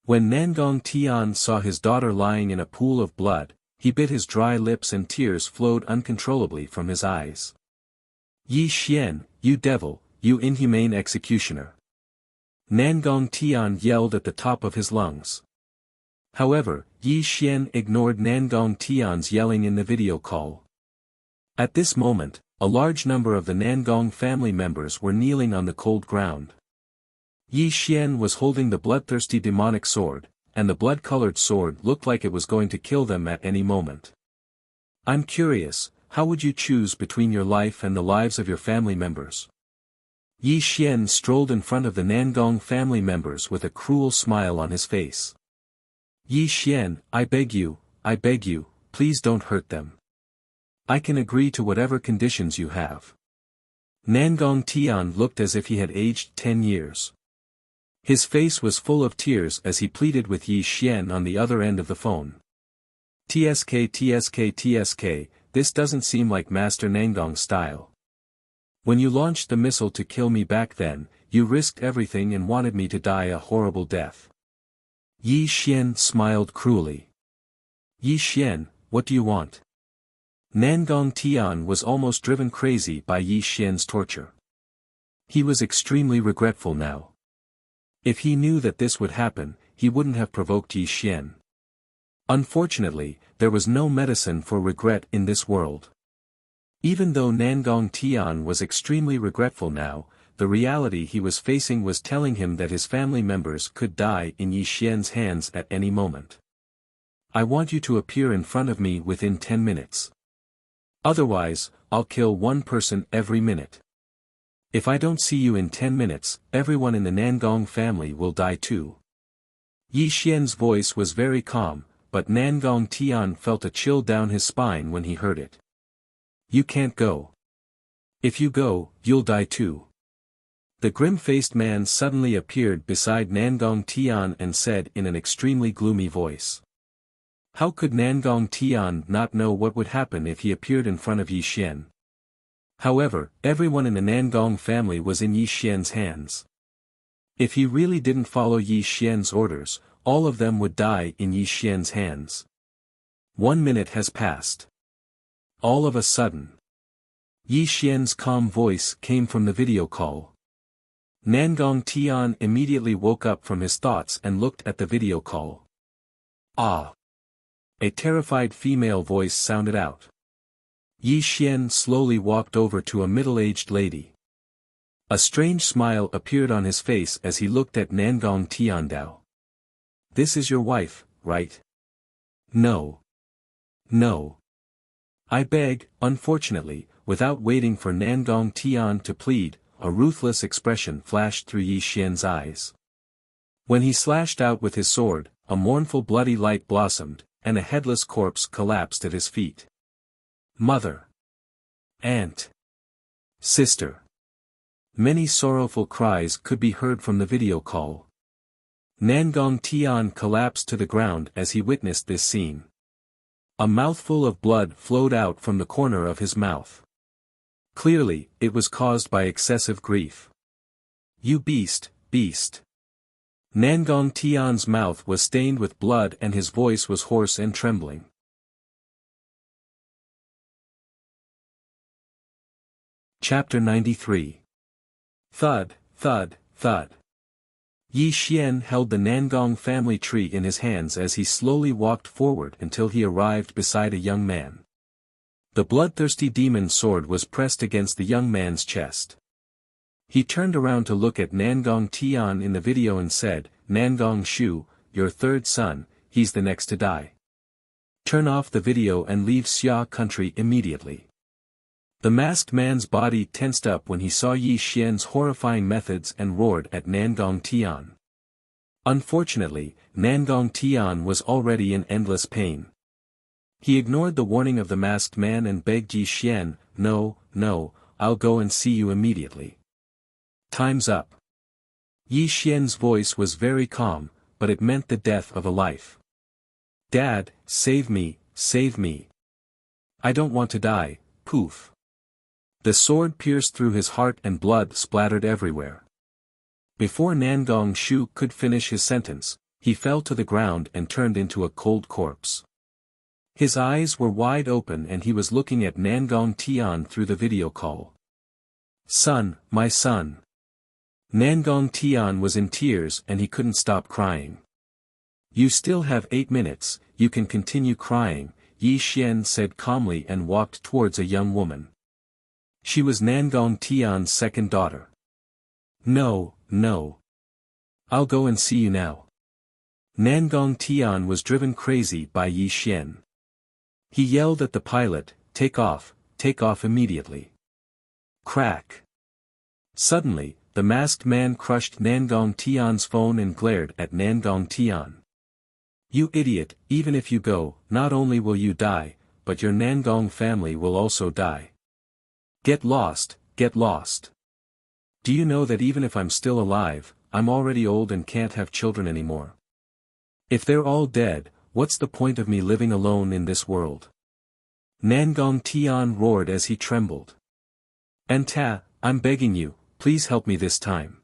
When Nangong Tian saw his daughter lying in a pool of blood, he bit his dry lips and tears flowed uncontrollably from his eyes. Yi Xian, you devil, you inhumane executioner. Nangong Tian yelled at the top of his lungs. However, Yi Xian ignored Nangong Tian's yelling in the video call. At this moment, a large number of the Nangong family members were kneeling on the cold ground. Yi Xian was holding the bloodthirsty demonic sword, and the blood-colored sword looked like it was going to kill them at any moment. I'm curious, how would you choose between your life and the lives of your family members? Yi Xian strolled in front of the Nangong family members with a cruel smile on his face. Yi Xian, I beg you, please don't hurt them. I can agree to whatever conditions you have. Nangong Tian looked as if he had aged 10 years. His face was full of tears as he pleaded with Yi Xian on the other end of the phone. TSK TSK TSK, this doesn't seem like Master Nangong's style. When you launched the missile to kill me back then, you risked everything and wanted me to die a horrible death. Yi Xian smiled cruelly. Yi Xian, what do you want? Nangong Tian was almost driven crazy by Yi Xian's torture. He was extremely regretful now. If he knew that this would happen, he wouldn't have provoked Yi Xian. Unfortunately, there was no medicine for regret in this world. Even though Nangong Tian was extremely regretful now, the reality he was facing was telling him that his family members could die in Yi Xian's hands at any moment. I want you to appear in front of me within 10 minutes. Otherwise, I'll kill one person every minute. If I don't see you in 10 minutes, everyone in the Nangong family will die too. Yi Xian's voice was very calm, but Nangong Tian felt a chill down his spine when he heard it. You can't go. If you go, you'll die too. The grim-faced man suddenly appeared beside Nangong Tian and said in an extremely gloomy voice. How could Nangong Tian not know what would happen if he appeared in front of Yi Xian? However, everyone in the Nangong family was in Yi Xian's hands. If he really didn't follow Yi Xian's orders, all of them would die in Yi Xian's hands. 1 minute has passed. All of a sudden, Yi Xian's calm voice came from the video call. Nangong Tian immediately woke up from his thoughts and looked at the video call. Ah! A terrified female voice sounded out. Yi Xian slowly walked over to a middle-aged lady. A strange smile appeared on his face as he looked at Nangong Tiandao. This is your wife, right? No. No. I beg, unfortunately, without waiting for Nangong Tian to plead, a ruthless expression flashed through Yi Xian's eyes. When he slashed out with his sword, a mournful bloody light blossomed, and a headless corpse collapsed at his feet. Mother. Aunt. Sister. Many sorrowful cries could be heard from the video call. Nangong Tian collapsed to the ground as he witnessed this scene. A mouthful of blood flowed out from the corner of his mouth. Clearly, it was caused by excessive grief. You beast, beast. Nangong Tian's mouth was stained with blood and his voice was hoarse and trembling. Chapter 93. Thud, thud, thud. Yi Xian held the Nangong family tree in his hands as he slowly walked forward until he arrived beside a young man. The bloodthirsty demon sword was pressed against the young man's chest. He turned around to look at Nangong Tian in the video and said, Nangong Shu, your third son, he's the next to die. Turn off the video and leave Xia country immediately. The masked man's body tensed up when he saw Yi Xian's horrifying methods and roared at Nangong Tian. Unfortunately, Nangong Tian was already in endless pain. He ignored the warning of the masked man and begged Yi Xian, "No, no, I'll go and see you immediately. Time's up." Yi Xian's voice was very calm, but it meant the death of a life. "Dad, save me, save me. I don't want to die." Poof. The sword pierced through his heart and blood splattered everywhere. Before Nangong Shu could finish his sentence, he fell to the ground and turned into a cold corpse. His eyes were wide open and he was looking at Nangong Tian through the video call. "Son, my son." Nangong Tian was in tears and he couldn't stop crying. "You still have 8 minutes, you can continue crying," Yi Xian said calmly and walked towards a young woman. She was Nangong Tian's second daughter. "No, no. I'll go and see you now." Nangong Tian was driven crazy by Yi Xian. He yelled at the pilot, take off immediately." Crack. Suddenly, the masked man crushed Nangong Tian's phone and glared at Nangong Tian. "You idiot, even if you go, not only will you die, but your Nangong family will also die. Get lost, get lost. Do you know that even if I'm still alive, I'm already old and can't have children anymore? If they're all dead, what's the point of me living alone in this world?" Nangong Tian roared as he trembled. "Anta, I'm begging you, please help me this time.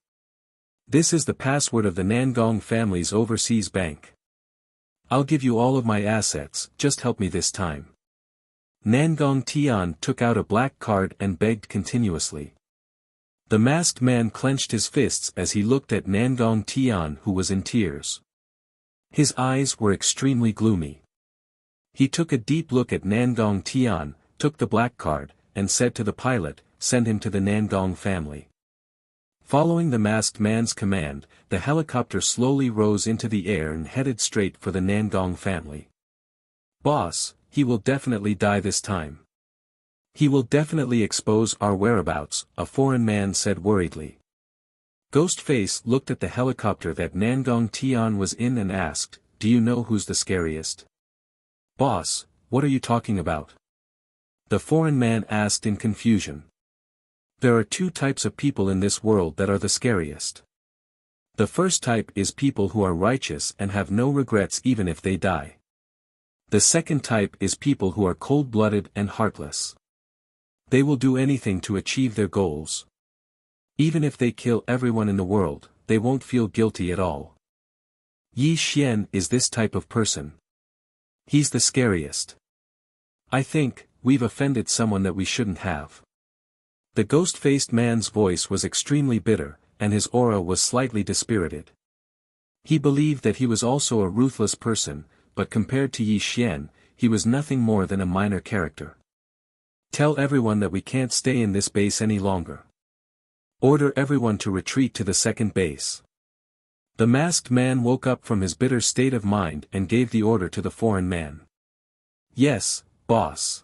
This is the password of the Nangong family's overseas bank. I'll give you all of my assets, just help me this time." Nangong Tian took out a black card and begged continuously. The masked man clenched his fists as he looked at Nangong Tian, who was in tears. His eyes were extremely gloomy. He took a deep look at Nangong Tian, took the black card, and said to the pilot, "Send him to the Nangong family." Following the masked man's command, the helicopter slowly rose into the air and headed straight for the Nangong family. "Boss, he will definitely die this time. He will definitely expose our whereabouts," a foreign man said worriedly. Ghostface looked at the helicopter that Nangong Tian was in and asked, "Do you know who's the scariest?" "Boss, what are you talking about?" the foreign man asked in confusion. "There are 2 types of people in this world that are the scariest. The first type is people who are righteous and have no regrets even if they die. The second type is people who are cold-blooded and heartless. They will do anything to achieve their goals. Even if they kill everyone in the world, they won't feel guilty at all. Yi Xian is this type of person. He's the scariest. I think, we've offended someone that we shouldn't have." The ghost-faced man's voice was extremely bitter, and his aura was slightly dispirited. He believed that he was also a ruthless person, but compared to Yi Xian, he was nothing more than a minor character. "Tell everyone that we can't stay in this base any longer. Order everyone to retreat to the second base." The masked man woke up from his bitter state of mind and gave the order to the foreign man. "Yes, boss."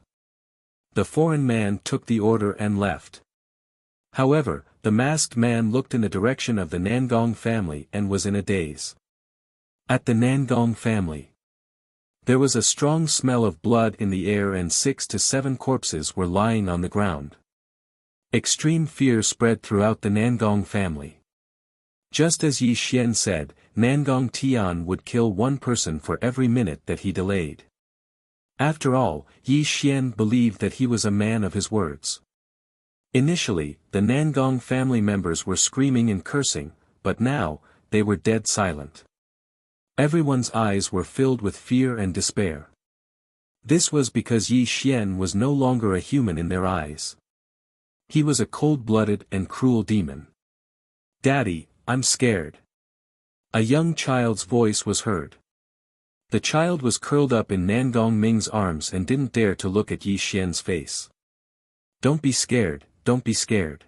The foreign man took the order and left. However, the masked man looked in the direction of the Nangong family and was in a daze. At the Nangong family, there was a strong smell of blood in the air and 6 to 7 corpses were lying on the ground. Extreme fear spread throughout the Nangong family. Just as Yi Xian said, Nangong Tian would kill 1 person for every minute that he delayed. After all, Yi Xian believed that he was a man of his words. Initially, the Nangong family members were screaming and cursing, but now, they were dead silent. Everyone's eyes were filled with fear and despair. This was because Yi Xian was no longer a human in their eyes. He was a cold-blooded and cruel demon. "Daddy, I'm scared." A young child's voice was heard. The child was curled up in Nangong Ming's arms and didn't dare to look at Yi Xian's face. "Don't be scared, don't be scared.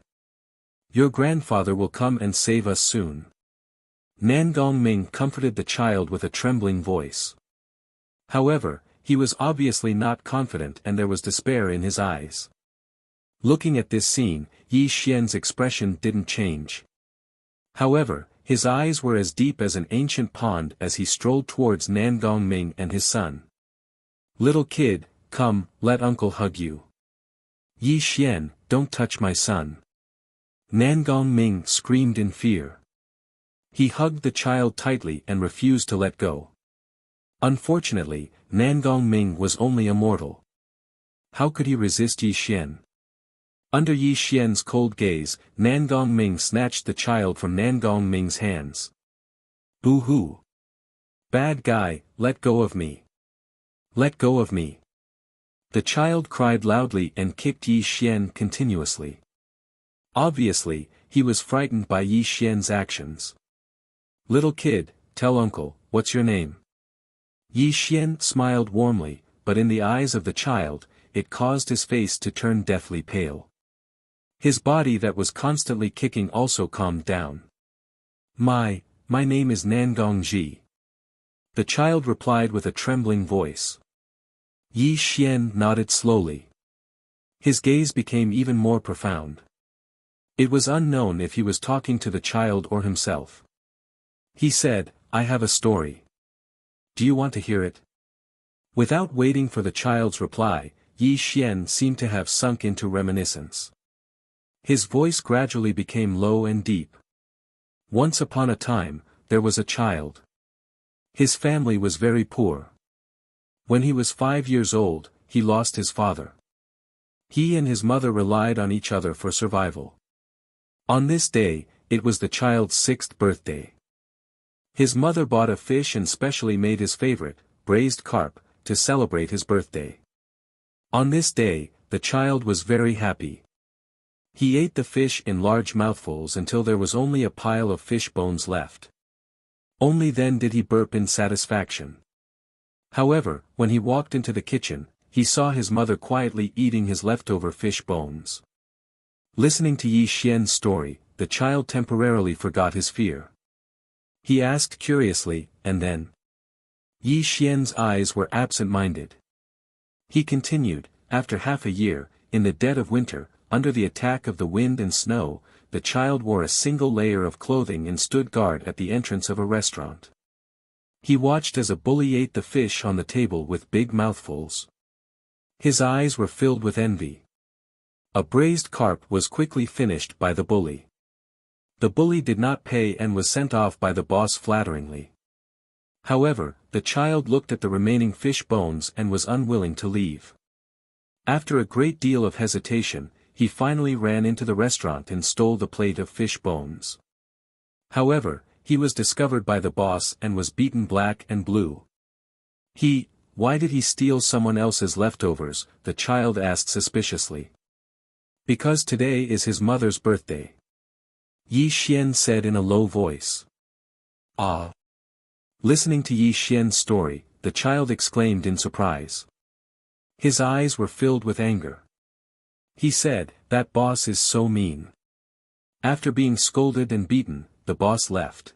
Your grandfather will come and save us soon." Nangong Ming comforted the child with a trembling voice. However, he was obviously not confident and there was despair in his eyes. Looking at this scene, Yi Xian's expression didn't change. However, his eyes were as deep as an ancient pond as he strolled towards Nan Gongming and his son. "Little kid, come, let uncle hug you." "Yi Xian, don't touch my son." Nan Gongming screamed in fear. He hugged the child tightly and refused to let go. Unfortunately, Nan Gongming was only a mortal. How could he resist Yi Xian? Under Yi Xian's cold gaze, Nan Gongming snatched the child from Nan Gongming's hands. "Boo-hoo! Bad guy, let go of me! Let go of me!" The child cried loudly and kicked Yi Xian continuously. Obviously, he was frightened by Yi Xian's actions. "Little kid, tell uncle, what's your name?" Yi Xian smiled warmly, but in the eyes of the child, it caused his face to turn deathly pale. His body that was constantly kicking also calmed down. My name is Nan Gongji." The child replied with a trembling voice. Yi Xian nodded slowly. His gaze became even more profound. It was unknown if he was talking to the child or himself. He said, "I have a story. Do you want to hear it?" Without waiting for the child's reply, Yi Xian seemed to have sunk into reminiscence. His voice gradually became low and deep. Once upon a time, there was a child. His family was very poor. When he was 5 years old, he lost his father. He and his mother relied on each other for survival. On this day, it was the child's 6th birthday. His mother bought a fish and specially made his favorite, braised carp, to celebrate his birthday. On this day, the child was very happy. He ate the fish in large mouthfuls until there was only a pile of fish bones left. Only then did he burp in satisfaction. However, when he walked into the kitchen, he saw his mother quietly eating his leftover fish bones. Listening to Yi Xian's story, the child temporarily forgot his fear. He asked curiously, "And then?" Yi Xian's eyes were absent-minded. He continued, "After half a year, in the dead of winter, under the attack of the wind and snow, the child wore a single layer of clothing and stood guard at the entrance of a restaurant. He watched as a bully ate the fish on the table with big mouthfuls. His eyes were filled with envy. A braised carp was quickly finished by the bully. The bully did not pay and was sent off by the boss flatteringly. However, the child looked at the remaining fish bones and was unwilling to leave. After a great deal of hesitation, he finally ran into the restaurant and stole the plate of fish bones. However, he was discovered by the boss and was beaten black and blue. Why did he steal someone else's leftovers?" the child asked suspiciously. "Because today is his mother's birthday," Yi Xian said in a low voice. "Ah!" Listening to Yi Xian's story, the child exclaimed in surprise. His eyes were filled with anger. He said, "That boss is so mean." After being scolded and beaten, the boss left.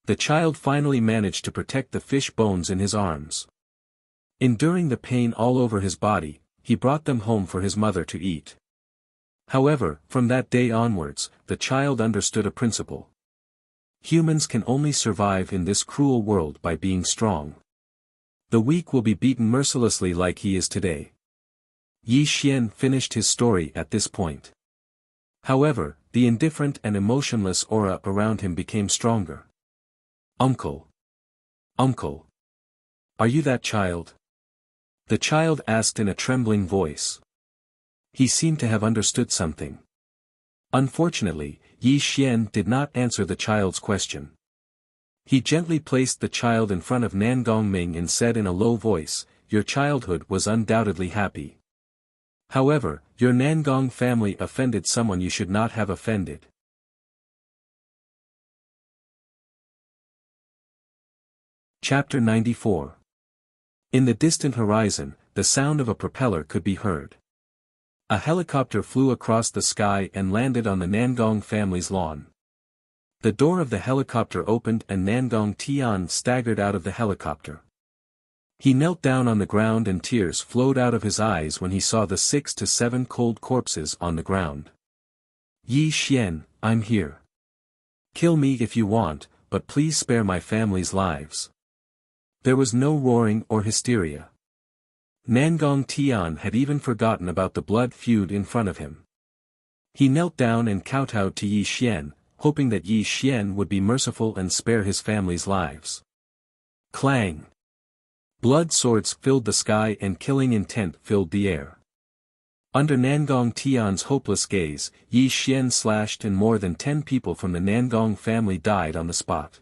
The child finally managed to protect the fish bones in his arms. Enduring the pain all over his body, he brought them home for his mother to eat. However, from that day onwards, the child understood a principle. Humans can only survive in this cruel world by being strong. The weak will be beaten mercilessly like he is today. Yi Xian finished his story at this point. However, the indifferent and emotionless aura around him became stronger. "Uncle! Uncle! Are you that child?" the child asked in a trembling voice. He seemed to have understood something. Unfortunately, Yi Xian did not answer the child's question. He gently placed the child in front of Nan Gongming and said in a low voice, "Your childhood was undoubtedly happy. However, your Nangong family offended someone you should not have offended." Chapter 94. In the distant horizon, the sound of a propeller could be heard. A helicopter flew across the sky and landed on the Nangong family's lawn. The door of the helicopter opened and Nangong Tian staggered out of the helicopter. He knelt down on the ground and tears flowed out of his eyes when he saw the 6 to 7 cold corpses on the ground. Yi Xian, I'm here. Kill me if you want, but please spare my family's lives. There was no roaring or hysteria. Nangong Tian had even forgotten about the blood feud in front of him. He knelt down and kowtowed to Yi Xian, hoping that Yi Xian would be merciful and spare his family's lives. Clang! Blood swords filled the sky and killing intent filled the air. Under Nangong Tian's hopeless gaze, Yi Xian slashed and more than 10 people from the Nangong family died on the spot.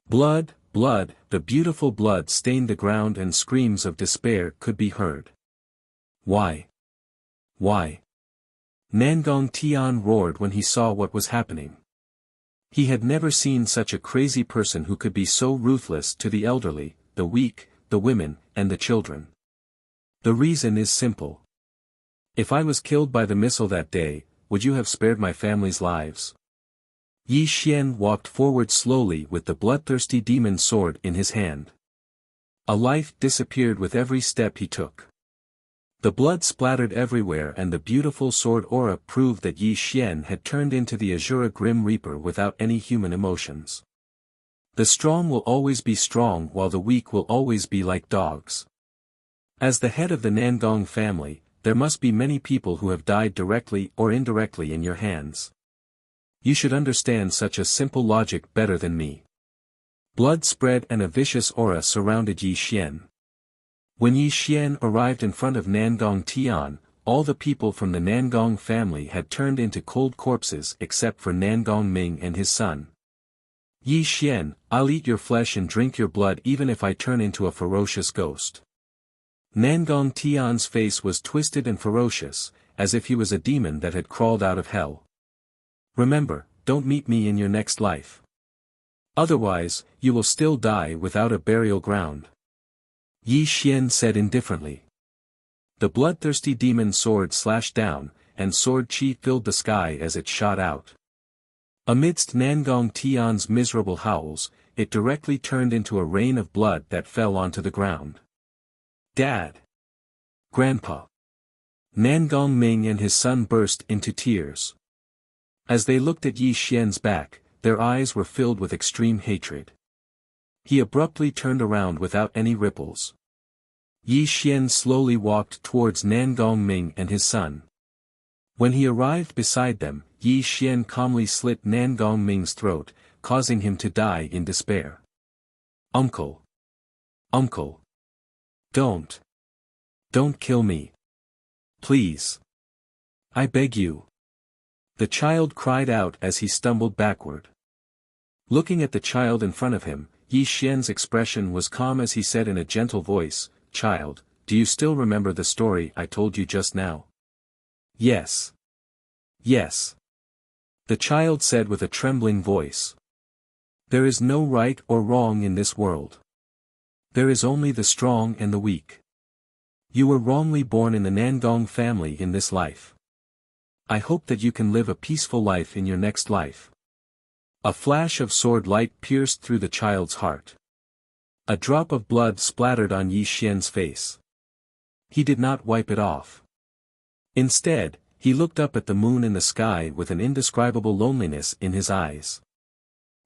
Blood, blood, the beautiful blood stained the ground and screams of despair could be heard. Why? Why? Nangong Tian roared when he saw what was happening. He had never seen such a crazy person who could be so ruthless to the elderly, the weak, the women, and the children. The reason is simple. If I was killed by the missile that day, would you have spared my family's lives? Yi Xian walked forward slowly with the bloodthirsty demon sword in his hand. A life disappeared with every step he took. The blood splattered everywhere and the beautiful sword aura proved that Yi Xian had turned into the Azura Grim Reaper without any human emotions. The strong will always be strong while the weak will always be like dogs. As the head of the Nangong family, there must be many people who have died directly or indirectly in your hands. You should understand such a simple logic better than me. Blood spread and a vicious aura surrounded Yi Xian. When Yi Xian arrived in front of Nangong Tian, all the people from the Nangong family had turned into cold corpses except for Nangong Ming and his son. Yi Xian, I'll eat your flesh and drink your blood even if I turn into a ferocious ghost. Nangong Tian's face was twisted and ferocious, as if he was a demon that had crawled out of hell. Remember, don't meet me in your next life. Otherwise, you will still die without a burial ground. Yi Xian said indifferently. The bloodthirsty demon sword slashed down, and sword chi filled the sky as it shot out. Amidst Nangong Tian's miserable howls, it directly turned into a rain of blood that fell onto the ground. Dad! Grandpa! Nangong Ming and his son burst into tears. As they looked at Yi Xian's back, their eyes were filled with extreme hatred. He abruptly turned around without any ripples. Yi Xian slowly walked towards Nangong Ming and his son. When he arrived beside them, Yi Xian calmly slit Nangong Ming's throat, causing him to die in despair. Uncle! Uncle! Don't! Don't kill me! Please! I beg you! The child cried out as he stumbled backward. Looking at the child in front of him, Yi Xian's expression was calm as he said in a gentle voice, "Child, do you still remember the story I told you just now?" "Yes. Yes." The child said with a trembling voice. "There is no right or wrong in this world. There is only the strong and the weak. You were wrongly born in the Nangong family in this life. I hope that you can live a peaceful life in your next life." A flash of sword light pierced through the child's heart. A drop of blood splattered on Yi Xian's face. He did not wipe it off. Instead, he looked up at the moon in the sky with an indescribable loneliness in his eyes.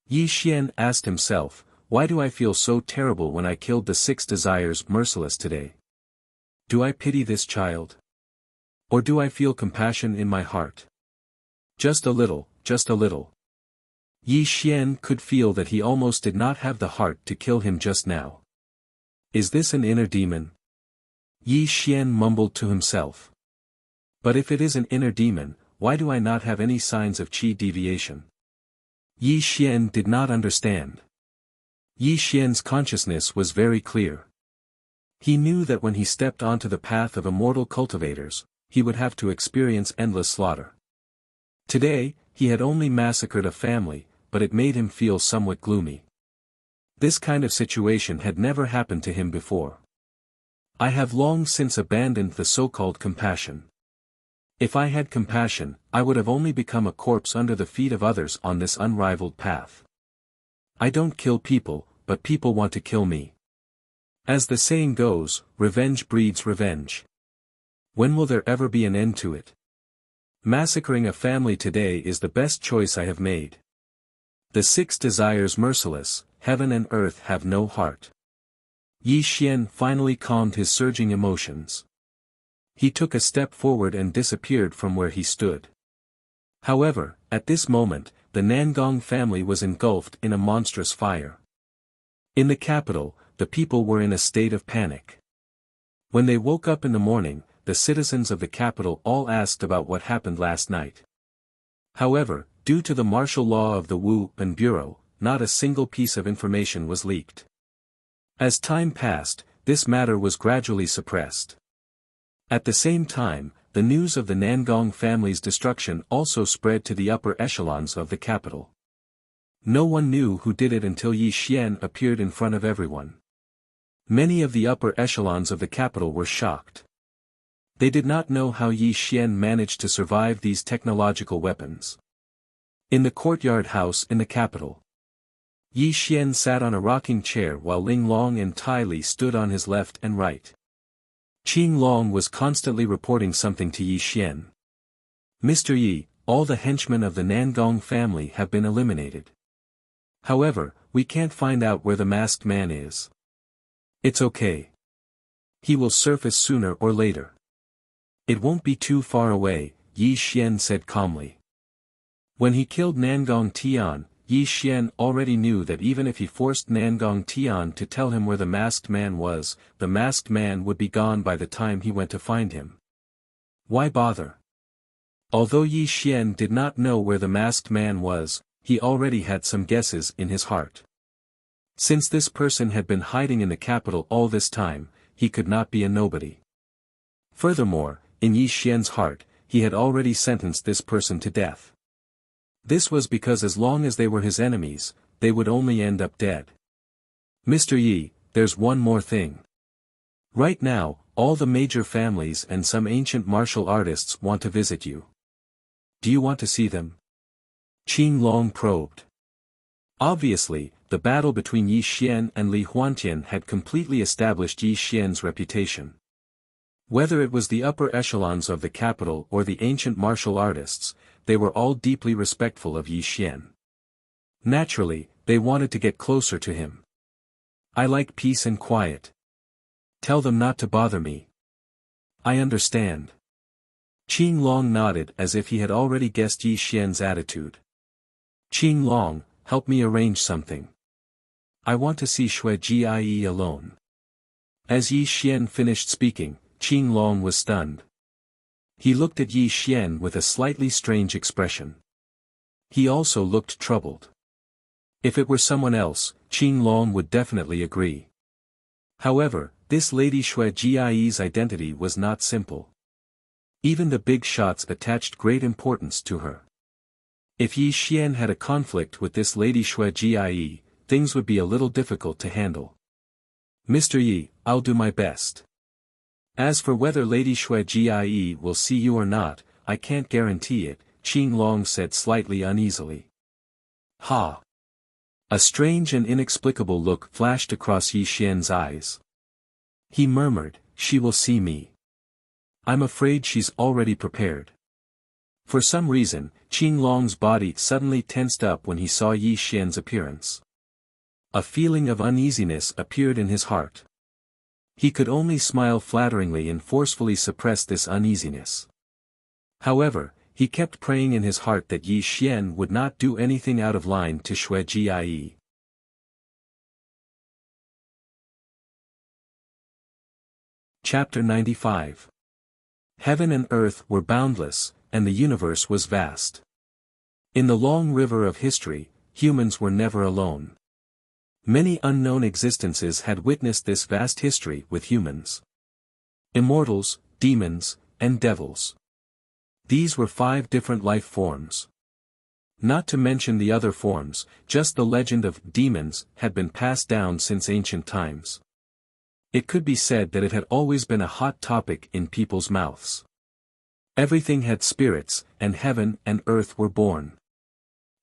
Yi Xian asked himself, "Why do I feel so terrible when I killed the 6 desires merciless today? Do I pity this child? Or do I feel compassion in my heart? Just a little, just a little." Yi Xian could feel that he almost did not have the heart to kill him just now. Is this an inner demon? Yi Xian mumbled to himself. But if it is an inner demon, why do I not have any signs of qi deviation? Yi Xian did not understand. Yi Xian's consciousness was very clear. He knew that when he stepped onto the path of immortal cultivators, he would have to experience endless slaughter. Today, he had only massacred a family, but it made him feel somewhat gloomy. This kind of situation had never happened to him before. I have long since abandoned the so-called compassion. If I had compassion, I would have only become a corpse under the feet of others on this unrivaled path. I don't kill people, but people want to kill me. As the saying goes, revenge breeds revenge. When will there ever be an end to it? Massacring a family today is the best choice I have made. The 6 desires merciless, heaven and earth have no heart. Yi Xian finally calmed his surging emotions. He took a step forward and disappeared from where he stood. However, at this moment, the Nangong family was engulfed in a monstrous fire. In the capital, the people were in a state of panic. When they woke up in the morning, the citizens of the capital all asked about what happened last night. However, due to the martial law of the Wu and Bureau, not a single piece of information was leaked. As time passed, this matter was gradually suppressed. At the same time, the news of the Nangong family's destruction also spread to the upper echelons of the capital. No one knew who did it until Yi Xian appeared in front of everyone. Many of the upper echelons of the capital were shocked. They did not know how Yi Xian managed to survive these technological weapons. In the courtyard house in the capital, Yi Xian sat on a rocking chair while Ling Long and Tai Li stood on his left and right. Qing Long was constantly reporting something to Yi Xian. Mr. Yi, all the henchmen of the Nangong family have been eliminated. However, we can't find out where the masked man is. It's okay. He will surface sooner or later. It won't be too far away, Yi Xian said calmly. When he killed Nangong Tian, Yi Xian already knew that even if he forced Nangong Tian to tell him where the masked man was, the masked man would be gone by the time he went to find him. Why bother? Although Yi Xian did not know where the masked man was, he already had some guesses in his heart. Since this person had been hiding in the capital all this time, he could not be a nobody. Furthermore, in Yi Xian's heart, he had already sentenced this person to death. This was because as long as they were his enemies, they would only end up dead. Mr. Yi, there's one more thing. Right now, all the major families and some ancient martial artists want to visit you. Do you want to see them? Qing Long probed. Obviously, the battle between Yi Xian and Li Huantian had completely established Yi Xian's reputation. Whether it was the upper echelons of the capital or the ancient martial artists, they were all deeply respectful of Yi Xian. Naturally, they wanted to get closer to him. I like peace and quiet. Tell them not to bother me. I understand. Qing Long nodded as if he had already guessed Yi Xian's attitude. Qing Long, help me arrange something. I want to see Shui Jie alone. As Yi Xian finished speaking, Qing Long was stunned. He looked at Yi Xian with a slightly strange expression. He also looked troubled. If it were someone else, Qing Long would definitely agree. However, this Lady Shui Jie's identity was not simple. Even the big shots attached great importance to her. If Yi Xian had a conflict with this Lady Shui Jie, things would be a little difficult to handle. Mr. Yi, I'll do my best. As for whether Lady Shui Jie will see you or not, I can't guarantee it, Qing Long said slightly uneasily. Ha! A strange and inexplicable look flashed across Yi Xian's eyes. He murmured, she will see me. I'm afraid she's already prepared. For some reason, Qing Long's body suddenly tensed up when he saw Yi Xian's appearance. A feeling of uneasiness appeared in his heart. He could only smile flatteringly and forcefully suppress this uneasiness. However, he kept praying in his heart that Yi Xian would not do anything out of line to Shui Jie. Chapter 95. Heaven and earth were boundless, and the universe was vast. In the long river of history, humans were never alone. Many unknown existences had witnessed this vast history with humans. Immortals, demons, and devils. These were 5 different life forms. Not to mention the other forms, just the legend of demons had been passed down since ancient times. It could be said that it had always been a hot topic in people's mouths. Everything had spirits, and heaven and earth were born.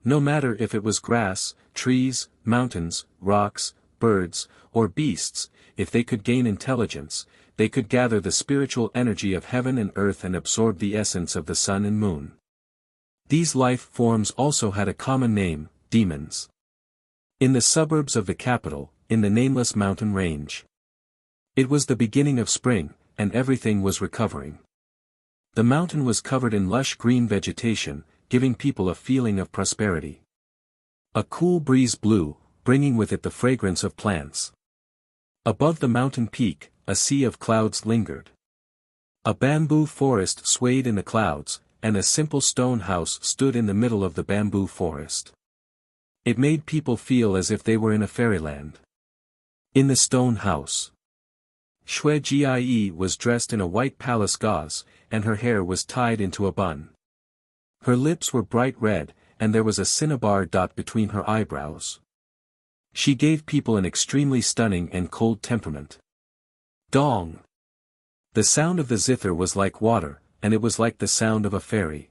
No matter if it was grass, trees, mountains, rocks, birds, or beasts, if they could gain intelligence, they could gather the spiritual energy of heaven and earth and absorb the essence of the sun and moon. These life forms also had a common name, demons. In the suburbs of the capital, in the nameless mountain range. It was the beginning of spring, and everything was recovering. The mountain was covered in lush green vegetation, giving people a feeling of prosperity. A cool breeze blew, bringing with it the fragrance of plants. Above the mountain peak, a sea of clouds lingered. A bamboo forest swayed in the clouds, and a simple stone house stood in the middle of the bamboo forest. It made people feel as if they were in a fairyland. In the stone house, Xue Jie was dressed in a white palace gauze, and her hair was tied into a bun. Her lips were bright red, and there was a cinnabar dot between her eyebrows. She gave people an extremely stunning and cold temperament. Dong! The sound of the zither was like water, and it was like the sound of a fairy.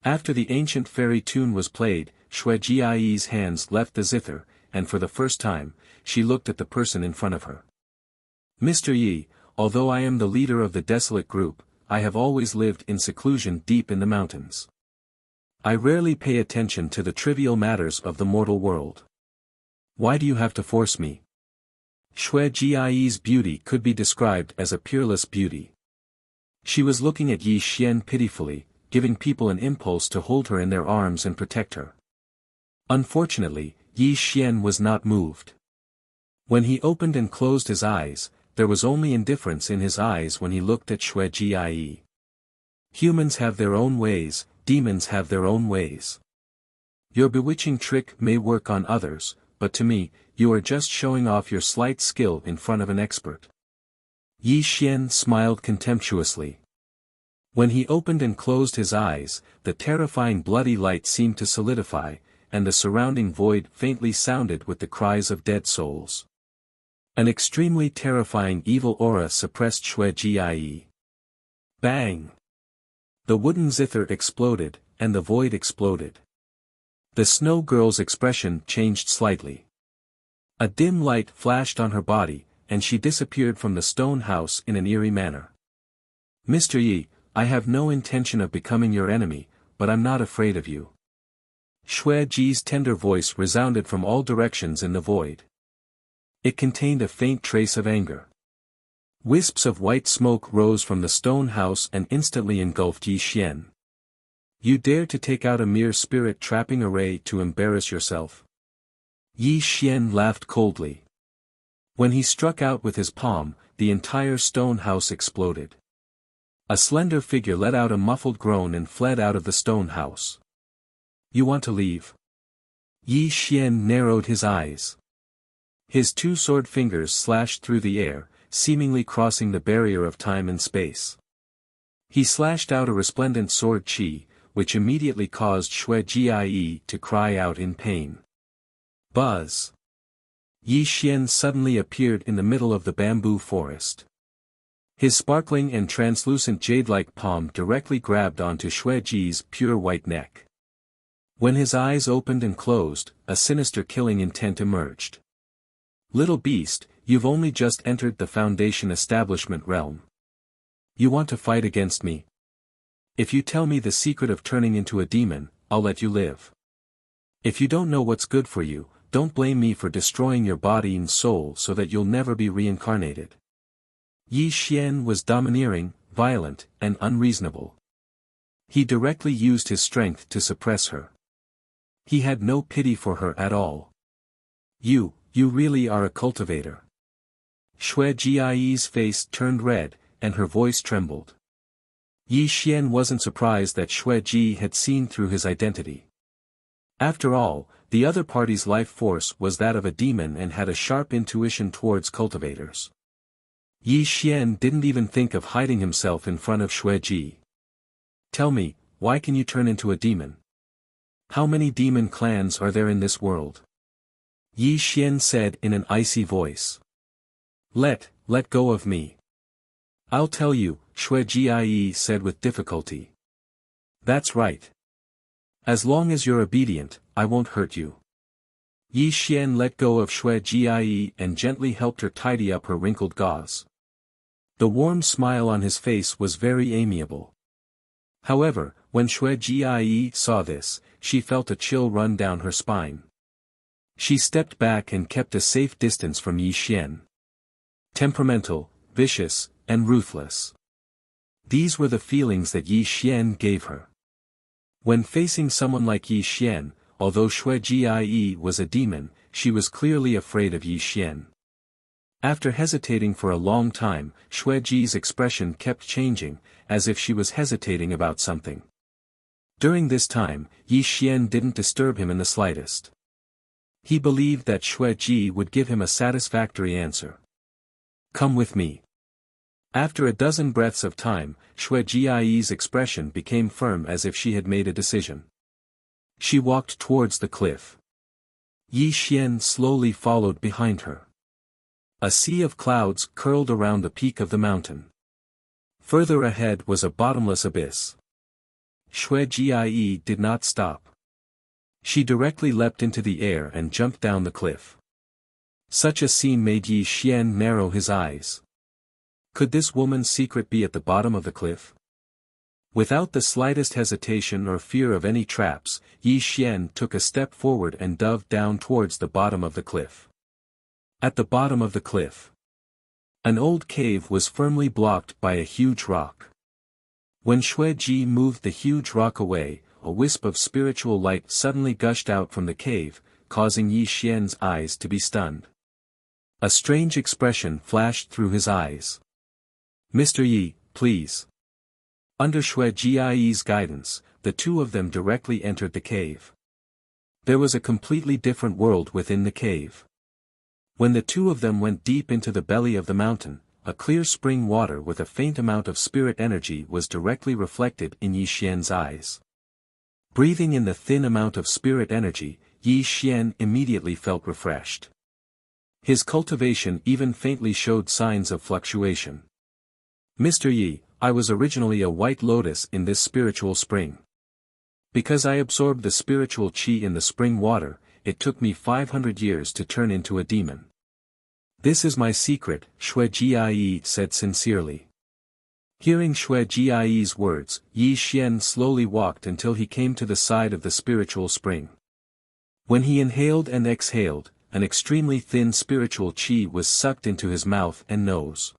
After the ancient fairy tune was played, Xue Jie's hands left the zither, and for the first time, she looked at the person in front of her. Mr. Yi, although I am the leader of the desolate group, I have always lived in seclusion deep in the mountains. I rarely pay attention to the trivial matters of the mortal world. Why do you have to force me? Xue Jie's beauty could be described as a peerless beauty. She was looking at Yi Xian pitifully, giving people an impulse to hold her in their arms and protect her. Unfortunately, Yi Xian was not moved. When he opened and closed his eyes, there was only indifference in his eyes when he looked at Xue Jie. Humans have their own ways, demons have their own ways. Your bewitching trick may work on others, but to me, you are just showing off your slight skill in front of an expert. Yi Xian smiled contemptuously. When he opened and closed his eyes, the terrifying bloody light seemed to solidify, and the surrounding void faintly sounded with the cries of dead souls. An extremely terrifying evil aura suppressed Xue Jie. Bang! The wooden zither exploded, and the void exploded. The snow girl's expression changed slightly. A dim light flashed on her body, and she disappeared from the stone house in an eerie manner. Mr. Yi, I have no intention of becoming your enemy, but I'm not afraid of you. Xue Ji's tender voice resounded from all directions in the void. It contained a faint trace of anger. Wisps of white smoke rose from the stone house and instantly engulfed Yi Xian. You dare to take out a mere spirit-trapping array to embarrass yourself? Yi Xian laughed coldly. When he struck out with his palm, the entire stone house exploded. A slender figure let out a muffled groan and fled out of the stone house. You want to leave? Yi Xian narrowed his eyes. His two sword fingers slashed through the air, seemingly crossing the barrier of time and space. He slashed out a resplendent sword qi, which immediately caused Xue Jie to cry out in pain. Buzz! Yi Xian suddenly appeared in the middle of the bamboo forest. His sparkling and translucent jade-like palm directly grabbed onto Xue Ji's pure white neck. When his eyes opened and closed, a sinister killing intent emerged. Little beast, you've only just entered the Foundation establishment realm. You want to fight against me? If you tell me the secret of turning into a demon, I'll let you live. If you don't know what's good for you, don't blame me for destroying your body and soul so that you'll never be reincarnated. Yi Xian was domineering, violent, and unreasonable. He directly used his strength to suppress her. He had no pity for her at all. You really are a cultivator. Xue Jie's face turned red, and her voice trembled. Yi Xian wasn't surprised that Xue Ji had seen through his identity. After all, the other party's life force was that of a demon and had a sharp intuition towards cultivators. Yi Xian didn't even think of hiding himself in front of Xue Ji. Tell me, why can you turn into a demon? How many demon clans are there in this world? Yi Xian said in an icy voice. Let go of me. I'll tell you, Xue Jie said with difficulty. That's right. As long as you're obedient, I won't hurt you. Yi Xian let go of Xue Jie and gently helped her tidy up her wrinkled gauze. The warm smile on his face was very amiable. However, when Xue Jie saw this, she felt a chill run down her spine. She stepped back and kept a safe distance from Yi Xian. Temperamental, vicious, and ruthless. These were the feelings that Yi Xian gave her. When facing someone like Yi Xian, although Xue Jie was a demon, she was clearly afraid of Yi Xian. After hesitating for a long time, Xue Ji's expression kept changing, as if she was hesitating about something. During this time, Yi Xian didn't disturb him in the slightest. He believed that Xue Ji would give him a satisfactory answer. Come with me. After a dozen breaths of time, Xue Jie's expression became firm as if she had made a decision. She walked towards the cliff. Yi Xian slowly followed behind her. A sea of clouds curled around the peak of the mountain. Further ahead was a bottomless abyss. Xue Jie did not stop. She directly leapt into the air and jumped down the cliff. Such a scene made Yi Xian narrow his eyes. Could this woman's secret be at the bottom of the cliff? Without the slightest hesitation or fear of any traps, Yi Xian took a step forward and dove down towards the bottom of the cliff. At the bottom of the cliff, an old cave was firmly blocked by a huge rock. When Xue Ji moved the huge rock away, a wisp of spiritual light suddenly gushed out from the cave, causing Yi Xian's eyes to be stunned. A strange expression flashed through his eyes. Mr. Yi, please. Under Xue Jie's guidance, the two of them directly entered the cave. There was a completely different world within the cave. When the two of them went deep into the belly of the mountain, a clear spring water with a faint amount of spirit energy was directly reflected in Yi Xian's eyes. Breathing in the thin amount of spirit energy, Yi Xian immediately felt refreshed. His cultivation even faintly showed signs of fluctuation. Mr. Yi, I was originally a white lotus in this spiritual spring. Because I absorbed the spiritual qi in the spring water, it took me 500 years to turn into a demon. This is my secret, Xue Jie said sincerely. Hearing Xue Jie's words, Yi Xian slowly walked until he came to the side of the spiritual spring. When he inhaled and exhaled, an extremely thin spiritual qi was sucked into his mouth and nose.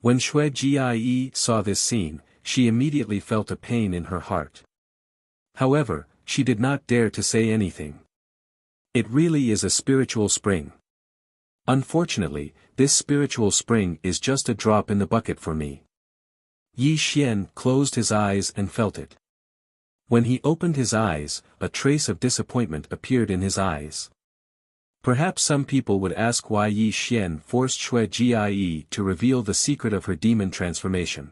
When Xue Jie saw this scene, she immediately felt a pain in her heart. However, she did not dare to say anything. It really is a spiritual spring. Unfortunately, this spiritual spring is just a drop in the bucket for me. Yi Xian closed his eyes and felt it. When he opened his eyes, a trace of disappointment appeared in his eyes. Perhaps some people would ask why Yi Xian forced Xue Jie to reveal the secret of her demon transformation.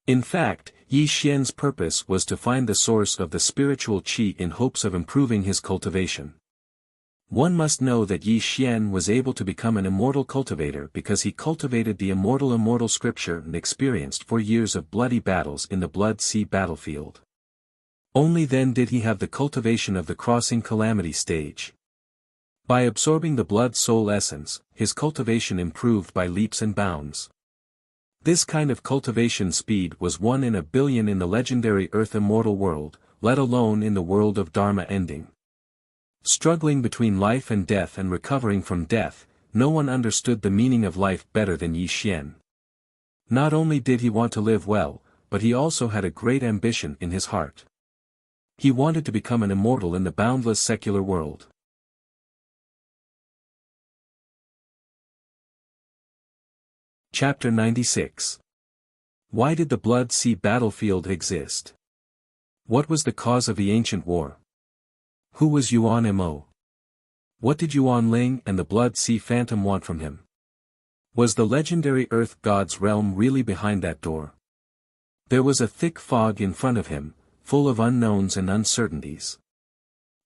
In fact, Yi Xian's purpose was to find the source of the spiritual qi in hopes of improving his cultivation. One must know that Yi Xian was able to become an immortal cultivator because he cultivated the immortal scripture and experienced 4 years of bloody battles in the Blood Sea battlefield. Only then did he have the cultivation of the crossing calamity stage. By absorbing the blood soul essence, his cultivation improved by leaps and bounds. This kind of cultivation speed was 1 in a billion in the legendary Earth immortal world, let alone in the world of Dharma ending. Struggling between life and death and recovering from death, no one understood the meaning of life better than Yi Xian. Not only did he want to live well, but he also had a great ambition in his heart. He wanted to become an immortal in the boundless secular world. Chapter 96. Why did the Blood Sea battlefield exist? What was the cause of the ancient war? Who was Yuan Mo? What did Yuan Ling and the Blood Sea Phantom want from him? Was the legendary Earth God's realm really behind that door? There was a thick fog in front of him, full of unknowns and uncertainties.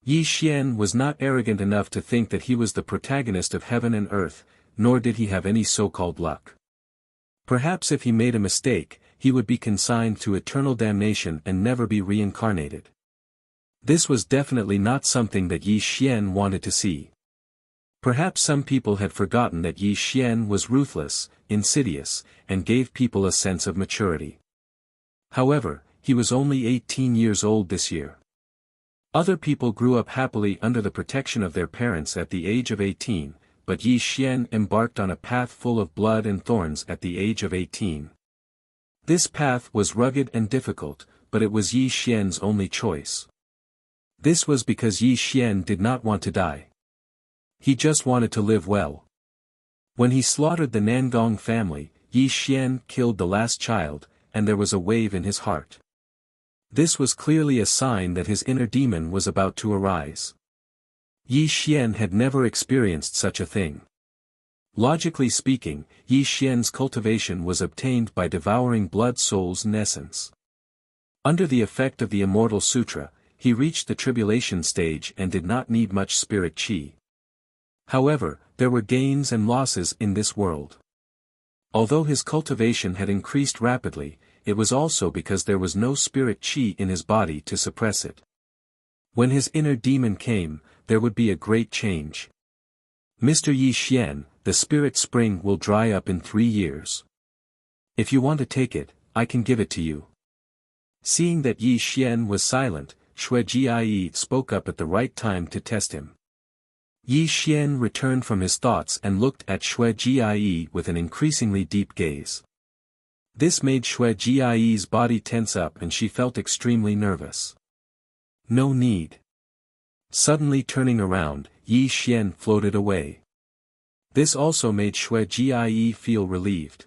Yi Xian was not arrogant enough to think that he was the protagonist of heaven and earth, nor did he have any so-called luck. Perhaps if he made a mistake, he would be consigned to eternal damnation and never be reincarnated. This was definitely not something that Yi Xian wanted to see. Perhaps some people had forgotten that Yi Xian was ruthless, insidious, and gave people a sense of maturity. However, he was only 18 years old this year. Other people grew up happily under the protection of their parents at the age of 18, but Yi Xian embarked on a path full of blood and thorns at the age of 18. This path was rugged and difficult, but it was Yi Xian's only choice. This was because Yi Xian did not want to die. He just wanted to live well. When he slaughtered the Nangong family, Yi Xian killed the last child, and there was a wave in his heart. This was clearly a sign that his inner demon was about to arise. Yi Xian had never experienced such a thing. Logically speaking, Yi Xian's cultivation was obtained by devouring blood souls in essence. Under the effect of the Immortal Sutra, he reached the tribulation stage and did not need much spirit qi. However, there were gains and losses in this world. Although his cultivation had increased rapidly, it was also because there was no spirit qi in his body to suppress it. When his inner demon came, there would be a great change. Mr. Yi Xian, the spirit spring will dry up in 3 years. If you want to take it, I can give it to you. Seeing that Yi Xian was silent, Xue Jie spoke up at the right time to test him. Yi Xian returned from his thoughts and looked at Xue Jie with an increasingly deep gaze. This made Xue Jie's body tense up and she felt extremely nervous. No need. Suddenly turning around, Yi Xian floated away. This also made Xue Jie feel relieved.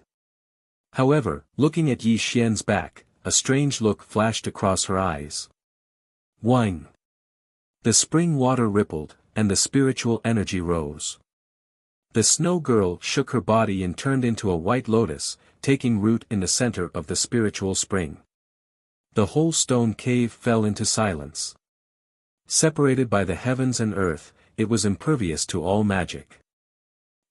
However, looking at Yi Xian's back, a strange look flashed across her eyes. Wine. The spring water rippled, and the spiritual energy rose. The snow girl shook her body and turned into a white lotus, taking root in the center of the spiritual spring. The whole stone cave fell into silence. Separated by the heavens and earth, it was impervious to all magic.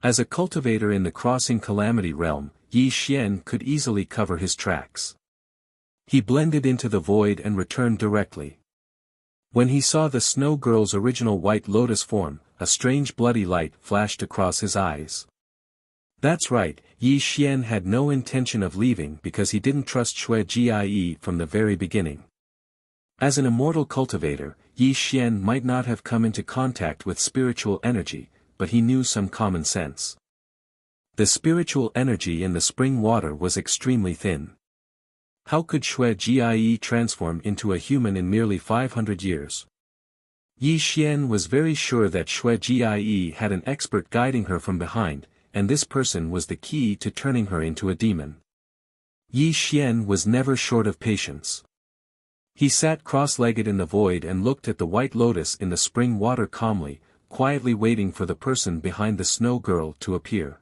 As a cultivator in the crossing calamity realm, Yi Xian could easily cover his tracks. He blended into the void and returned directly. When he saw the snow girl's original white lotus form, a strange bloody light flashed across his eyes. That's right, Yi Xian had no intention of leaving because he didn't trust Xue Jie from the very beginning. As an immortal cultivator, Yi Xian might not have come into contact with spiritual energy, but he knew some common sense. The spiritual energy in the spring water was extremely thin. How could Xue Jie transform into a human in merely 500 years? Yi Xian was very sure that Xue Jie had an expert guiding her from behind, and this person was the key to turning her into a demon. Yi Xian was never short of patience. He sat cross-legged in the void and looked at the white lotus in the spring water calmly, quietly waiting for the person behind the snow girl to appear.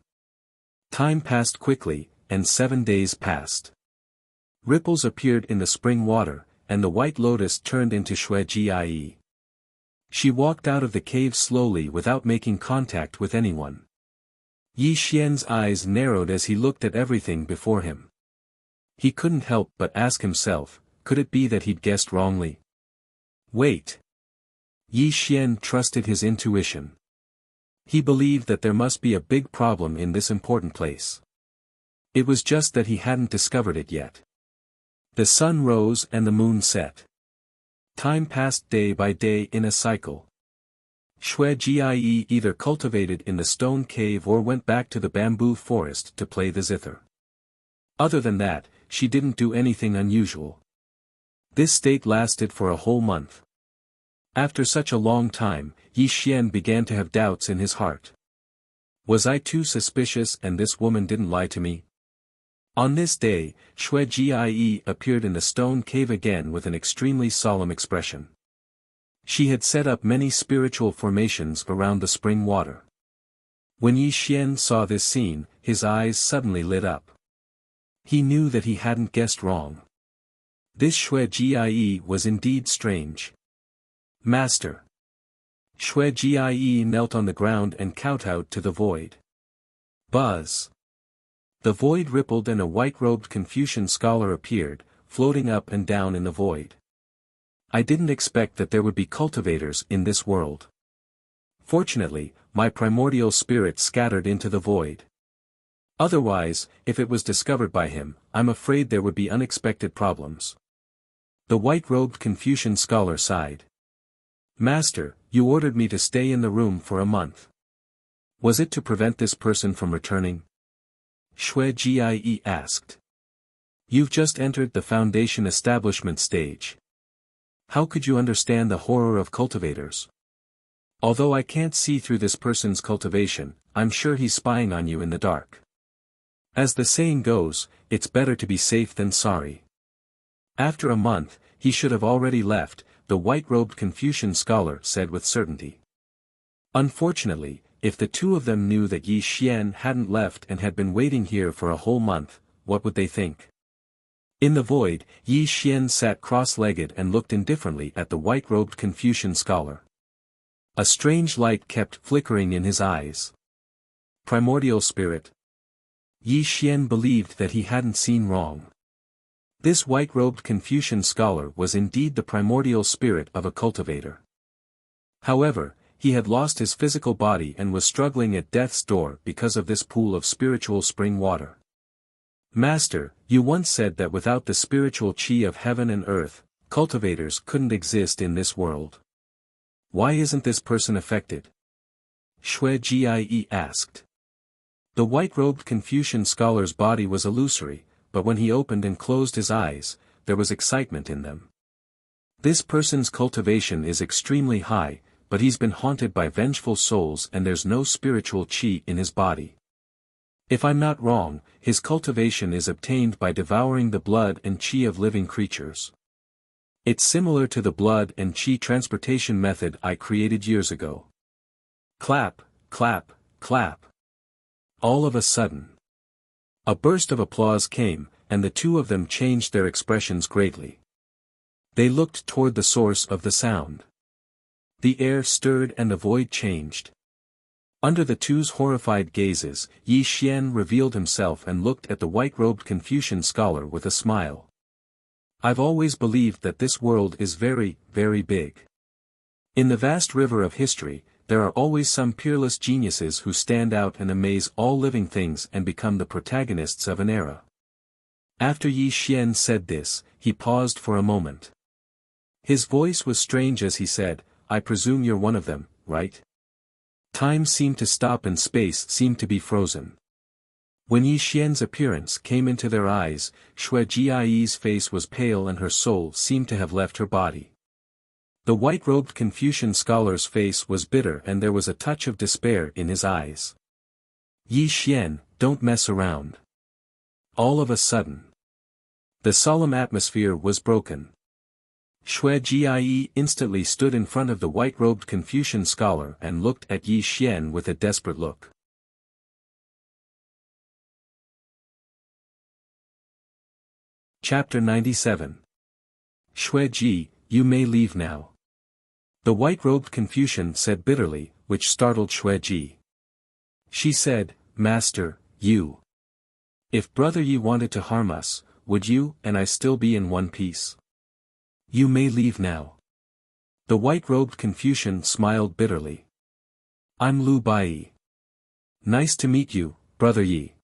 Time passed quickly, and 7 days passed. Ripples appeared in the spring water, and the white lotus turned into Xue Jie. She walked out of the cave slowly without making contact with anyone. Yi Xian's eyes narrowed as he looked at everything before him. He couldn't help but ask himself, could it be that he'd guessed wrongly? Wait. Yi Xian trusted his intuition. He believed that there must be a big problem in this important place. It was just that he hadn't discovered it yet. The sun rose and the moon set. Time passed day by day in a cycle. Xue Jie either cultivated in the stone cave or went back to the bamboo forest to play the zither. Other than that, she didn't do anything unusual. This state lasted for a whole month. After such a long time, Yi Xian began to have doubts in his heart. Was I too suspicious and this woman didn't lie to me? On this day, Xue Jie appeared in the stone cave again with an extremely solemn expression. She had set up many spiritual formations around the spring water. When Yi Xian saw this scene, his eyes suddenly lit up. He knew that he hadn't guessed wrong. This Xue Jie was indeed strange. Master. Xue Jie knelt on the ground and kowtowed to the void. Buzz. The void rippled and a white-robed Confucian scholar appeared, floating up and down in the void. I didn't expect that there would be cultivators in this world. Fortunately, my primordial spirit scattered into the void. Otherwise, if it was discovered by him, I'm afraid there would be unexpected problems. The white-robed Confucian scholar sighed. Master, you ordered me to stay in the room for a month. Was it to prevent this person from returning? Shui Jie asked. You've just entered the foundation establishment stage. How could you understand the horror of cultivators? Although I can't see through this person's cultivation, I'm sure he's spying on you in the dark. As the saying goes, it's better to be safe than sorry. After a month, he should have already left, the white-robed Confucian scholar said with certainty. Unfortunately, if the two of them knew that Yi Xian hadn't left and had been waiting here for a whole month, what would they think? In the void, Yi Xian sat cross-legged and looked indifferently at the white-robed Confucian scholar. A strange light kept flickering in his eyes. Primordial spirit. Yi Xian believed that he hadn't seen wrong. This white-robed Confucian scholar was indeed the primordial spirit of a cultivator. However, he had lost his physical body and was struggling at death's door because of this pool of spiritual spring water. Master, you once said that without the spiritual chi of heaven and earth, cultivators couldn't exist in this world. Why isn't this person affected? Shui Jie asked. The white-robed Confucian scholar's body was illusory, but when he opened and closed his eyes, there was excitement in them. This person's cultivation is extremely high, but he's been haunted by vengeful souls and there's no spiritual chi in his body. If I'm not wrong, his cultivation is obtained by devouring the blood and chi of living creatures. It's similar to the blood and chi transportation method I created years ago. Clap, clap, clap. All of a sudden, a burst of applause came, and the two of them changed their expressions greatly. They looked toward the source of the sound. The air stirred and the void changed. Under the two's horrified gazes, Yi Xian revealed himself and looked at the white-robed Confucian scholar with a smile. I've always believed that this world is very, very big. In the vast river of history, there are always some peerless geniuses who stand out and amaze all living things and become the protagonists of an era. After Yi Xian said this, he paused for a moment. His voice was strange as he said, I presume you're one of them, right? Time seemed to stop and space seemed to be frozen. When Yi Xian's appearance came into their eyes, Shui Jie's face was pale and her soul seemed to have left her body. The white-robed Confucian scholar's face was bitter and there was a touch of despair in his eyes. Yi Xian, don't mess around. All of a sudden, the solemn atmosphere was broken. Shui Jie instantly stood in front of the white-robed Confucian scholar and looked at Yi Xian with a desperate look. Chapter 97. Shui Ji, you may leave now. The white-robed Confucian said bitterly, which startled Shui Ji. She said, Master, you. If Brother Yi wanted to harm us, would you and I still be in one piece? You may leave now. The white-robed Confucian smiled bitterly. I'm Lu Bai. Nice to meet you, Brother Yi.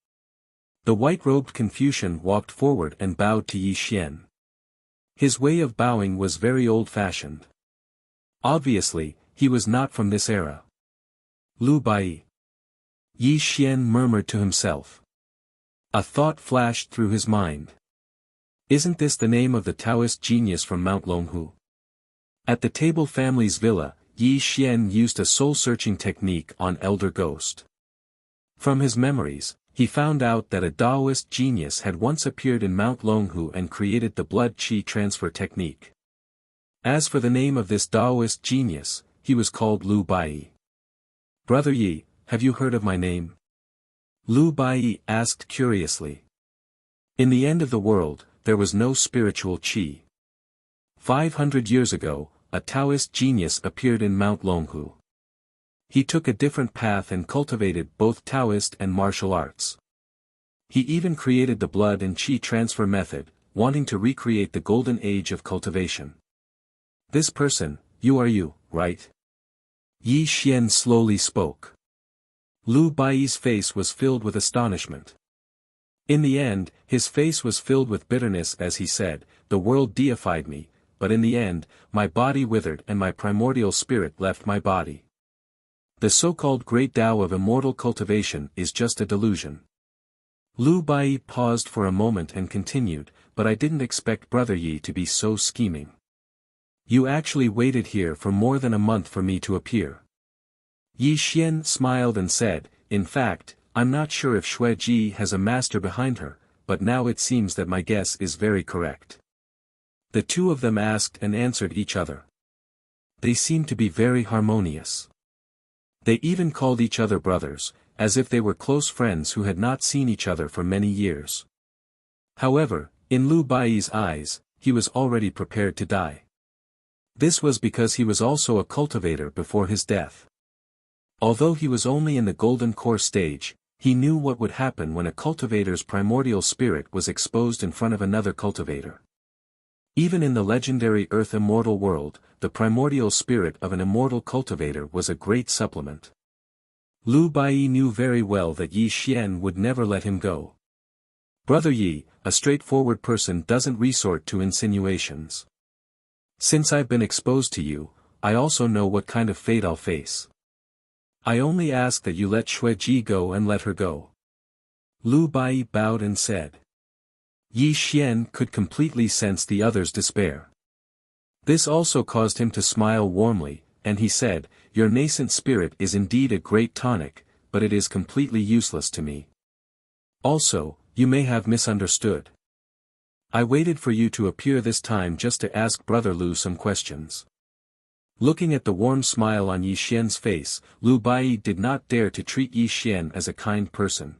The white-robed Confucian walked forward and bowed to Yi Xian. His way of bowing was very old-fashioned. Obviously, he was not from this era. Lu Bai. Yi Xian murmured to himself. A thought flashed through his mind. Isn't this the name of the Taoist genius from Mount Longhu? At the Table family's villa, Yi Xian used a soul-searching technique on Elder Ghost. From his memories, he found out that a Taoist genius had once appeared in Mount Longhu and created the blood-chi transfer technique. As for the name of this Taoist genius, he was called Lu Bai. Brother Yi, have you heard of my name? Lu Bai asked curiously. In the end of the world, there was no spiritual chi. 500 years ago, a Taoist genius appeared in Mount Longhu. He took a different path and cultivated both Taoist and martial arts. He even created the blood and chi transfer method, wanting to recreate the golden age of cultivation. This person, you are you, right? Yi Xian slowly spoke. Lu Baiyi's face was filled with astonishment. In the end, his face was filled with bitterness as he said, the world deified me, but in the end, my body withered and my primordial spirit left my body. The so-called great Tao of immortal cultivation is just a delusion. Lu Baiyi paused for a moment and continued, but I didn't expect Brother Yi to be so scheming. You actually waited here for more than a month for me to appear. Yi Xian smiled and said, in fact, I'm not sure if Xue Ji has a master behind her, but now it seems that my guess is very correct. The two of them asked and answered each other. They seemed to be very harmonious. They even called each other brothers, as if they were close friends who had not seen each other for many years. However, in Lu Baiyi's eyes, he was already prepared to die. This was because he was also a cultivator before his death. Although he was only in the golden core stage, he knew what would happen when a cultivator's primordial spirit was exposed in front of another cultivator. Even in the legendary Earth Immortal world, the primordial spirit of an immortal cultivator was a great supplement. Lu Baiyi knew very well that Yi Xian would never let him go. Brother Yi, a straightforward person doesn't resort to insinuations. Since I've been exposed to you, I also know what kind of fate I'll face. I only ask that you let Xue Ji go and let her go. Lu Baiyi bowed and said. Yi Xian could completely sense the other's despair. This also caused him to smile warmly, and he said, your nascent spirit is indeed a great tonic, but it is completely useless to me. Also, you may have misunderstood. I waited for you to appear this time just to ask Brother Lu some questions. Looking at the warm smile on Yi Xian's face, Lu Baiyi did not dare to treat Yi Xian as a kind person.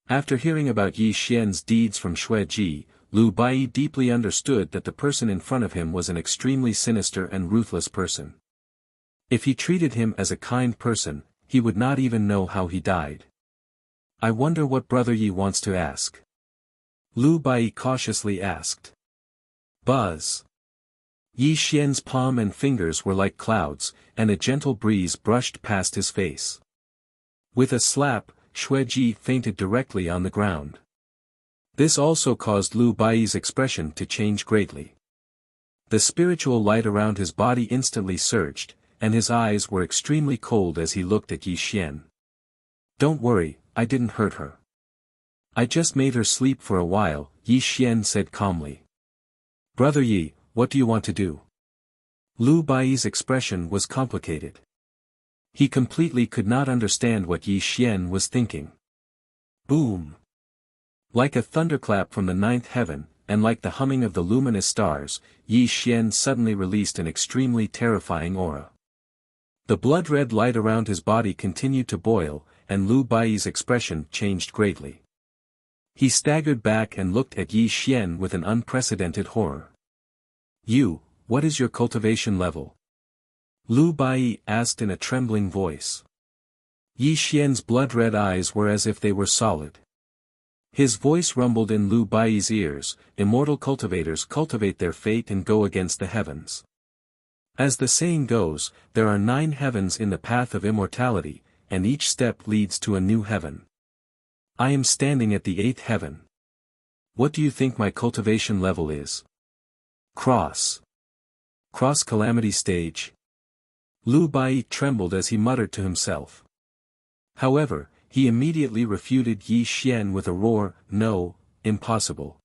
After hearing about Yi Xian's deeds from Xue Ji, Lu Baiyi deeply understood that the person in front of him was an extremely sinister and ruthless person. If he treated him as a kind person, he would not even know how he died. I wonder what Brother Yi wants to ask. Lu Baiyi cautiously asked. Buzz. Yi Xian's palm and fingers were like clouds, and a gentle breeze brushed past his face. With a slap, Xue Ji fainted directly on the ground. This also caused Lu Baiyi's expression to change greatly. The spiritual light around his body instantly surged, and his eyes were extremely cold as he looked at Yi Xian. Don't worry, I didn't hurt her. I just made her sleep for a while, Yi Xian said calmly. Brother Yi, what do you want to do? Lu Baiyi's expression was complicated. He completely could not understand what Yi Xian was thinking. Boom! Like a thunderclap from the ninth heaven, and like the humming of the luminous stars, Yi Xian suddenly released an extremely terrifying aura. The blood-red light around his body continued to boil, and Lu Baiyi's expression changed greatly. He staggered back and looked at Yi Xian with an unprecedented horror. You, what is your cultivation level? Lu Baiyi asked in a trembling voice. Yi Xian's blood-red eyes were as if they were solid. His voice rumbled in Lu Baiyi's ears, immortal cultivators cultivate their fate and go against the heavens. As the saying goes, there are 9 heavens in the path of immortality, and each step leads to a new heaven. I am standing at the 8th heaven. What do you think my cultivation level is? Cross calamity stage. Lu Baiyi trembled as he muttered to himself. However, he immediately refuted Yi Xian with a roar, no, impossible.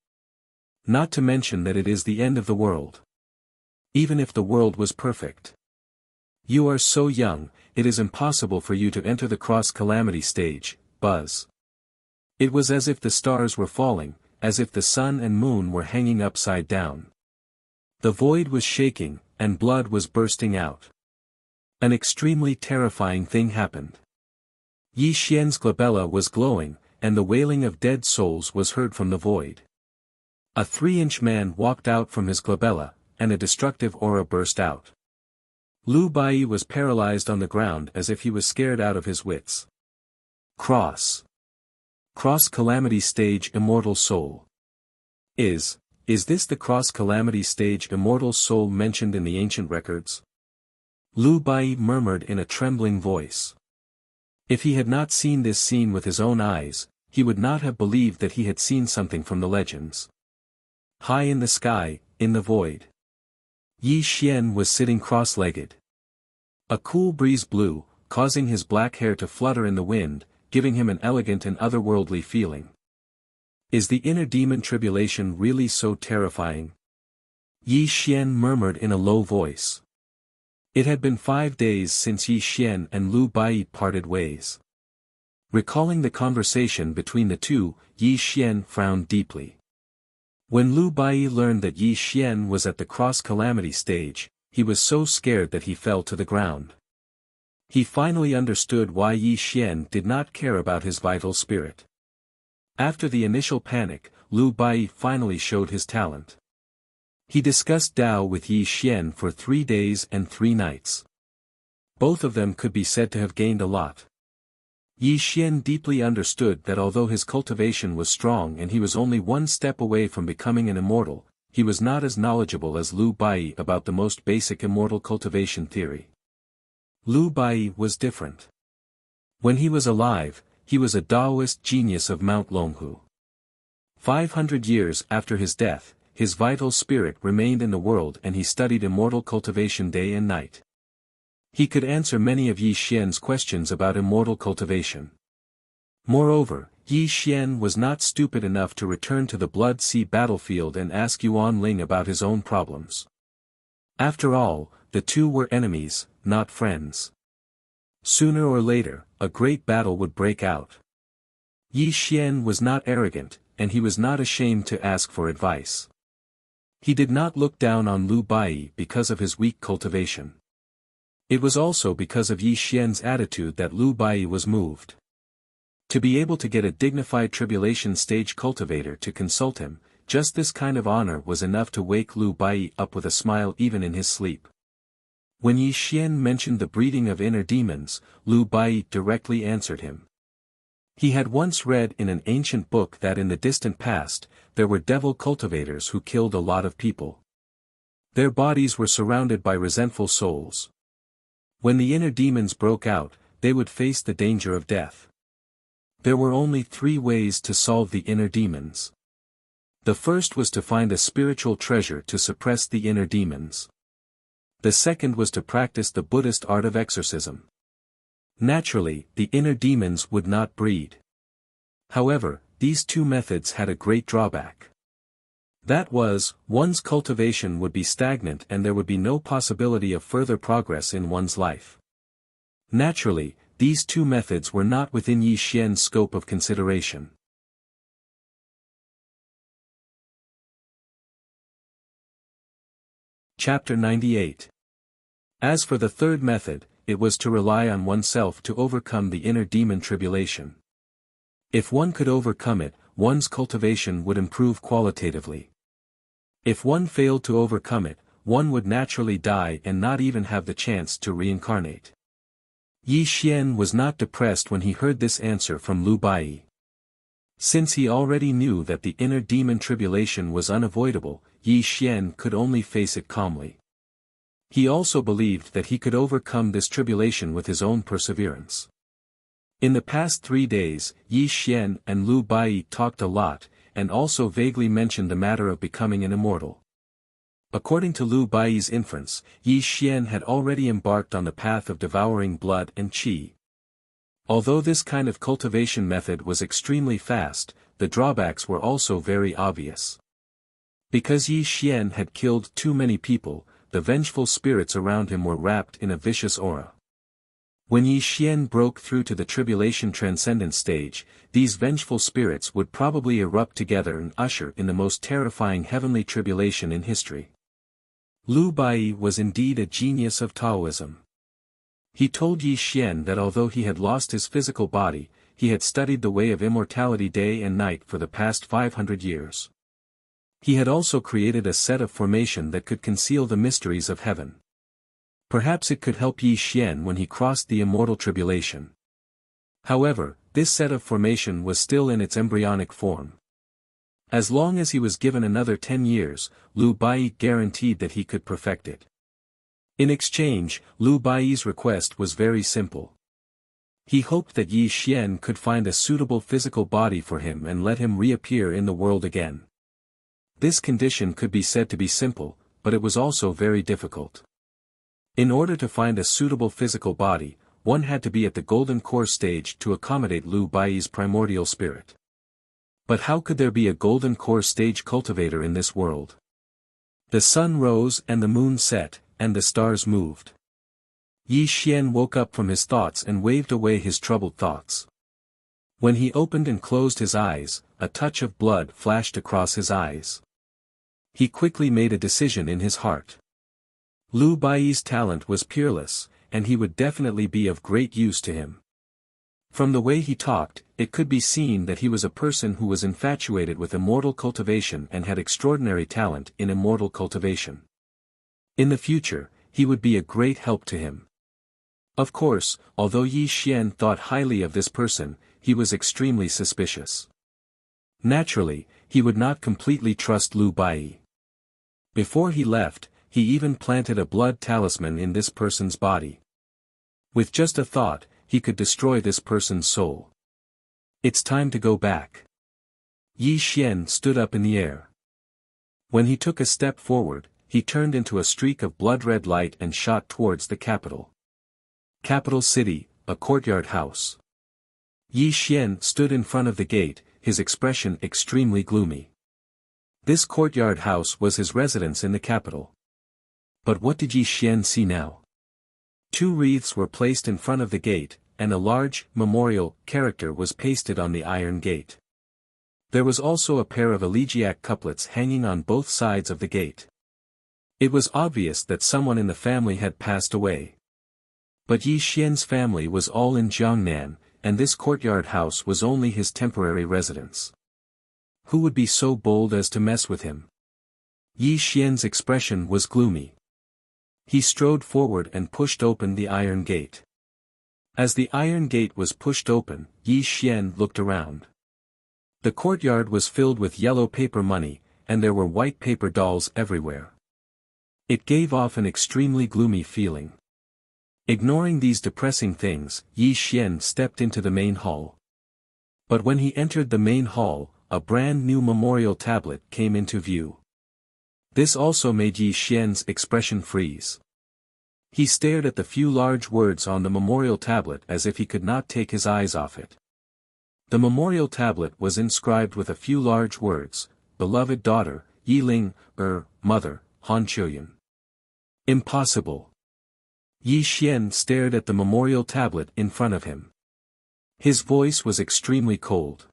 Not to mention that it is the end of the world. Even if the world was perfect. You are so young, it is impossible for you to enter the cross-calamity stage, Buzz. It was as if the stars were falling, as if the sun and moon were hanging upside down. The void was shaking, and blood was bursting out. An extremely terrifying thing happened. Yi Xian's glabella was glowing, and the wailing of dead souls was heard from the void. A 3-inch man walked out from his glabella, and a destructive aura burst out. Lu Baiyi was paralyzed on the ground as if he was scared out of his wits. Cross-calamity stage immortal soul. Is Is this the cross-calamity stage immortal soul mentioned in the ancient records? Lu Bai murmured in a trembling voice. If he had not seen this scene with his own eyes, he would not have believed that he had seen something from the legends. High in the sky, in the void, Yi Xian was sitting cross-legged. A cool breeze blew, causing his black hair to flutter in the wind, giving him an elegant and otherworldly feeling. Is the inner demon tribulation really so terrifying? Yi Xian murmured in a low voice. It had been 5 days since Yi Xian and Lu Bai parted ways. Recalling the conversation between the two, Yi Xian frowned deeply. When Lu Bai learned that Yi Xian was at the cross-calamity stage, he was so scared that he fell to the ground. He finally understood why Yi Xian did not care about his vital spirit. After the initial panic, Lu Bai finally showed his talent. He discussed Dao with Yi Xian for 3 days and 3 nights. Both of them could be said to have gained a lot. Yi Xian deeply understood that although his cultivation was strong and he was only 1 step away from becoming an immortal, he was not as knowledgeable as Lu Bai about the most basic immortal cultivation theory. Lu Bai was different. When he was alive, he was a Taoist genius of Mount Longhu. 500 years after his death, his vital spirit remained in the world and he studied immortal cultivation day and night. He could answer many of Yi Xian's questions about immortal cultivation. Moreover, Yi Xian was not stupid enough to return to the Blood Sea battlefield and ask Yuan Ling about his own problems. After all, the two were enemies, not friends. Sooner or later, a great battle would break out. Yi Xian was not arrogant, and he was not ashamed to ask for advice. He did not look down on Lu Bai because of his weak cultivation. It was also because of Yi Xian's attitude that Lu Bai was moved. To be able to get a dignified tribulation stage cultivator to consult him, just this kind of honor was enough to wake Lu Bai up with a smile even in his sleep. When Yi Xian mentioned the breeding of inner demons, Lu Bai directly answered him. He had once read in an ancient book that in the distant past, there were devil cultivators who killed a lot of people. Their bodies were surrounded by resentful souls. When the inner demons broke out, they would face the danger of death. There were only 3 ways to solve the inner demons. The first was to find a spiritual treasure to suppress the inner demons. The second was to practice the Buddhist art of exorcism. Naturally, the inner demons would not breed. However, these 2 methods had a great drawback. That was, one's cultivation would be stagnant and there would be no possibility of further progress in one's life. Naturally, these 2 methods were not within Yi Xian's scope of consideration. Chapter 98. As for the third method, it was to rely on oneself to overcome the inner demon tribulation. If one could overcome it, one's cultivation would improve qualitatively. If one failed to overcome it, one would naturally die and not even have the chance to reincarnate. Yi Xian was not depressed when he heard this answer from Lu Bai. Since he already knew that the inner demon tribulation was unavoidable, Yi Xian could only face it calmly. He also believed that he could overcome this tribulation with his own perseverance. In the past 3 days, Yi Xian and Lu Bai talked a lot, and also vaguely mentioned the matter of becoming an immortal. According to Lu Bai's inference, Yi Xian had already embarked on the path of devouring blood and qi. Although this kind of cultivation method was extremely fast, the drawbacks were also very obvious. Because Yi Xian had killed too many people, the vengeful spirits around him were wrapped in a vicious aura. When Yi Xian broke through to the tribulation transcendent stage, these vengeful spirits would probably erupt together and usher in the most terrifying heavenly tribulation in history. Lu Bai was indeed a genius of Taoism. He told Yi Xian that although he had lost his physical body, he had studied the way of immortality day and night for the past 500 years. He had also created a set of formation that could conceal the mysteries of heaven. Perhaps it could help Yi Xian when he crossed the immortal tribulation. However, this set of formation was still in its embryonic form. As long as he was given another 10 years, Liu Bai guaranteed that he could perfect it. In exchange, Liu Bai's request was very simple. He hoped that Yi Xian could find a suitable physical body for him and let him reappear in the world again. This condition could be said to be simple, but it was also very difficult. In order to find a suitable physical body, one had to be at the golden core stage to accommodate Liu Bai's primordial spirit. But how could there be a golden core stage cultivator in this world? The sun rose and the moon set, and the stars moved. Yi Xian woke up from his thoughts and waved away his troubled thoughts. When he opened and closed his eyes, a touch of blood flashed across his eyes. He quickly made a decision in his heart. Liu Bai's talent was peerless, and he would definitely be of great use to him. From the way he talked, it could be seen that he was a person who was infatuated with immortal cultivation and had extraordinary talent in immortal cultivation. In the future, he would be a great help to him. Of course, although Yi Xian thought highly of this person, he was extremely suspicious. Naturally, he would not completely trust Liu Bai. Before he left, he even planted a blood talisman in this person's body. With just a thought, he could destroy this person's soul. It's time to go back. Yi Xian stood up in the air. When he took a step forward, he turned into a streak of blood-red light and shot towards the capital. Capital city, a courtyard house. Yi Xian stood in front of the gate, his expression extremely gloomy. This courtyard house was his residence in the capital. But what did Yi Xian see now? 2 wreaths were placed in front of the gate, and a large, memorial, character was pasted on the iron gate. There was also a pair of elegiac couplets hanging on both sides of the gate. It was obvious that someone in the family had passed away. But Yi Xian's family was all in Jiangnan, and this courtyard house was only his temporary residence. Who would be so bold as to mess with him? Yi Xian's expression was gloomy. He strode forward and pushed open the iron gate. As the iron gate was pushed open, Yi Xian looked around. The courtyard was filled with yellow paper money, and there were white paper dolls everywhere. It gave off an extremely gloomy feeling. Ignoring these depressing things, Yi Xian stepped into the main hall. But when he entered the main hall, a brand new memorial tablet came into view. This also made Yi Xian's expression freeze. He stared at the few large words on the memorial tablet as if he could not take his eyes off it. The memorial tablet was inscribed with a few large words: beloved daughter, Yi Ling, mother, Han Qiuyan. Impossible. Yi Xian stared at the memorial tablet in front of him. His voice was extremely cold.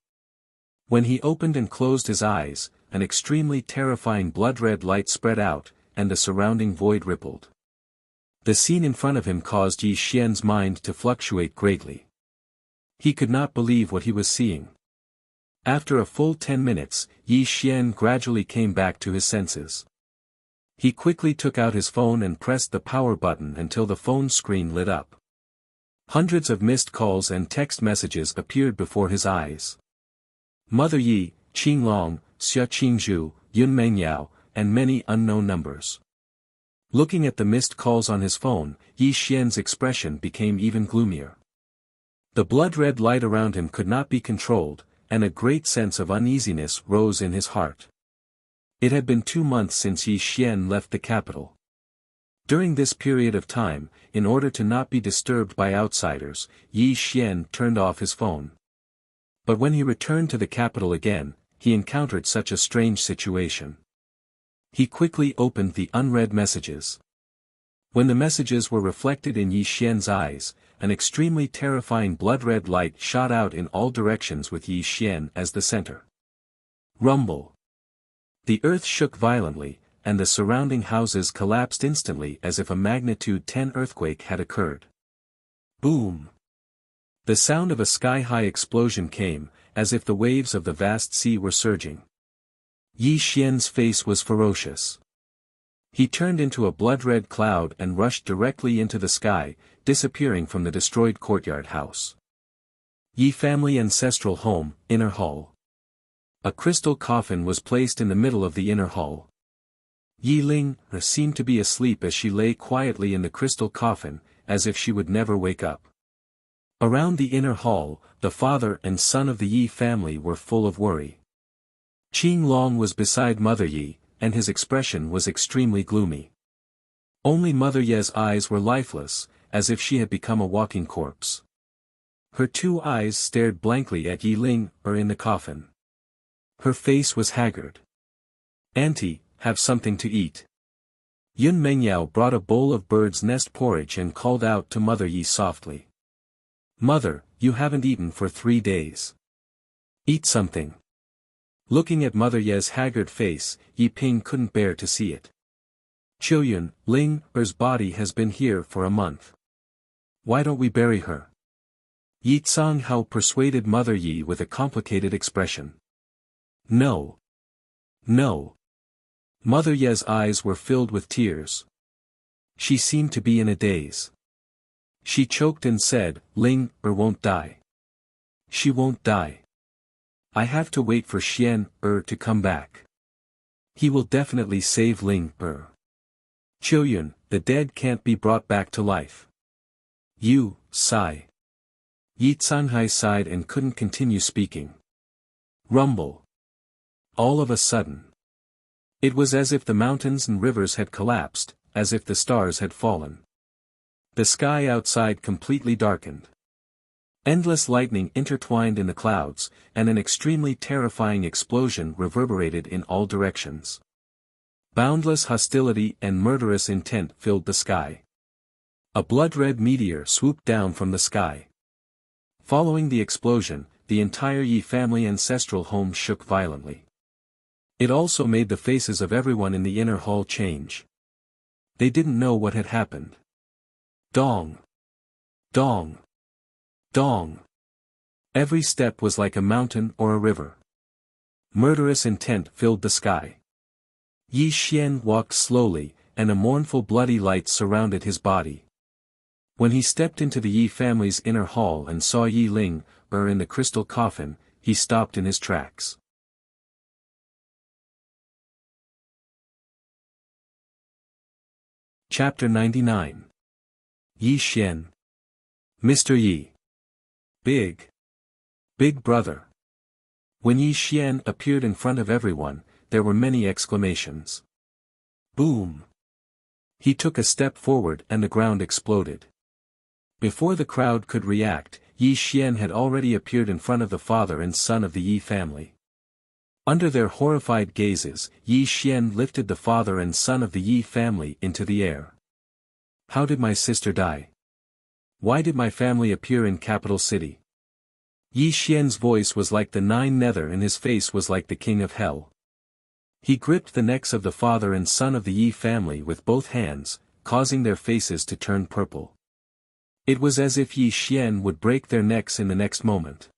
When he opened and closed his eyes, an extremely terrifying blood-red light spread out, and the surrounding void rippled. The scene in front of him caused Yi Xian's mind to fluctuate greatly. He could not believe what he was seeing. After a full 10 minutes, Yi Xian gradually came back to his senses. He quickly took out his phone and pressed the power button until the phone screen lit up. Hundreds of missed calls and text messages appeared before his eyes. Mother Yi, Qinglong, Xia Qingzhu, Yun Mengyao, and many unknown numbers. Looking at the missed calls on his phone, Yi Xian's expression became even gloomier. The blood-red light around him could not be controlled, and a great sense of uneasiness rose in his heart. It had been 2 months since Yi Xian left the capital. During this period of time, in order to not be disturbed by outsiders, Yi Xian turned off his phone. But when he returned to the capital again, he encountered such a strange situation. He quickly opened the unread messages. When the messages were reflected in Yi Xian's eyes, an extremely terrifying blood-red light shot out in all directions with Yi Xian as the center. Rumble. The earth shook violently, and the surrounding houses collapsed instantly as if a magnitude 10 earthquake had occurred. Boom! The sound of a sky-high explosion came, as if the waves of the vast sea were surging. Yi Xian's face was ferocious. He turned into a blood-red cloud and rushed directly into the sky, disappearing from the destroyed courtyard house. Yi family ancestral home, inner hall. A crystal coffin was placed in the middle of the inner hall. Yi Ling seemed to be asleep as she lay quietly in the crystal coffin, as if she would never wake up. Around the inner hall, the father and son of the Yi family were full of worry. Qing Long was beside Mother Yi, and his expression was extremely gloomy. Only Mother Ye's eyes were lifeless, as if she had become a walking corpse. Her two eyes stared blankly at Yi Ling in the coffin. Her face was haggard. "Auntie, have something to eat." Yun Mengyao brought a bowl of bird's nest porridge and called out to Mother Yi softly. "Mother, you haven't eaten for 3 days. Eat something." Looking at Mother Ye's haggard face, Yi Ping couldn't bear to see it. "Qiuyun, Ling-er's body has been here for a month. Why don't we bury her?" Yi Cang-hao persuaded Mother Yi with a complicated expression. "No. No." Mother Ye's eyes were filled with tears. She seemed to be in a daze. She choked and said, "Ling-er won't die. She won't die. I have to wait for Xian-er to come back. He will definitely save Ling-er. Qiuyun, the dead can't be brought back to life." "You, sigh." Yi Canghai sighed and couldn't continue speaking. Rumble. All of a sudden. It was as if the mountains and rivers had collapsed, as if the stars had fallen. The sky outside completely darkened. Endless lightning intertwined in the clouds, and an extremely terrifying explosion reverberated in all directions. Boundless hostility and murderous intent filled the sky. A blood-red meteor swooped down from the sky. Following the explosion, the entire Yi family ancestral home shook violently. It also made the faces of everyone in the inner hall change. They didn't know what had happened. Dong! Dong! Dong! Every step was like a mountain or a river. Murderous intent filled the sky. Yi Xian walked slowly, and a mournful bloody light surrounded his body. When he stepped into the Yi family's inner hall and saw Yi Ling in the crystal coffin, he stopped in his tracks. Chapter 99. Yi Xian. Mr. Yi. Big. Big brother. When Yi Xian appeared in front of everyone, there were many exclamations. Boom! He took a step forward and the ground exploded. Before the crowd could react, Yi Xian had already appeared in front of the father and son of the Yi family. Under their horrified gazes, Yi Xian lifted the father and son of the Yi family into the air. "How did my sister die? Why did my family appear in capital city?" Yi Xian's voice was like the 9 nether and his face was like the king of hell. He gripped the necks of the father and son of the Yi family with both hands, causing their faces to turn purple. It was as if Yi Xian would break their necks in the next moment.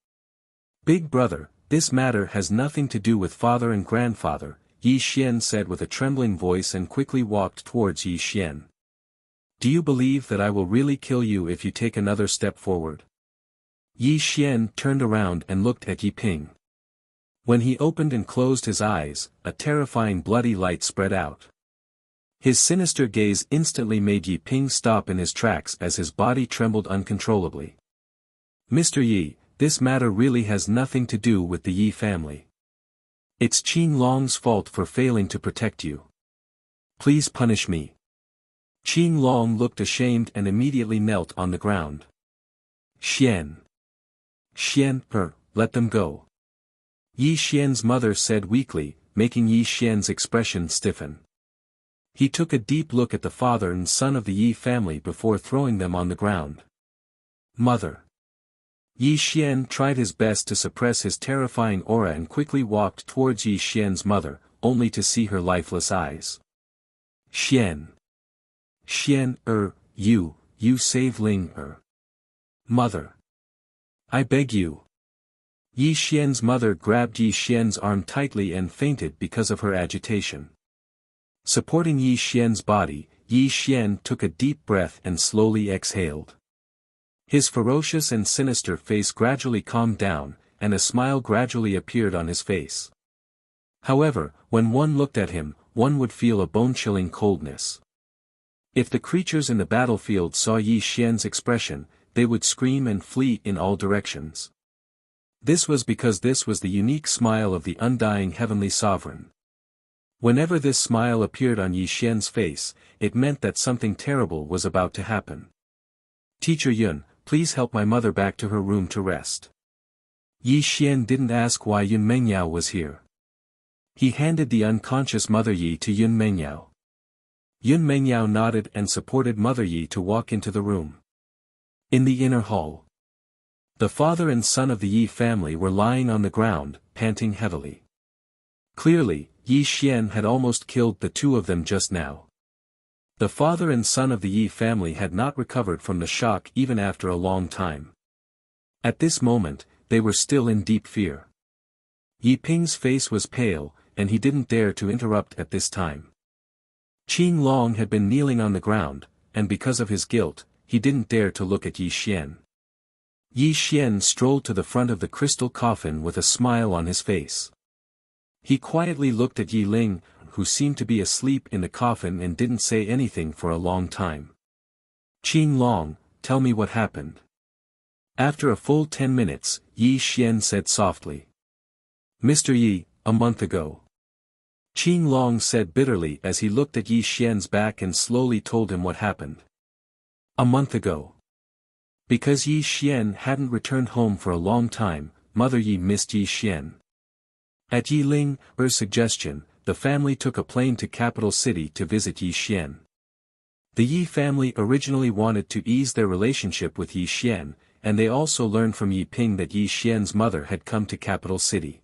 "Big brother, this matter has nothing to do with father and grandfather," Yi Xian said with a trembling voice and quickly walked towards Yi Xian. "Do you believe that I will really kill you if you take another step forward?" Yi Xian turned around and looked at Yi Ping. When he opened and closed his eyes, a terrifying bloody light spread out. His sinister gaze instantly made Yi Ping stop in his tracks as his body trembled uncontrollably. "Mr. Yi, this matter really has nothing to do with the Yi family. It's Qing Long's fault for failing to protect you. Please punish me." Qing Long looked ashamed and immediately knelt on the ground. "Xian. Xian, let them go." Yi Xian's mother said weakly, making Yi Xian's expression stiffen. He took a deep look at the father and son of the Yi family before throwing them on the ground. "Mother." Yi Xian tried his best to suppress his terrifying aura and quickly walked towards Yi Xian's mother, only to see her lifeless eyes. "Xian. Xian, you save Ling. Mother. I beg you." Yi Xian's mother grabbed Yi Xian's arm tightly and fainted because of her agitation. Supporting Yi Xian's body, Yi Xian took a deep breath and slowly exhaled. His ferocious and sinister face gradually calmed down, and a smile gradually appeared on his face. However, when one looked at him, one would feel a bone-chilling coldness. If the creatures in the battlefield saw Yi Xian's expression, they would scream and flee in all directions. This was because this was the unique smile of the undying heavenly sovereign. Whenever this smile appeared on Yi Xian's face, it meant that something terrible was about to happen. "Teacher Yun, please help my mother back to her room to rest." Yi Xian didn't ask why Yun Mengyao was here. He handed the unconscious Mother Yi to Yun Mengyao. Yun Mengyao nodded and supported Mother Yi to walk into the room. In the inner hall, the father and son of the Yi family were lying on the ground, panting heavily. Clearly, Yi Xian had almost killed the two of them just now. The father and son of the Yi family had not recovered from the shock even after a long time. At this moment, they were still in deep fear. Yi Ping's face was pale, and he didn't dare to interrupt at this time. Qing Long had been kneeling on the ground, and because of his guilt, he didn't dare to look at Yi Xian. Yi Xian strolled to the front of the crystal coffin with a smile on his face. He quietly looked at Yi Ling, who seemed to be asleep in the coffin and didn't say anything for a long time. "Qing Long, tell me what happened." After a full 10 minutes, Yi Xian said softly. "Mr. Yi, a month ago." Qing Long said bitterly as he looked at Yi Xian's back and slowly told him what happened. A month ago. Because Yi Xian hadn't returned home for a long time, Mother Yi missed Yi Xian. At Yi Ling's suggestion, the family took a plane to capital city to visit Yi Xian. The Yi family originally wanted to ease their relationship with Yi Xian, and they also learned from Yi Ping that Yi Xian's mother had come to capital city.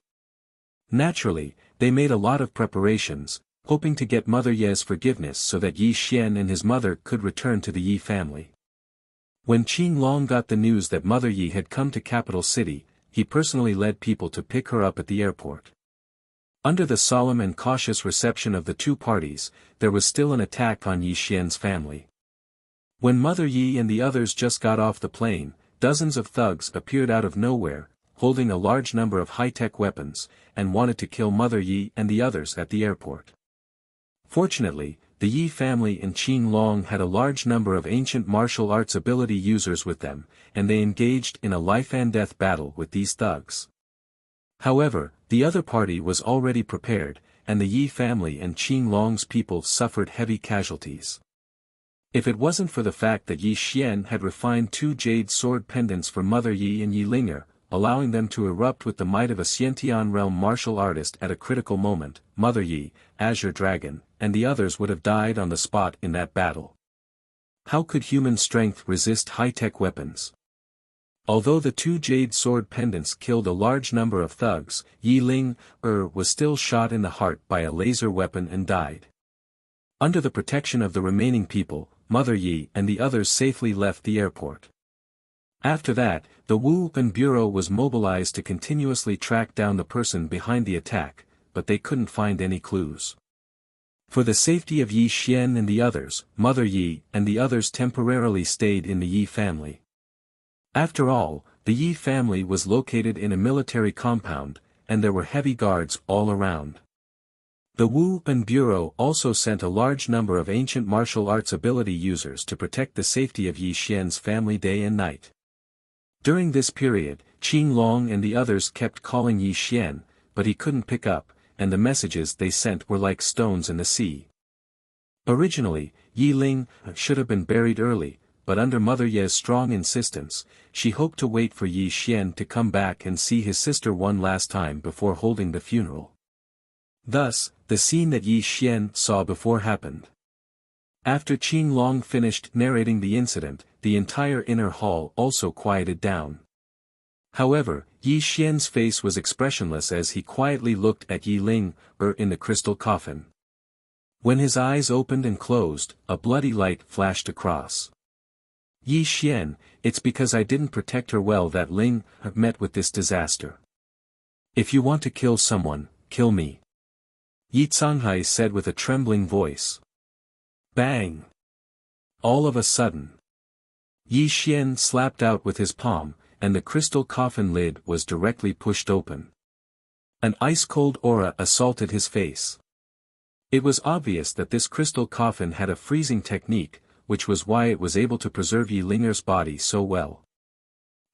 Naturally, they made a lot of preparations, hoping to get Mother Ye's forgiveness so that Yi Xian and his mother could return to the Yi family. When Qing Long got the news that Mother Yi had come to capital city, he personally led people to pick her up at the airport. Under the solemn and cautious reception of the two parties, there was still an attack on Yi Xian's family. When Mother Yi and the others just got off the plane, dozens of thugs appeared out of nowhere, holding a large number of high-tech weapons, and wanted to kill Mother Yi and the others at the airport. Fortunately, the Yi family and Qing Long had a large number of ancient martial arts ability users with them, and they engaged in a life-and-death battle with these thugs. However, the other party was already prepared, and the Yi family and Qing Long's people suffered heavy casualties. If it wasn't for the fact that Yi Xian had refined 2 jade sword pendants for Mother Yi and Yi Linger, allowing them to erupt with the might of a Xiantian realm martial artist at a critical moment, Mother Yi, Azure Dragon, and the others would have died on the spot in that battle. How could human strength resist high-tech weapons? Although the 2 jade sword pendants killed a large number of thugs, Yi Ling was still shot in the heart by a laser weapon and died. Under the protection of the remaining people, Mother Yi and the others safely left the airport. After that, the Wuxia Bureau was mobilized to continuously track down the person behind the attack, but they couldn't find any clues. For the safety of Yi Xian and the others, Mother Yi and the others temporarily stayed in the Yi family. After all, the Yi family was located in a military compound, and there were heavy guards all around. The Wuxia Bureau also sent a large number of ancient martial arts ability users to protect the safety of Yi Xian's family day and night. During this period, Qing Long and the others kept calling Yi Xian, but he couldn't pick up, and the messages they sent were like stones in the sea. Originally, Yi Ling should have been buried early, but under Mother Ye's strong insistence, she hoped to wait for Yi Xian to come back and see his sister one last time before holding the funeral. Thus, the scene that Yi Xian saw before happened. After Qing Long finished narrating the incident, the entire inner hall also quieted down. However, Yi Xian's face was expressionless as he quietly looked at Yi Ling in the crystal coffin. When his eyes opened and closed, a bloody light flashed across. Yi Xian, it's because I didn't protect her well that Ling met with this disaster. If you want to kill someone, kill me. Yi Canghai said with a trembling voice. Bang! All of a sudden, Yi Xian slapped out with his palm, and the crystal coffin lid was directly pushed open. An ice-cold aura assaulted his face. It was obvious that this crystal coffin had a freezing technique, which was why it was able to preserve Yi Linger's body so well.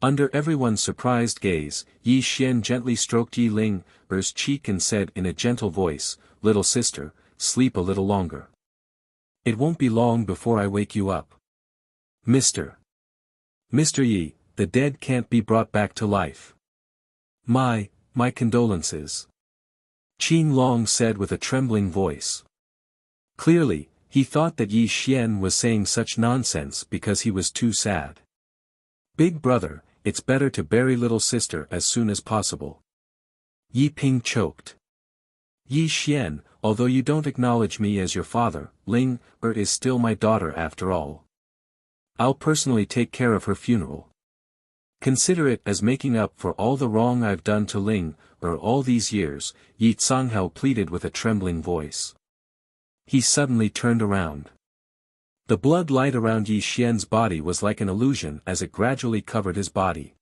Under everyone's surprised gaze, Yi Xian gently stroked Yi Linger's cheek and said in a gentle voice, "Little sister, sleep a little longer. It won't be long before I wake you up. Mr. Yi, the dead can't be brought back to life. My condolences," Qin Long said with a trembling voice. Clearly, he thought that Yi Xian was saying such nonsense because he was too sad. "Big brother, it's better to bury little sister as soon as possible." Yi Ping choked. "Yi Xian, although you don't acknowledge me as your father, Ling is still my daughter after all. I'll personally take care of her funeral. Consider it as making up for all the wrong I've done to Ling all these years," Yi Canghao pleaded with a trembling voice. He suddenly turned around. The blood light around Yi Xian's body was like an illusion as it gradually covered his body.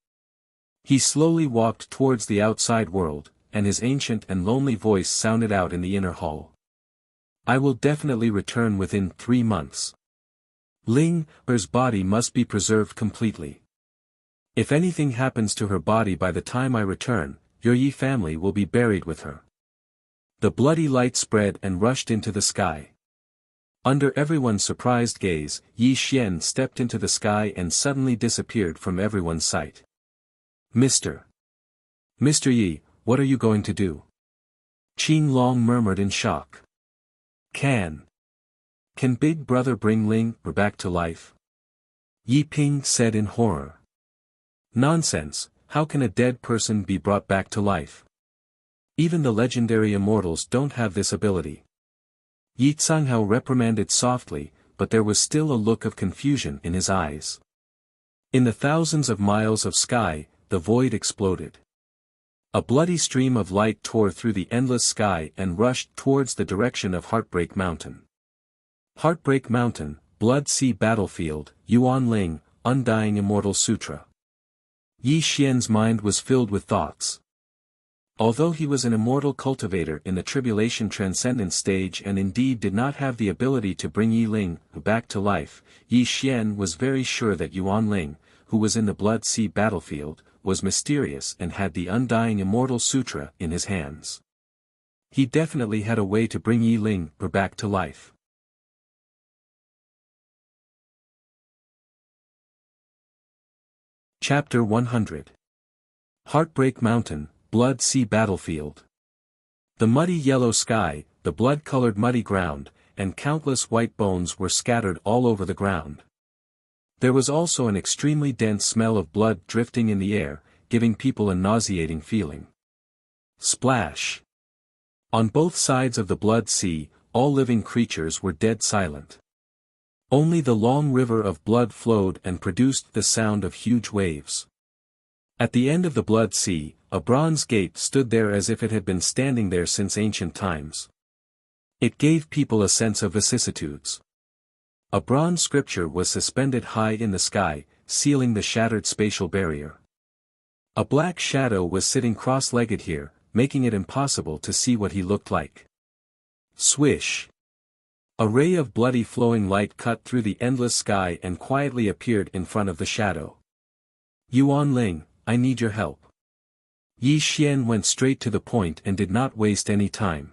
He slowly walked towards the outside world, and his ancient and lonely voice sounded out in the inner hall. "I will definitely return within 3 months. Linger's body must be preserved completely. If anything happens to her body by the time I return, your Yi family will be buried with her." The bloody light spread and rushed into the sky. Under everyone's surprised gaze, Yi Xian stepped into the sky and suddenly disappeared from everyone's sight. Mr. Yi, what are you going to do?" Qin Long murmured in shock. Can Big Brother bring Ling back to life?" Yi Ping said in horror. "Nonsense, how can a dead person be brought back to life? Even the legendary immortals don't have this ability." Yi Canghao reprimanded softly, but there was still a look of confusion in his eyes. In the thousands of miles of sky, the void exploded. A bloody stream of light tore through the endless sky and rushed towards the direction of Heartbreak Mountain. Heartbreak Mountain, Blood Sea Battlefield, Yuan Ling, Undying Immortal Sutra. Yi Xian's mind was filled with thoughts. Although he was an immortal cultivator in the Tribulation Transcendent stage and indeed did not have the ability to bring Yi Ling back to life, Yi Xian was very sure that Yuan Ling, who was in the Blood Sea Battlefield, was mysterious and had the Undying Immortal Sutra in his hands. He definitely had a way to bring Yi Ling back to life. Chapter 100. Heartbreak Mountain, Blood Sea Battlefield. The muddy yellow sky, the blood-colored muddy ground, and countless white bones were scattered all over the ground. There was also an extremely dense smell of blood drifting in the air, giving people a nauseating feeling. Splash! On both sides of the Blood Sea, all living creatures were dead silent. Only the long river of blood flowed and produced the sound of huge waves. At the end of the Blood Sea, a bronze gate stood there as if it had been standing there since ancient times. It gave people a sense of vicissitudes. A bronze scripture was suspended high in the sky, sealing the shattered spatial barrier. A black shadow was sitting cross-legged here, making it impossible to see what he looked like. Swish! A ray of bloody flowing light cut through the endless sky and quietly appeared in front of the shadow. "Yuan Ling, I need your help." Yi Xian went straight to the point and did not waste any time.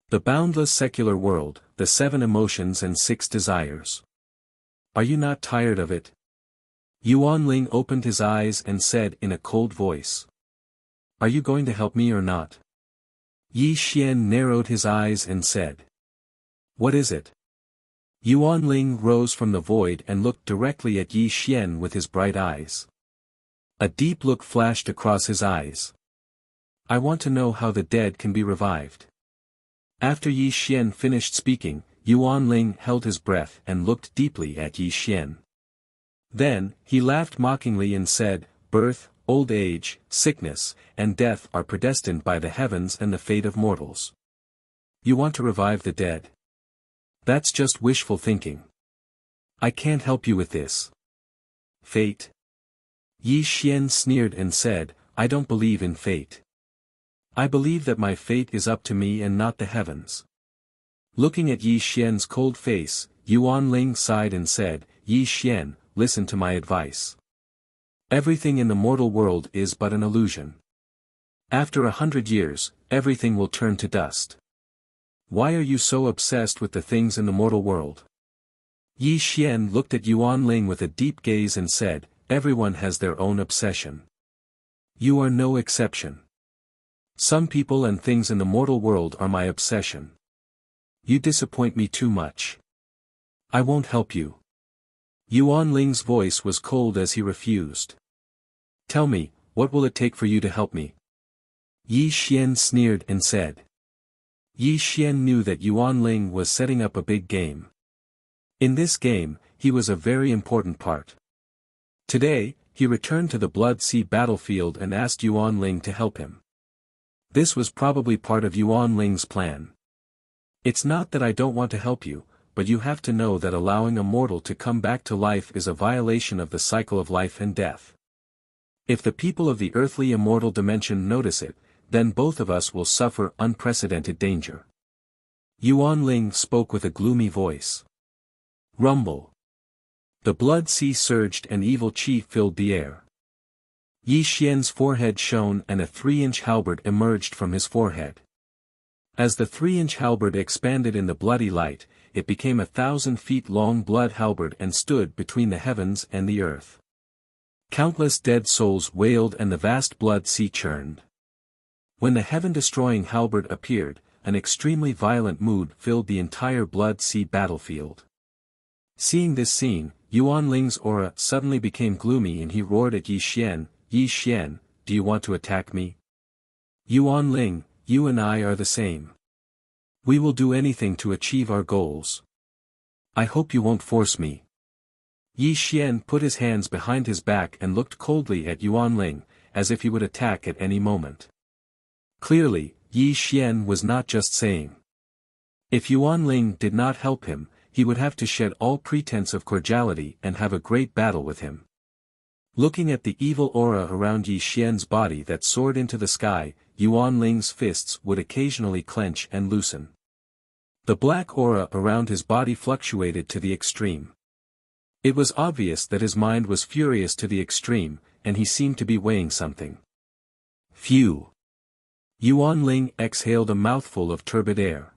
The boundless secular world, the 7 emotions and 6 desires. "Are you not tired of it?" Yuan Ling opened his eyes and said in a cold voice. "Are you going to help me or not?" Yi Xian narrowed his eyes and said. "What is it?" Yuan Ling rose from the void and looked directly at Yi Xian with his bright eyes. A deep look flashed across his eyes. "I want to know how the dead can be revived." After Yi Xian finished speaking, Yuan Ling held his breath and looked deeply at Yi Xian. Then, he laughed mockingly and said, "Birth, old age, sickness, and death are predestined by the heavens and the fate of mortals. You want to revive the dead? That's just wishful thinking. I can't help you with this." "Fate?" Yi Xian sneered and said, "I don't believe in fate. I believe that my fate is up to me and not the heavens. Looking at Yi Xian's cold face, Yuan Ling sighed and said, Yi Xian, listen to my advice. Everything in the mortal world is but an illusion. After 100 years, everything will turn to dust. Why are you so obsessed with the things in the mortal world? Yi Xian looked at Yuan Ling with a deep gaze and said, everyone has their own obsession. You are no exception. Some people and things in the mortal world are my obsession. You disappoint me too much. I won't help you. Yuan Ling's voice was cold as he refused. Tell me, what will it take for you to help me? Yi Xian sneered and said. Yi Xian knew that Yuan Ling was setting up a big game. In this game, he was a very important part. Today, he returned to the Blood Sea battlefield and asked Yuan Ling to help him. This was probably part of Yuan Ling's plan. It's not that I don't want to help you, but you have to know that allowing a mortal to come back to life is a violation of the cycle of life and death. If the people of the earthly immortal dimension notice it, then both of us will suffer unprecedented danger. Yuan Ling spoke with a gloomy voice. Rumble. The blood sea surged and evil chi filled the air. Yi Xian's forehead shone and a 3-inch halberd emerged from his forehead. As the 3-inch halberd expanded in the bloody light, it became 1,000 feet long blood halberd and stood between the heavens and the earth. Countless dead souls wailed and the vast blood sea churned. When the heaven-destroying halberd appeared, an extremely violent mood filled the entire blood sea battlefield. Seeing this scene, Yuan Ling's aura suddenly became gloomy and he roared at Yi Xian, Yi Xian, do you want to attack me? Yuan Ling, you and I are the same. We will do anything to achieve our goals. I hope you won't force me. Yi Xian put his hands behind his back and looked coldly at Yuan Ling, as if he would attack at any moment. Clearly, Yi Xian was not just saying. If Yuan Ling did not help him, he would have to shed all pretense of cordiality and have a great battle with him. Looking at the evil aura around Yi Xian's body that soared into the sky, Yuan Ling's fists would occasionally clench and loosen. The black aura around his body fluctuated to the extreme. It was obvious that his mind was furious to the extreme, and he seemed to be weighing something. Phew! Yuan Ling exhaled a mouthful of turbid air.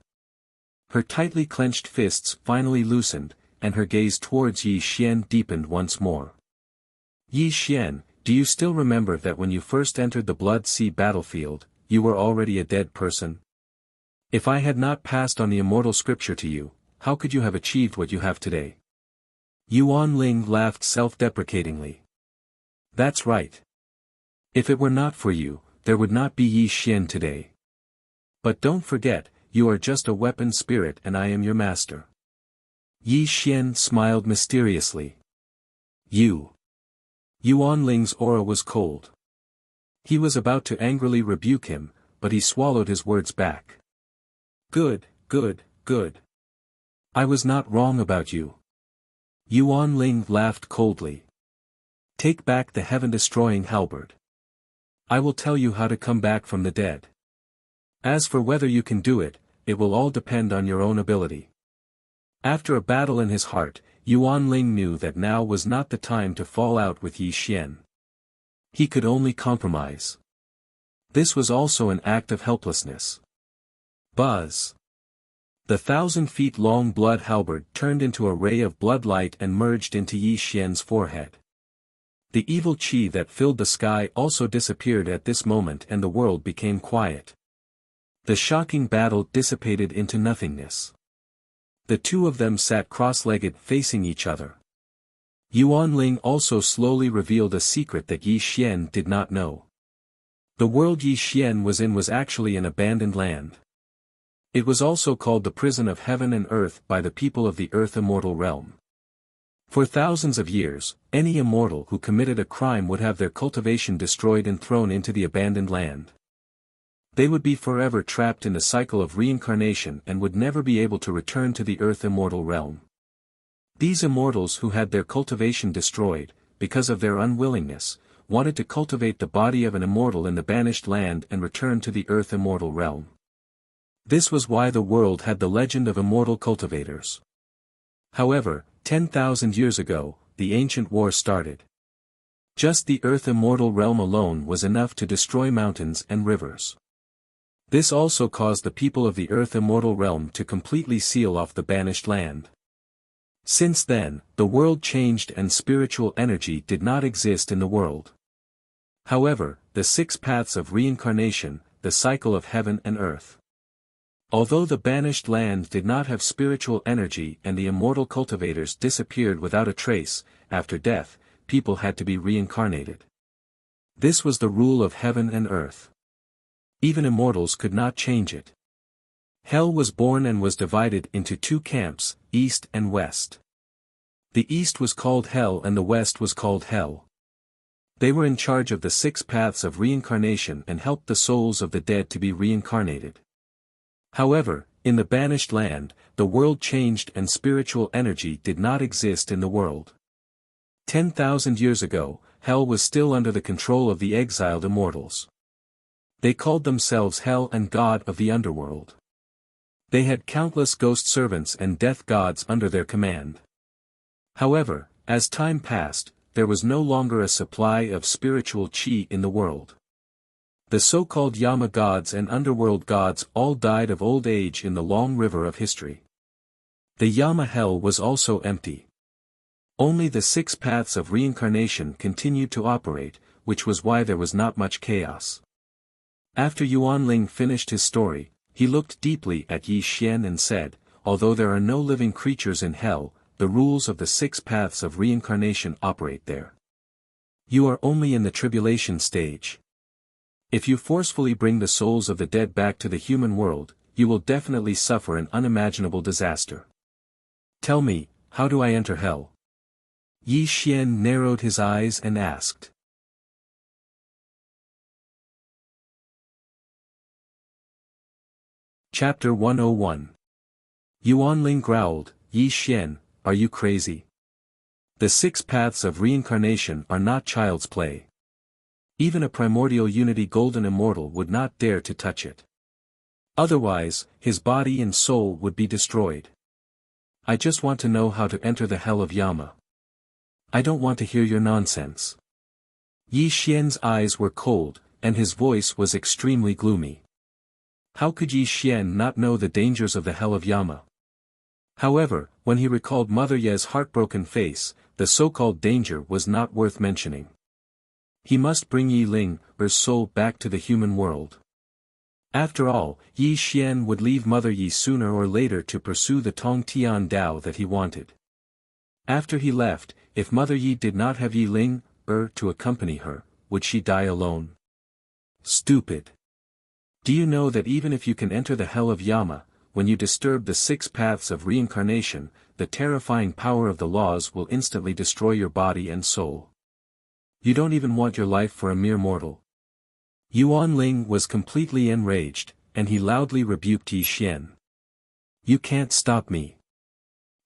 Her tightly clenched fists finally loosened, and her gaze towards Yi Xian deepened once more. Yi Xian, do you still remember that when you first entered the Blood Sea battlefield, you were already a dead person? If I had not passed on the immortal scripture to you, how could you have achieved what you have today? Yuan Ling laughed self-deprecatingly. That's right. If it were not for you, there would not be Yi Xian today. But don't forget, you are just a weapon spirit and I am your master. Yi Xian smiled mysteriously. You. Yuan Ling's aura was cold. He was about to angrily rebuke him, but he swallowed his words back. Good, good, good. I was not wrong about you. Yuan Ling laughed coldly. Take back the heaven-destroying halberd. I will tell you how to come back from the dead. As for whether you can do it, it will all depend on your own ability. After a battle in his heart, Yuan Ling knew that now was not the time to fall out with Yi Xian. He could only compromise. This was also an act of helplessness. Buzz. The 1,000 feet long blood halberd turned into a ray of bloodlight and merged into Yi Xian's forehead. The evil chi that filled the sky also disappeared at this moment and the world became quiet. The shocking battle dissipated into nothingness. The two of them sat cross-legged facing each other. Yuan Ling also slowly revealed a secret that Yi Xian did not know. The world Yi Xian was in was actually an abandoned land. It was also called the prison of heaven and earth by the people of the earth immortal realm. For thousands of years, any immortal who committed a crime would have their cultivation destroyed and thrown into the abandoned land. They would be forever trapped in the cycle of reincarnation and would never be able to return to the earth immortal realm. These immortals who had their cultivation destroyed, because of their unwillingness, wanted to cultivate the body of an immortal in the banished land and return to the earth immortal realm. This was why the world had the legend of immortal cultivators. However, 10,000 years ago, the ancient war started. Just the earth immortal realm alone was enough to destroy mountains and rivers. This also caused the people of the earth immortal realm to completely seal off the banished land. Since then, the world changed and spiritual energy did not exist in the world. However, the 6 paths of reincarnation, the cycle of heaven and earth. Although the banished land did not have spiritual energy and the immortal cultivators disappeared without a trace, after death, people had to be reincarnated. This was the rule of heaven and earth. Even immortals could not change it. Hell was born and was divided into 2 camps, east and west. The east was called hell and the west was called hell. They were in charge of the 6 paths of reincarnation and helped the souls of the dead to be reincarnated. However, in the banished land, the world changed and spiritual energy did not exist in the world. 10,000 years ago, hell was still under the control of the exiled immortals. They called themselves Hell and God of the underworld. They had countless ghost servants and death gods under their command. However, as time passed, there was no longer a supply of spiritual chi in the world. The so-called Yama gods and underworld gods all died of old age in the long river of history. The Yama hell was also empty. Only the 6 paths of reincarnation continued to operate, which was why there was not much chaos. After Yuanling finished his story, he looked deeply at Yi Xian and said, although there are no living creatures in hell, the rules of the 6 paths of reincarnation operate there. You are only in the tribulation stage. If you forcefully bring the souls of the dead back to the human world, you will definitely suffer an unimaginable disaster. Tell me, how do I enter hell? Yi Xian narrowed his eyes and asked. Chapter 101. Yuanling growled, Yi Xian, are you crazy? The 6 paths of reincarnation are not child's play. Even a primordial unity golden immortal would not dare to touch it. Otherwise, his body and soul would be destroyed. I just want to know how to enter the hell of Yama. I don't want to hear your nonsense. Yi Xian's eyes were cold, and his voice was extremely gloomy. How could Yi Xian not know the dangers of the hell of Yama? However, when he recalled Mother Ye's heartbroken face, the so-called danger was not worth mentioning. He must bring Yi Ling, her soul back to the human world. After all, Yi Xian would leave Mother Yi sooner or later to pursue the Tong Tian Dao that he wanted. After he left, if Mother Yi did not have Yi Ling, to accompany her, would she die alone? Stupid. Do you know that even if you can enter the hell of Yama, when you disturb the 6 paths of reincarnation, the terrifying power of the laws will instantly destroy your body and soul? You don't even want your life for a mere mortal. Yuanling was completely enraged, and he loudly rebuked Yi Xian. You can't stop me.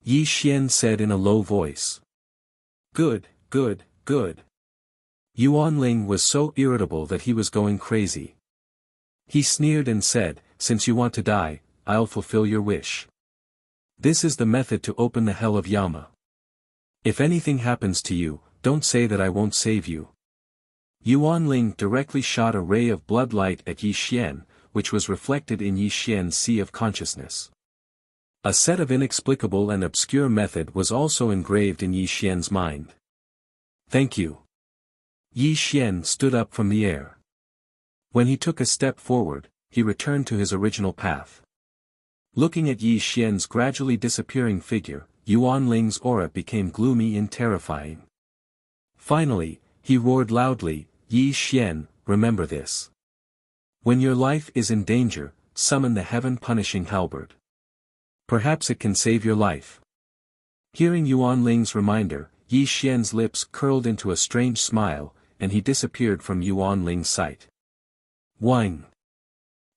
Yi Xian said in a low voice. Good, good, good. Yuanling was so irritable that he was going crazy. He sneered and said, since you want to die, I'll fulfill your wish. This is the method to open the hell of Yama. If anything happens to you, don't say that I won't save you. Yuanling directly shot a ray of blood light at Yi Xian, which was reflected in Yi Xian's sea of consciousness. A set of inexplicable and obscure method was also engraved in Yi Xian's mind. Thank you. Yi Xian stood up from the air. When he took a step forward, he returned to his original path. Looking at Yi Xian's gradually disappearing figure, Yuanling's aura became gloomy and terrifying. Finally, he roared loudly, Yi Xian, remember this. When your life is in danger, summon the heaven-punishing halberd. Perhaps it can save your life. Hearing Yuanling's reminder, Yi Xian's lips curled into a strange smile, and he disappeared from Yuanling's sight. Whine.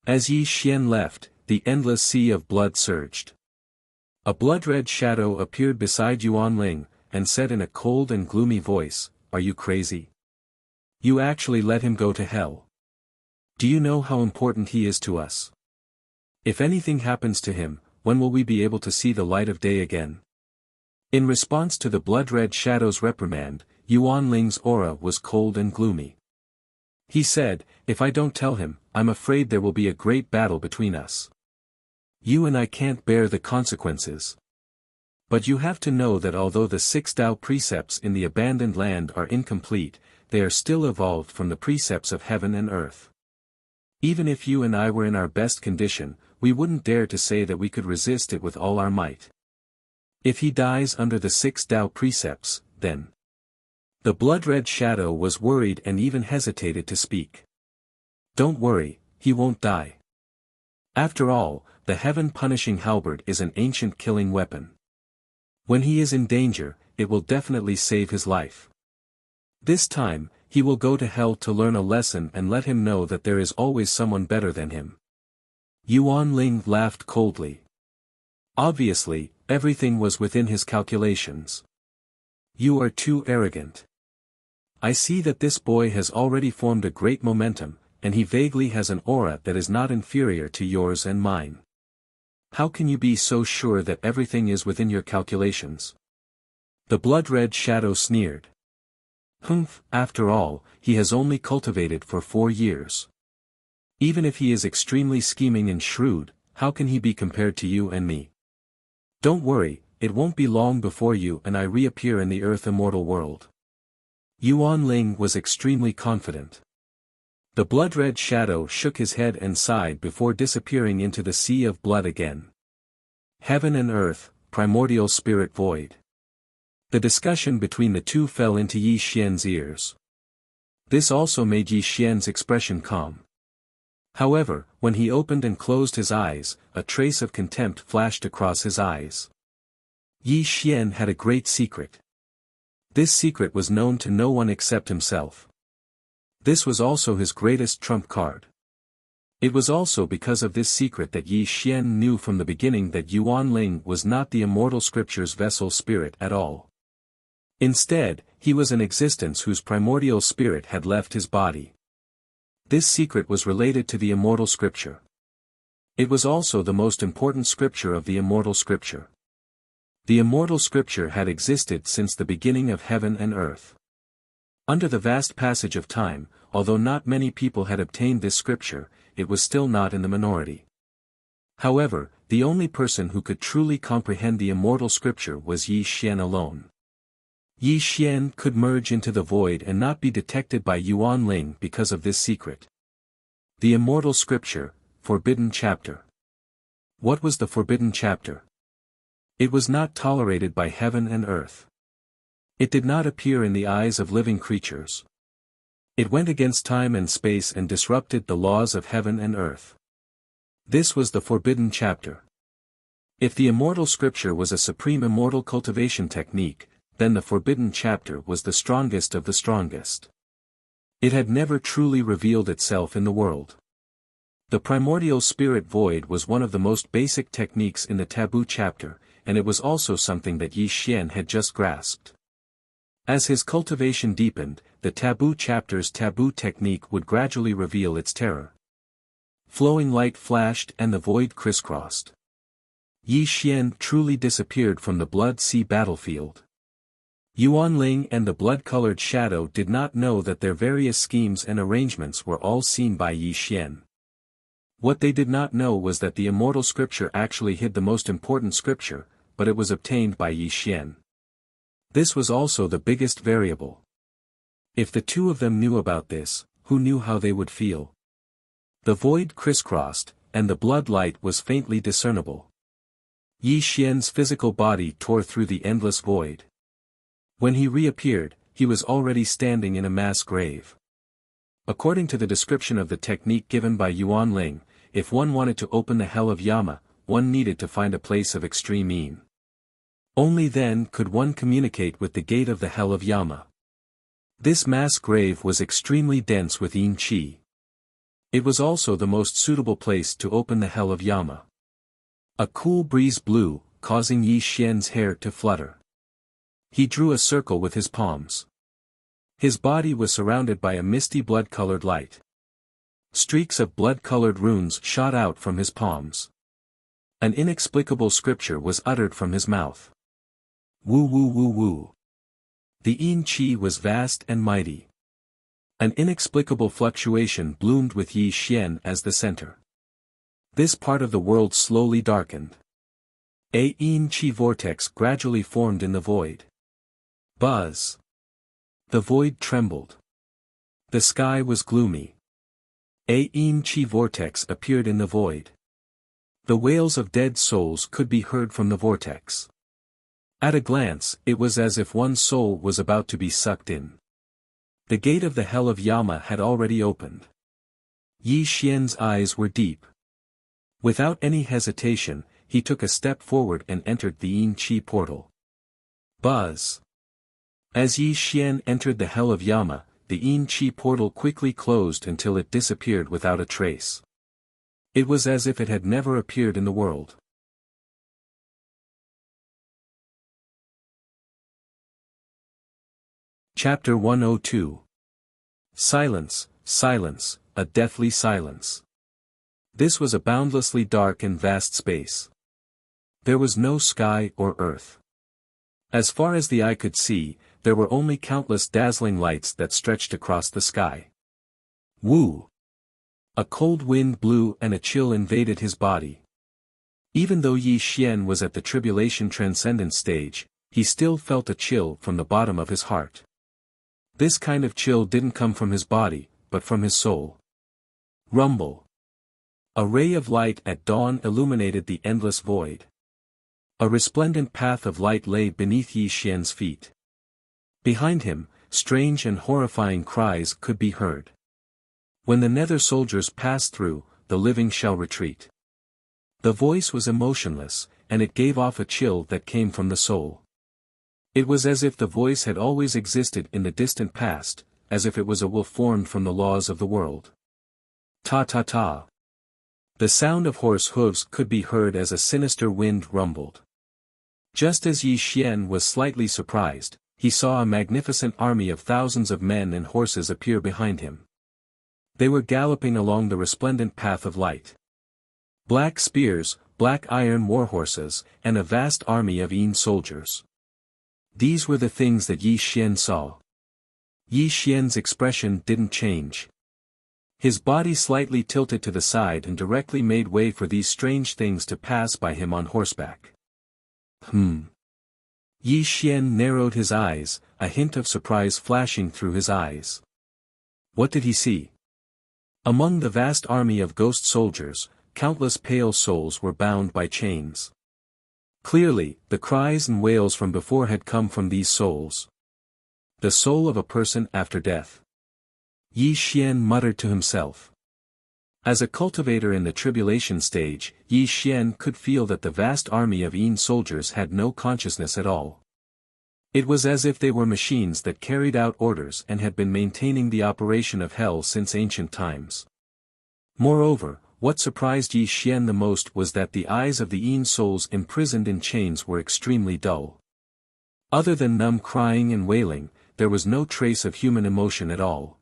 As Yi Xian left, the endless sea of blood surged. A blood-red shadow appeared beside Yuanling, and said in a cold and gloomy voice, Are you crazy? You actually let him go to hell. Do you know how important he is to us? If anything happens to him, when will we be able to see the light of day again? In response to the blood-red shadow's reprimand, Yuan Ling's aura was cold and gloomy. He said, "If I don't tell him, I'm afraid there will be a great battle between us. You and I can't bear the consequences. But you have to know that although the 6 Tao precepts in the abandoned land are incomplete, they are still evolved from the precepts of heaven and earth. Even if you and I were in our best condition, we wouldn't dare to say that we could resist it with all our might. If he dies under the 6 Tao precepts, then..." The blood-red shadow was worried and even hesitated to speak. "Don't worry, he won't die. After all, the heaven-punishing halberd is an ancient killing weapon. When he is in danger, it will definitely save his life. This time, he will go to hell to learn a lesson and let him know that there is always someone better than him." Yuan Ling laughed coldly. Obviously, everything was within his calculations. "You are too arrogant. I see that this boy has already formed a great momentum, and he vaguely has an aura that is not inferior to yours and mine. How can you be so sure that everything is within your calculations?" The blood-red shadow sneered. "Humph, after all, he has only cultivated for 4 years. Even if he is extremely scheming and shrewd, how can he be compared to you and me? Don't worry, it won't be long before you and I reappear in the Earth Immortal world." Yuan Ling was extremely confident. The blood-red shadow shook his head and sighed before disappearing into the sea of blood again. Heaven and earth, primordial spirit void. The discussion between the two fell into Yi Xian's ears. This also made Yi Xian's expression calm. However, when he opened and closed his eyes, a trace of contempt flashed across his eyes. Yi Xian had a great secret. This secret was known to no one except himself. This was also his greatest trump card. It was also because of this secret that Yi Xian knew from the beginning that Yuan Ling was not the immortal scripture's vessel spirit at all. Instead, he was an existence whose primordial spirit had left his body. This secret was related to the immortal scripture. It was also the most important scripture of the immortal scripture. The immortal scripture had existed since the beginning of heaven and earth. Under the vast passage of time, although not many people had obtained this scripture, it was still not in the minority. However, the only person who could truly comprehend the immortal scripture was Yi Xian alone. Yi Xian could merge into the void and not be detected by Yuan Ling because of this secret. The immortal scripture, forbidden chapter. What was the forbidden chapter? It was not tolerated by heaven and earth. It did not appear in the eyes of living creatures. It went against time and space and disrupted the laws of heaven and earth. This was the forbidden chapter. If the immortal scripture was a supreme immortal cultivation technique, then the forbidden chapter was the strongest of the strongest. It had never truly revealed itself in the world. The primordial spirit void was one of the most basic techniques in the taboo chapter, and it was also something that Yi Xian had just grasped. As his cultivation deepened, the taboo chapter's taboo technique would gradually reveal its terror. Flowing light flashed and the void crisscrossed. Yi Xian truly disappeared from the blood sea battlefield. Yuan Ling and the blood-colored shadow did not know that their various schemes and arrangements were all seen by Yi Xian. What they did not know was that the immortal scripture actually hid the most important scripture, but it was obtained by Yi Xian. This was also the biggest variable. If the two of them knew about this, who knew how they would feel? The void crisscrossed, and the blood light was faintly discernible. Yi Xian's physical body tore through the endless void. When he reappeared, he was already standing in a mass grave. According to the description of the technique given by Yuan Ling, if one wanted to open the hell of Yama, one needed to find a place of extreme yin. Only then could one communicate with the gate of the hell of Yama. This mass grave was extremely dense with yin qi. It was also the most suitable place to open the hell of Yama. A cool breeze blew, causing Yi Xian's hair to flutter. He drew a circle with his palms. His body was surrounded by a misty blood-colored light. Streaks of blood-colored runes shot out from his palms. An inexplicable scripture was uttered from his mouth. Woo woo woo woo. The Yin Qi was vast and mighty. An inexplicable fluctuation bloomed with Yi Xian as the center. This part of the world slowly darkened. A Yin Qi vortex gradually formed in the void. Buzz. The void trembled. The sky was gloomy. A Yin Qi vortex appeared in the void. The wails of dead souls could be heard from the vortex. At a glance, it was as if one soul was about to be sucked in. The gate of the hell of Yama had already opened. Yi Xian's eyes were deep. Without any hesitation, he took a step forward and entered the Yin Qi portal. Buzz. As Yi Xian entered the hell of Yama, the Yin Qi portal quickly closed until it disappeared without a trace. It was as if it had never appeared in the world. Chapter 102. Silence, silence, a deathly silence. This was a boundlessly dark and vast space. There was no sky or earth. As far as the eye could see, there were only countless dazzling lights that stretched across the sky. Woo! A cold wind blew and a chill invaded his body. Even though Yi Xian was at the tribulation transcendent stage, he still felt a chill from the bottom of his heart. This kind of chill didn't come from his body, but from his soul. Rumble. A ray of light at dawn illuminated the endless void. A resplendent path of light lay beneath Yi Xian's feet. Behind him, strange and horrifying cries could be heard. When the nether soldiers pass through, the living shall retreat. The voice was emotionless, and it gave off a chill that came from the soul. It was as if the voice had always existed in the distant past, as if it was a will formed from the laws of the world. Ta ta ta. The sound of horse hooves could be heard as a sinister wind rumbled. Just as Yi Xian was slightly surprised, he saw a magnificent army of thousands of men and horses appear behind him. They were galloping along the resplendent path of light. Black spears, black iron warhorses, and a vast army of Yin soldiers. These were the things that Yi Xian saw. Yi Xian's expression didn't change. His body slightly tilted to the side and directly made way for these strange things to pass by him on horseback. Yi Xian narrowed his eyes, a hint of surprise flashing through his eyes. What did he see? Among the vast army of ghost soldiers, countless pale souls were bound by chains. Clearly, the cries and wails from before had come from these souls. The soul of a person after death. Yi Xian muttered to himself. As a cultivator in the tribulation stage, Yi Xian could feel that the vast army of Yin soldiers had no consciousness at all. It was as if they were machines that carried out orders and had been maintaining the operation of hell since ancient times. Moreover, what surprised Yi Xian the most was that the eyes of the Yin souls imprisoned in chains were extremely dull. Other than numb crying and wailing, there was no trace of human emotion at all.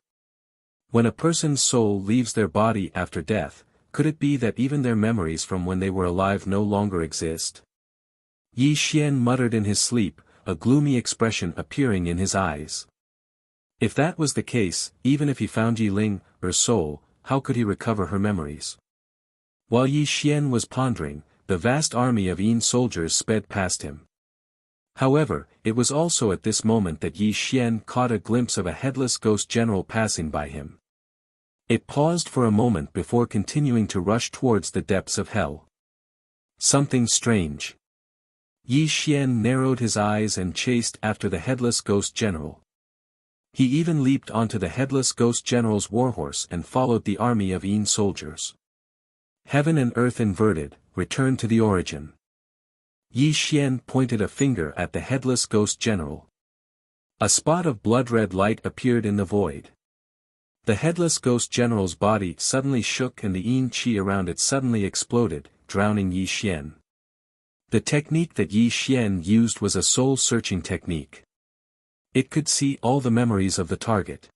When a person's soul leaves their body after death, could it be that even their memories from when they were alive no longer exist? Yi Xian muttered in his sleep, a gloomy expression appearing in his eyes. If that was the case, even if he found Yi Ling, her soul, how could he recover her memories? While Yi Xian was pondering, the vast army of Yin soldiers sped past him. However, it was also at this moment that Yi Xian caught a glimpse of a headless ghost general passing by him. It paused for a moment before continuing to rush towards the depths of hell. Something strange. Yi Xian narrowed his eyes and chased after the headless ghost general. He even leaped onto the headless ghost general's warhorse and followed the army of Yin soldiers. Heaven and earth inverted, returned to the origin. Yi Xian pointed a finger at the headless ghost general. A spot of blood-red light appeared in the void. The headless ghost general's body suddenly shook and the Yin Qi around it suddenly exploded, drowning Yi Xian. The technique that Yi Xian used was a soul-searching technique. It could see all the memories of the target.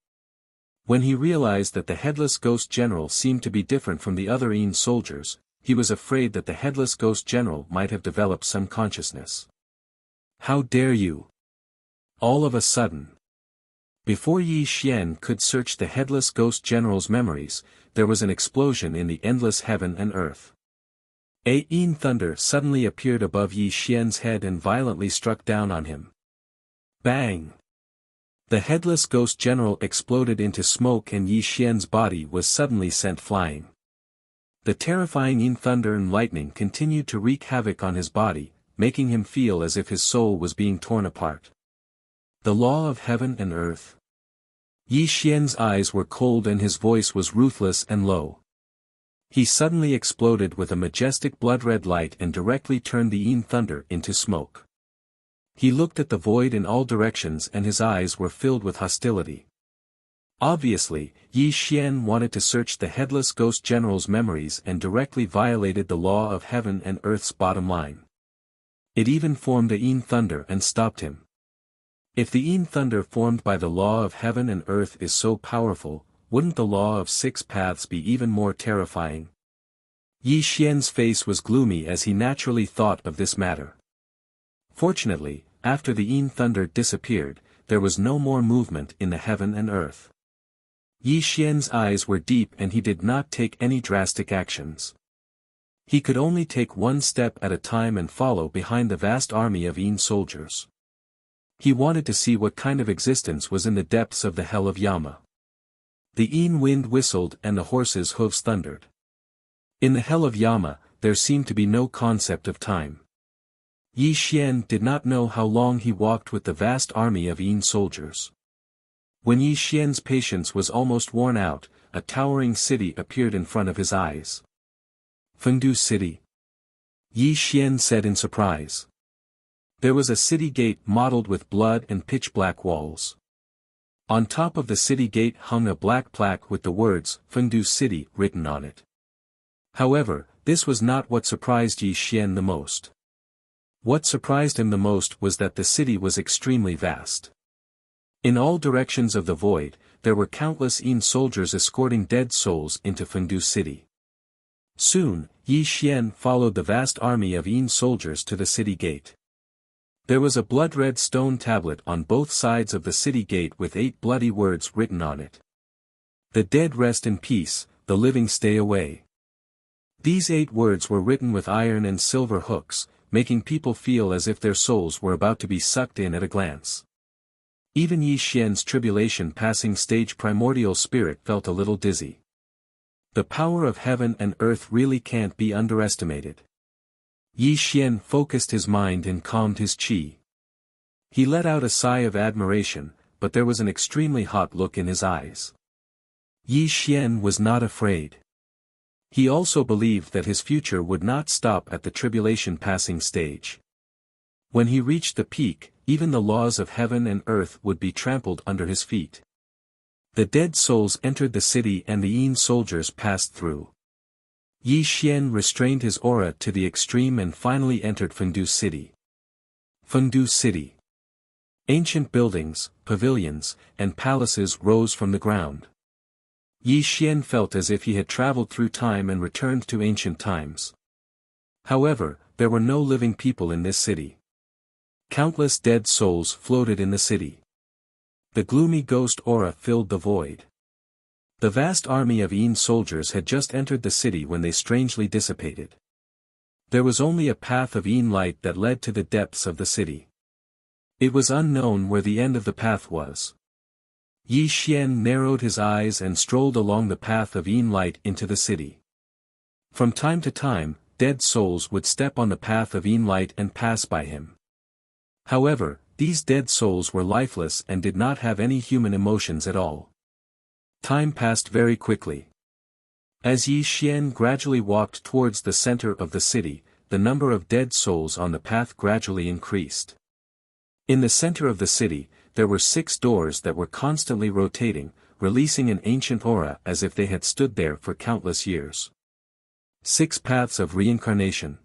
When he realized that the headless ghost general seemed to be different from the other Yin soldiers, he was afraid that the headless ghost general might have developed some consciousness. How dare you! All of a sudden. Before Yi Xian could search the headless ghost general's memories, there was an explosion in the endless heaven and earth. A Yin thunder suddenly appeared above Yi Xian's head and violently struck down on him. Bang! The headless ghost general exploded into smoke and Yi Xian's body was suddenly sent flying. The terrifying Yin thunder and lightning continued to wreak havoc on his body, making him feel as if his soul was being torn apart. The law of heaven and earth. Yi Xian's eyes were cold and his voice was ruthless and low. He suddenly exploded with a majestic blood-red light and directly turned the Yin thunder into smoke. He looked at the void in all directions and his eyes were filled with hostility. Obviously, Yi Xian wanted to search the headless ghost general's memories and directly violated the law of heaven and earth's bottom line. It even formed a Yin thunder and stopped him. If the Yin thunder formed by the law of heaven and earth is so powerful, wouldn't the law of 6 paths be even more terrifying? Yi Xian's face was gloomy as he naturally thought of this matter. Fortunately, after the Yin thunder disappeared, there was no more movement in the heaven and earth. Yi Xian's eyes were deep and he did not take any drastic actions. He could only take one step at a time and follow behind the vast army of Yin soldiers. He wanted to see what kind of existence was in the depths of the hell of Yama. The Yin wind whistled and the horses' hooves thundered. In the hell of Yama, there seemed to be no concept of time. Yi Xian did not know how long he walked with the vast army of Yin soldiers. When Yi Xian's patience was almost worn out, a towering city appeared in front of his eyes. Fengdu City. Yi Xian said in surprise. There was a city gate mottled with blood and pitch-black walls. On top of the city gate hung a black plaque with the words, Fengdu City, written on it. However, this was not what surprised Yi Xian the most. What surprised him the most was that the city was extremely vast. In all directions of the void, there were countless Yin soldiers escorting dead souls into Fengdu City. Soon, Yi Xian followed the vast army of Yin soldiers to the city gate. There was a blood-red stone tablet on both sides of the city gate with 8 bloody words written on it. The dead rest in peace, the living stay away. These 8 words were written with iron and silver hooks, making people feel as if their souls were about to be sucked in at a glance. Even Yi Xian's tribulation passing stage primordial spirit felt a little dizzy. The power of heaven and earth really can't be underestimated. Yi Xian focused his mind and calmed his qi. He let out a sigh of admiration, but there was an extremely hot look in his eyes. Yi Xian was not afraid. He also believed that his future would not stop at the tribulation passing stage. When he reached the peak, even the laws of heaven and earth would be trampled under his feet. The dead souls entered the city and the Yin soldiers passed through. Yi Xian restrained his aura to the extreme and finally entered Fengdu City. Fengdu City. Ancient buildings, pavilions, and palaces rose from the ground. Yi Xian felt as if he had traveled through time and returned to ancient times. However, there were no living people in this city. Countless dead souls floated in the city. The gloomy ghost aura filled the void. The vast army of Yin soldiers had just entered the city when they strangely dissipated. There was only a path of Yin light that led to the depths of the city. It was unknown where the end of the path was. Yi Xian narrowed his eyes and strolled along the path of Yin light into the city. From time to time, dead souls would step on the path of Yin light and pass by him. However, these dead souls were lifeless and did not have any human emotions at all. Time passed very quickly. As Yi Xian gradually walked towards the center of the city, the number of dead souls on the path gradually increased. In the center of the city, there were 6 doors that were constantly rotating, releasing an ancient aura as if they had stood there for countless years. 6 paths of reincarnation.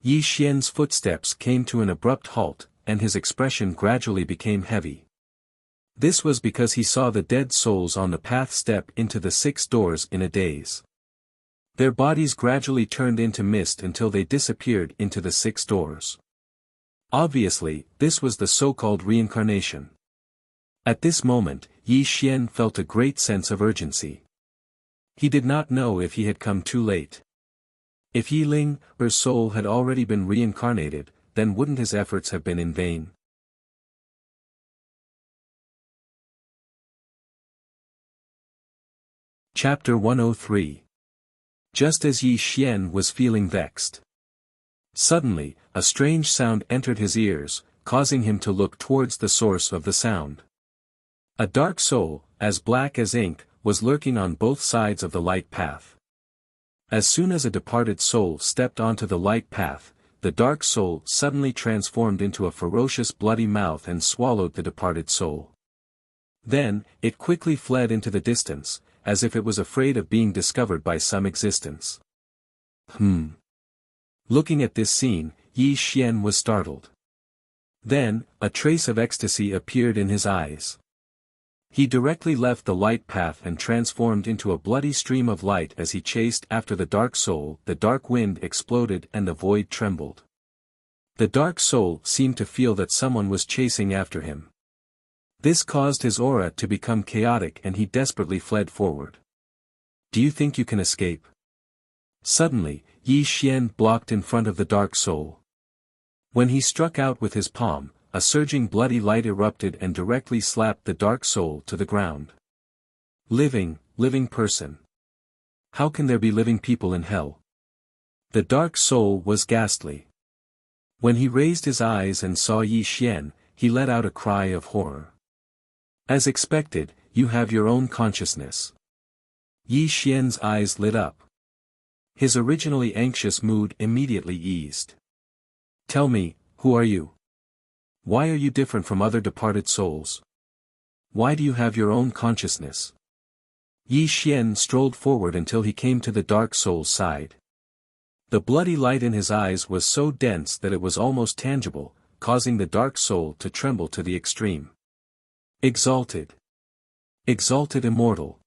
Yi Xian's footsteps came to an abrupt halt, and his expression gradually became heavy. This was because he saw the dead souls on the path step into the 6 doors in a daze. Their bodies gradually turned into mist until they disappeared into the 6 doors. Obviously, this was the so-called reincarnation. At this moment, Yi Xian felt a great sense of urgency. He did not know if he had come too late. If Yi Ling, her soul had already been reincarnated, then wouldn't his efforts have been in vain? Chapter 103. Just as Yi Xian was feeling vexed. Suddenly, a strange sound entered his ears, causing him to look towards the source of the sound. A dark soul, as black as ink, was lurking on both sides of the light path. As soon as a departed soul stepped onto the light path, the dark soul suddenly transformed into a ferocious bloody mouth and swallowed the departed soul. Then, it quickly fled into the distance, as if it was afraid of being discovered by some existence. Looking at this scene, Yi Xian was startled. Then, a trace of ecstasy appeared in his eyes. He directly left the light path and transformed into a bloody stream of light as he chased after the dark soul. The dark wind exploded and the void trembled. The dark soul seemed to feel that someone was chasing after him. This caused his aura to become chaotic and he desperately fled forward. Do you think you can escape? Suddenly, Yi Xian blocked in front of the dark soul. When he struck out with his palm, a surging bloody light erupted and directly slapped the dark soul to the ground. Living person. How can there be living people in hell? The dark soul was ghastly. When he raised his eyes and saw Yi Xian, he let out a cry of horror. As expected, you have your own consciousness. Yi Xian's eyes lit up. His originally anxious mood immediately eased. Tell me, who are you? Why are you different from other departed souls? Why do you have your own consciousness? Yi Xian strolled forward until he came to the dark soul's side. The bloody light in his eyes was so dense that it was almost tangible, causing the dark soul to tremble to the extreme. Exalted. Exalted Immortal.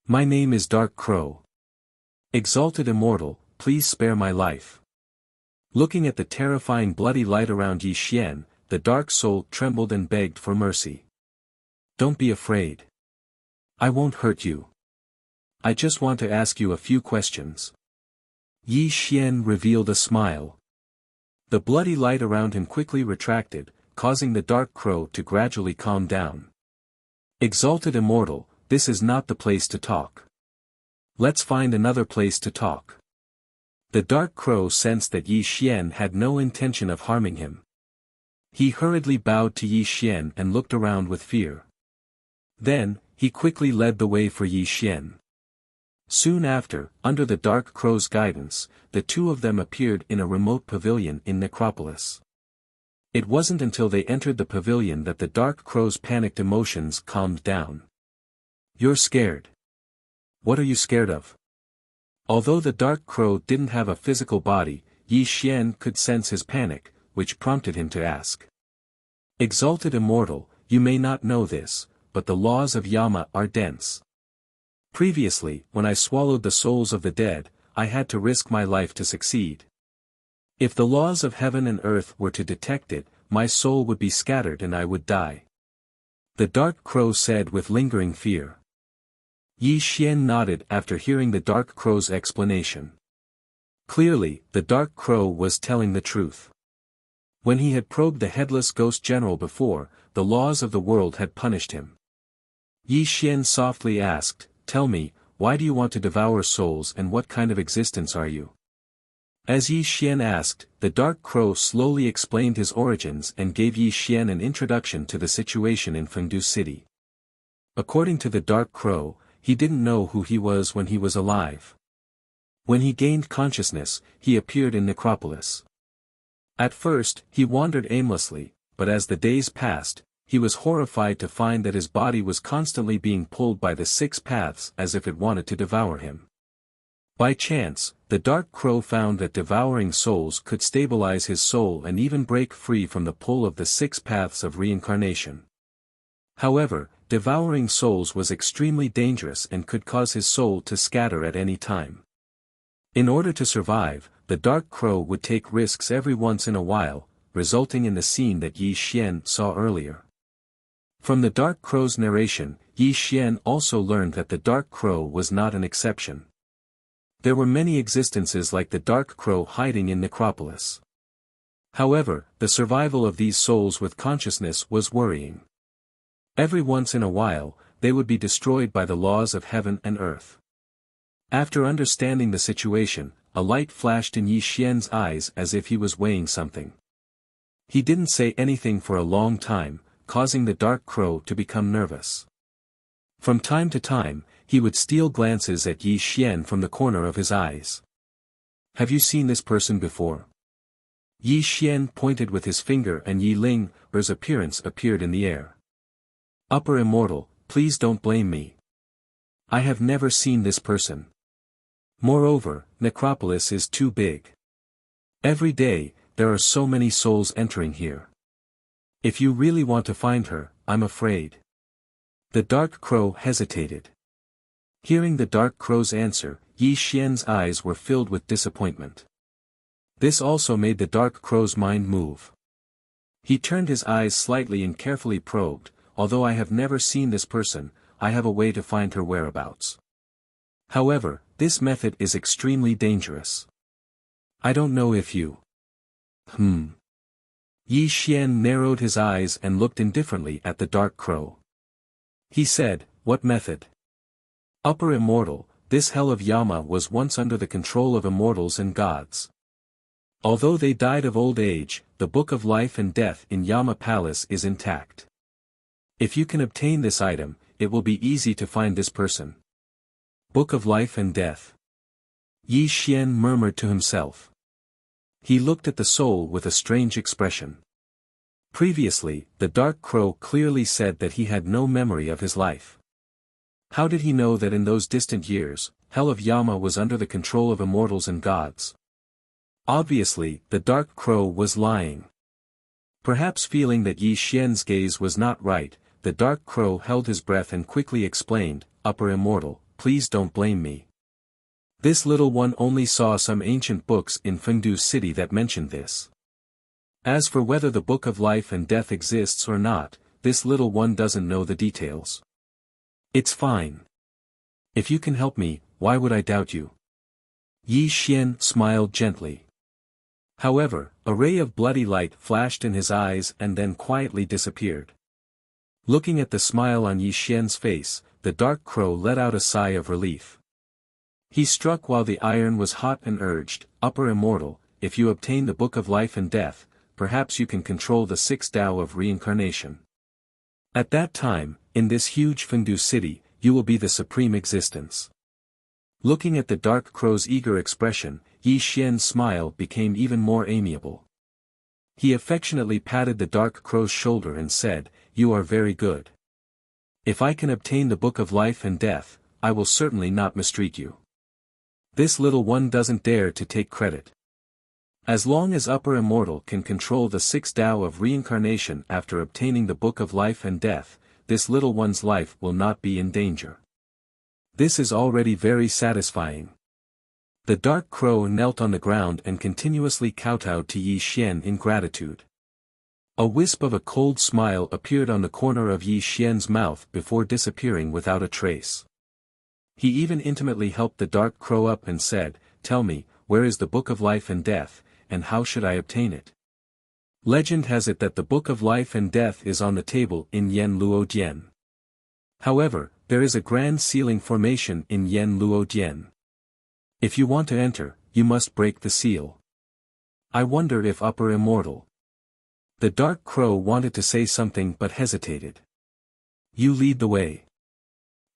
My name is Dark Crow. Exalted Immortal, please spare my life. Looking at the terrifying bloody light around Yi Xian, the dark soul trembled and begged for mercy. Don't be afraid. I won't hurt you. I just want to ask you a few questions. Yi Xian revealed a smile. The bloody light around him quickly retracted, causing the dark crow to gradually calm down. Exalted Immortal, this is not the place to talk. Let's find another place to talk. The dark crow sensed that Yi Xian had no intention of harming him. He hurriedly bowed to Yi Xian and looked around with fear. Then, he quickly led the way for Yi Xian. Soon after, under the dark crow's guidance, the two of them appeared in a remote pavilion in Necropolis. It wasn't until they entered the pavilion that the dark crow's panicked emotions calmed down. You're scared. What are you scared of? Although the dark crow didn't have a physical body, Yi Xian could sense his panic, which prompted him to ask. Exalted Immortal, you may not know this, but the laws of Yama are dense. Previously, when I swallowed the souls of the dead, I had to risk my life to succeed. If the laws of heaven and earth were to detect it, my soul would be scattered and I would die. The dark crow said with lingering fear. Yi Xian nodded after hearing the dark crow's explanation. Clearly, the dark crow was telling the truth. When he had probed the headless ghost general before, the laws of the world had punished him. Yi Xian softly asked, Tell me, why do you want to devour souls and what kind of existence are you? As Yi Xian asked, the dark crow slowly explained his origins and gave Yi Xian an introduction to the situation in Fengdu City. According to the dark crow, he didn't know who he was when he was alive. When he gained consciousness, he appeared in Necropolis. At first, he wandered aimlessly, but as the days passed, he was horrified to find that his body was constantly being pulled by the 6 paths as if it wanted to devour him. By chance, the dark crow found that devouring souls could stabilize his soul and even break free from the pull of the 6 paths of reincarnation. However, devouring souls was extremely dangerous and could cause his soul to scatter at any time. In order to survive, the Dark Crow would take risks every once in a while, resulting in the scene that Yi Xian saw earlier. From the Dark Crow's narration, Yi Xian also learned that the Dark Crow was not an exception. There were many existences like the Dark Crow hiding in Necropolis. However, the survival of these souls with consciousness was worrying. Every once in a while, they would be destroyed by the laws of heaven and earth. After understanding the situation, a light flashed in Yi Xian's eyes as if he was weighing something. He didn't say anything for a long time, causing the Dark Crow to become nervous. From time to time, he would steal glances at Yi Xian from the corner of his eyes. "Have you seen this person before?" Yi Xian pointed with his finger and Yi Ling's appearance appeared in the air. "Upper Immortal, please don't blame me. I have never seen this person. Moreover, Necropolis is too big. Every day, there are so many souls entering here. If you really want to find her, I'm afraid." The Dark Crow hesitated. Hearing the Dark Crow's answer, Yi Xian's eyes were filled with disappointment. This also made the Dark Crow's mind move. He turned his eyes slightly and carefully probed, "Although I have never seen this person, I have a way to find her whereabouts. However, this method is extremely dangerous. I don't know if you—" Yi Xian narrowed his eyes and looked indifferently at the Dark Crow. He said, "What method?" "Upper Immortal, this hell of Yama was once under the control of immortals and gods. Although they died of old age, the Book of Life and Death in Yama Palace is intact. If you can obtain this item, it will be easy to find this person." Book of Life and Death. Yi Xian murmured to himself. He looked at the soul with a strange expression. Previously, the Dark Crow clearly said that he had no memory of his life. How did he know that in those distant years, Hell of Yama was under the control of immortals and gods? Obviously, the Dark Crow was lying. Perhaps feeling that Yi Xian's gaze was not right, the Dark Crow held his breath and quickly explained, "Upper Immortal, please don't blame me. This little one only saw some ancient books in Fengdu City that mentioned this. As for whether the Book of Life and Death exists or not, this little one doesn't know the details. It's fine. If you can help me, why would I doubt you?" Yi Xian smiled gently. However, a ray of bloody light flashed in his eyes and then quietly disappeared. Looking at the smile on Yi Xian's face, the Dark Crow let out a sigh of relief. He struck while the iron was hot and urged, "Upper Immortal, if you obtain the Book of Life and Death, perhaps you can control the 6 Tao of reincarnation. At that time, in this huge Fengdu city, you will be the supreme existence." Looking at the Dark Crow's eager expression, Yi Xian's smile became even more amiable. He affectionately patted the Dark Crow's shoulder and said, "You are very good. If I can obtain the Book of Life and Death, I will certainly not mistreat you. This little one doesn't dare to take credit. As long as Upper Immortal can control the 6 Tao of reincarnation after obtaining the Book of Life and Death, this little one's life will not be in danger. This is already very satisfying." The Dark Crow knelt on the ground and continuously kowtowed to Yi Xian in gratitude. A wisp of a cold smile appeared on the corner of Yi Xian's mouth before disappearing without a trace. He even intimately helped the Dark Crow up and said, "Tell me, where is the Book of Life and Death, and how should I obtain it?" Legend has it that the Book of Life and Death is on the table in Yen Luo Dian. However, there is a grand ceiling formation in Yen Luo Dian. If you want to enter, you must break the seal. I wonder if Upper Immortal. The Dark Crow wanted to say something but hesitated. "You lead the way.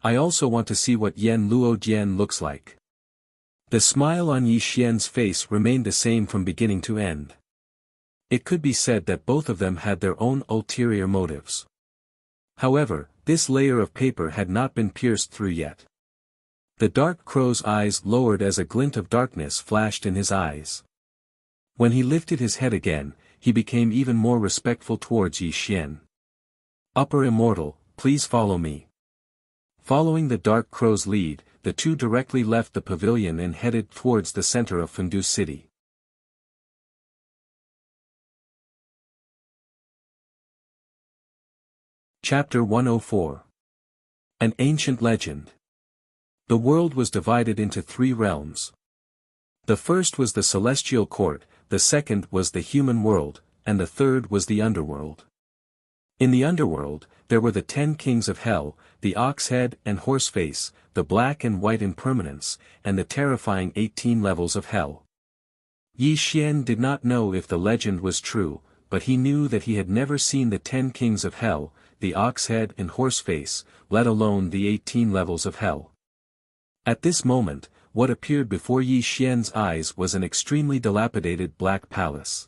I also want to see what Yen Luo Dian looks like." The smile on Yi Xian's face remained the same from beginning to end. It could be said that both of them had their own ulterior motives. However, this layer of paper had not been pierced through yet. The Dark Crow's eyes lowered as a glint of darkness flashed in his eyes. When he lifted his head again, he became even more respectful towards Yi Xian. "Upper Immortal, please follow me." Following the Dark Crow's lead, the two directly left the pavilion and headed towards the center of Fendu City. Chapter 104. An Ancient Legend. The world was divided into 3 realms. The first was the celestial court, the second was the human world, and the third was the underworld. In the underworld, there were the 10 kings of hell, the ox head and horse face, the black and white impermanence, and the terrifying 18 levels of hell. Yi Xian did not know if the legend was true, but he knew that he had never seen the 10 kings of hell, the ox head and horse face, let alone the 18 levels of hell. At this moment, what appeared before Yi Xian's eyes was an extremely dilapidated black palace.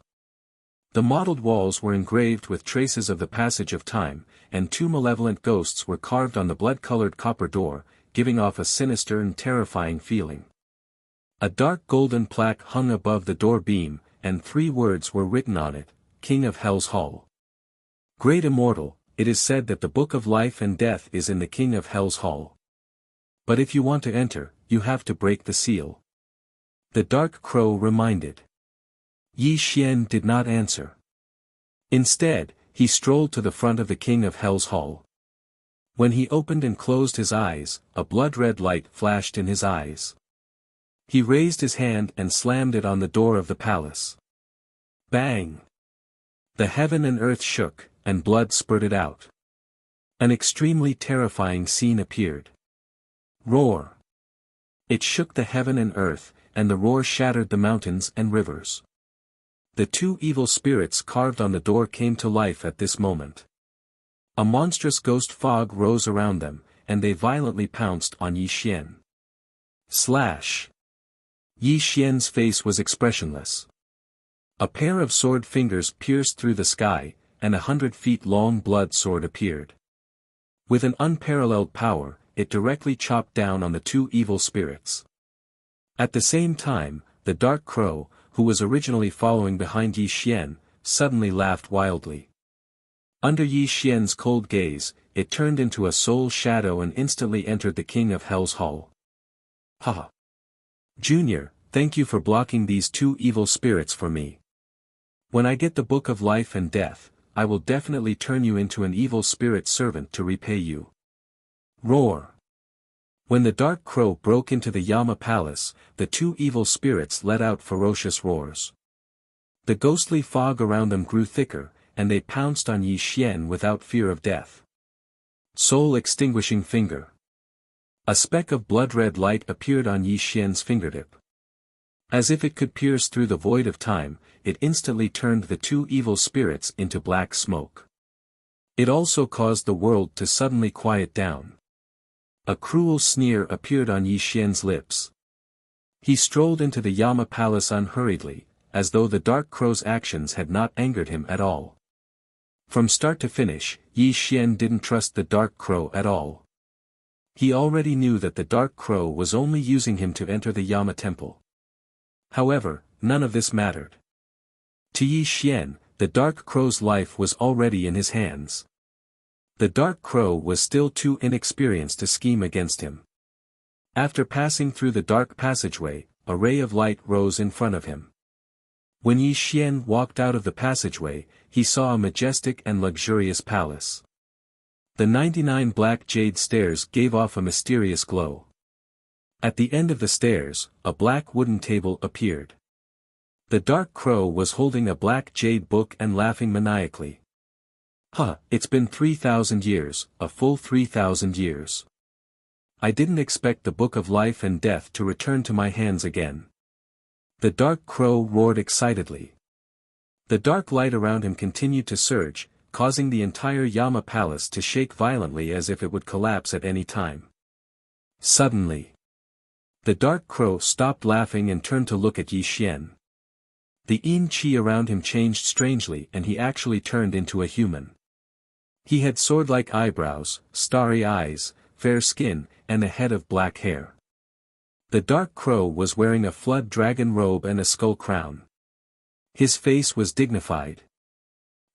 The mottled walls were engraved with traces of the passage of time, and 2 malevolent ghosts were carved on the blood-colored copper door, giving off a sinister and terrifying feeling. A dark golden plaque hung above the door beam, and 3 words were written on it: King of Hell's Hall. Great Immortal, it is said that the Book of Life and Death is in the King of Hell's Hall. But if you want to enter, you have to break the seal. The Dark Crow reminded. Yi Xian did not answer. Instead, he strolled to the front of the King of Hell's Hall. When he opened and closed his eyes, a blood-red light flashed in his eyes. He raised his hand and slammed it on the door of the palace. Bang! The heaven and earth shook, and blood spurted out. An extremely terrifying scene appeared. Roar! It shook the heaven and earth, and the roar shattered the mountains and rivers. The 2 evil spirits carved on the door came to life at this moment. A monstrous ghost fog rose around them, and they violently pounced on Yi Xian. Slash! Yi Xian's face was expressionless. A pair of sword fingers pierced through the sky, and 100 feet long blood sword appeared. With an unparalleled power, it directly chopped down on the 2 evil spirits. At the same time, the Dark Crow, who was originally following behind Yi Xian, suddenly laughed wildly. Under Yi Xian's cold gaze, it turned into a soul shadow and instantly entered the King of Hell's Hall. Ha! Junior, thank you for blocking these 2 evil spirits for me. When I get the Book of Life and Death, I will definitely turn you into an evil spirit servant to repay you. Roar! When the Dark Crow broke into the Yama Palace, the 2 evil spirits let out ferocious roars. The ghostly fog around them grew thicker, and they pounced on Yi Xian without fear of death. Soul-extinguishing finger. A speck of blood-red light appeared on Yi Xian's fingertip. As if it could pierce through the void of time, it instantly turned the 2 evil spirits into black smoke. It also caused the world to suddenly quiet down. A cruel sneer appeared on Yi Xian's lips. He strolled into the Yama Palace unhurriedly, as though the Dark Crow's actions had not angered him at all. From start to finish, Yi Xian didn't trust the Dark Crow at all. He already knew that the Dark Crow was only using him to enter the Yama Temple. However, none of this mattered. To Yi Xian, the Dark Crow's life was already in his hands. The Dark Crow was still too inexperienced to scheme against him. After passing through the dark passageway, a ray of light rose in front of him. When Yi Xian walked out of the passageway, he saw a majestic and luxurious palace. The 99 black jade stairs gave off a mysterious glow. At the end of the stairs, a black wooden table appeared. The Dark Crow was holding a black jade book and laughing maniacally. It's been 3,000 years, a full 3,000 years. I didn't expect the Book of Life and Death to return to my hands again. The Dark Crow roared excitedly. The dark light around him continued to surge, causing the entire Yama Palace to shake violently as if it would collapse at any time. Suddenly, the Dark Crow stopped laughing and turned to look at Yi Xian. The yin qi around him changed strangely and he actually turned into a human. He had sword-like eyebrows, starry eyes, fair skin, and a head of black hair. The Dark Crow was wearing a flood dragon robe and a skull crown. His face was dignified.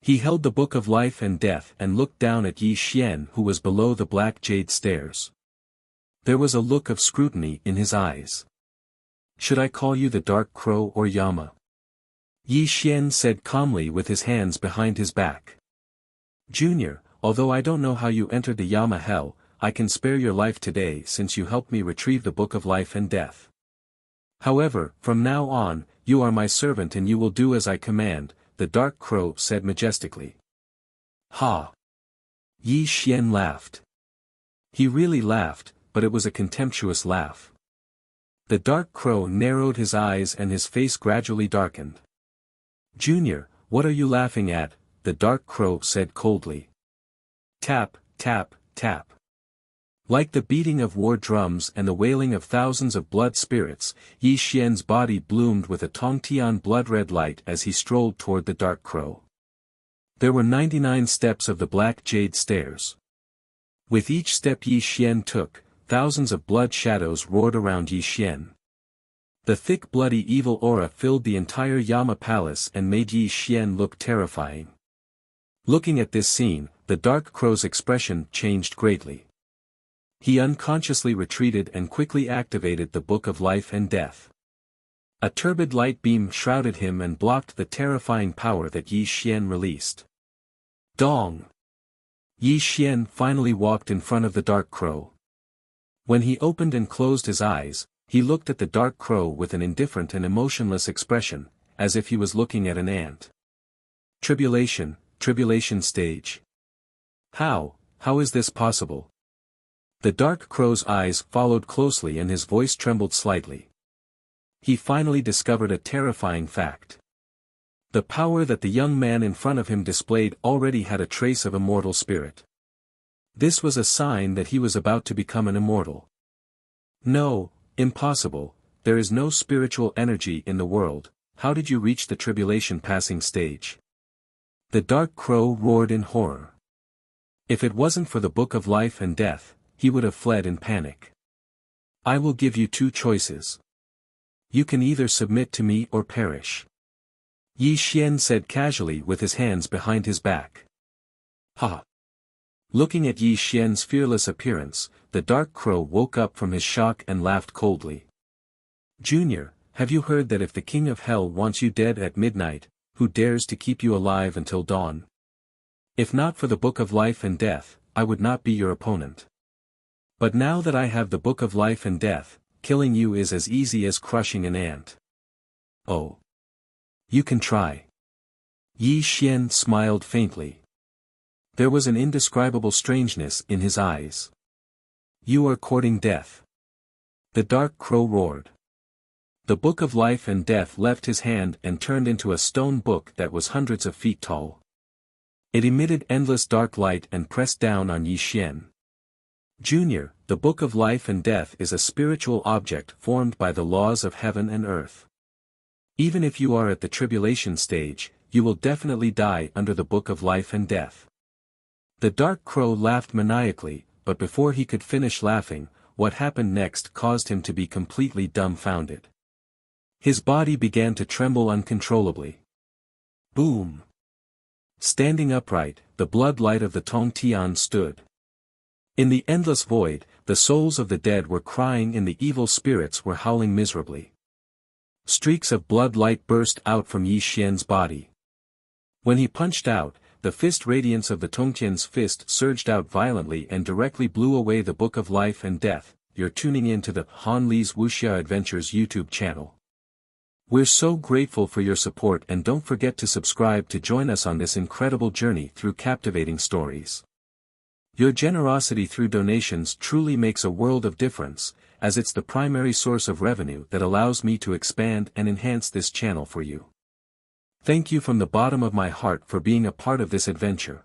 He held the Book of Life and Death and looked down at Yi Xian who was below the black jade stairs. There was a look of scrutiny in his eyes. "Should I call you the Dark Crow or Yama?" Yi Xian said calmly with his hands behind his back. "Junior, although I don't know how you entered the Yama hell, I can spare your life today since you helped me retrieve the Book of Life and Death. However, from now on, you are my servant and you will do as I command," the Dark Crow said majestically. "Ha!" Yi Xian laughed. He really laughed, but it was a contemptuous laugh. The Dark Crow narrowed his eyes and his face gradually darkened. "Junior, what are you laughing at?" the Dark Crow said coldly. Tap, tap, tap. Like the beating of war drums and the wailing of thousands of blood spirits, Yi Xian's body bloomed with a Tongtian blood-red light as he strolled toward the Dark Crow. There were 99 steps of the black jade stairs. With each step Yi Xian took, thousands of blood shadows roared around Yi Xian. The thick bloody evil aura filled the entire Yama palace and made Yi Xian look terrifying. Looking at this scene, the Dark Crow's expression changed greatly. He unconsciously retreated and quickly activated the Book of Life and Death. A turbid light beam shrouded him and blocked the terrifying power that Yi Xian released. Dong! Yi Xian finally walked in front of the Dark Crow. When he opened and closed his eyes, he looked at the Dark Crow with an indifferent and emotionless expression, as if he was looking at an ant. Tribulation stage. How is this possible? The Dark Crow's eyes followed closely and his voice trembled slightly. He finally discovered a terrifying fact. The power that the young man in front of him displayed already had a trace of immortal spirit. This was a sign that he was about to become an immortal. "No, impossible, there is no spiritual energy in the world. How did you reach the tribulation passing stage?" The Dark Crow roared in horror. If it wasn't for the Book of Life and Death, he would have fled in panic. "I will give you two choices. You can either submit to me or perish," Yi Xian said casually with his hands behind his back. "Ha!" Looking at Yi Xian's fearless appearance, the Dark Crow woke up from his shock and laughed coldly. "Junior, have you heard that if the King of Hell wants you dead at midnight, who dares to keep you alive until dawn? If not for the Book of Life and Death, I would not be your opponent. But now that I have the Book of Life and Death, killing you is as easy as crushing an ant." "Oh. You can try." Yi Xian smiled faintly. There was an indescribable strangeness in his eyes. "You are courting death." The Dark Crow roared. The Book of Life and Death left his hand and turned into a stone book that was hundreds of feet tall. It emitted endless dark light and pressed down on Yi Xian. "Junior, the Book of Life and Death is a spiritual object formed by the laws of heaven and earth. Even if you are at the tribulation stage, you will definitely die under the Book of Life and Death." The Dark Crow laughed maniacally, but before he could finish laughing, what happened next caused him to be completely dumbfounded. His body began to tremble uncontrollably. Boom! Standing upright, the blood light of the Tongtian stood. In the endless void, the souls of the dead were crying and the evil spirits were howling miserably. Streaks of blood light burst out from Yi Xian's body. When he punched out, the fist radiance of the Tongtian's fist surged out violently and directly blew away the Book of Life and Death. You're tuning in to the Han Li's Wuxia Adventures YouTube channel. We're so grateful for your support and don't forget to subscribe to join us on this incredible journey through captivating stories. Your generosity through donations truly makes a world of difference, as it's the primary source of revenue that allows me to expand and enhance this channel for you. Thank you from the bottom of my heart for being a part of this adventure.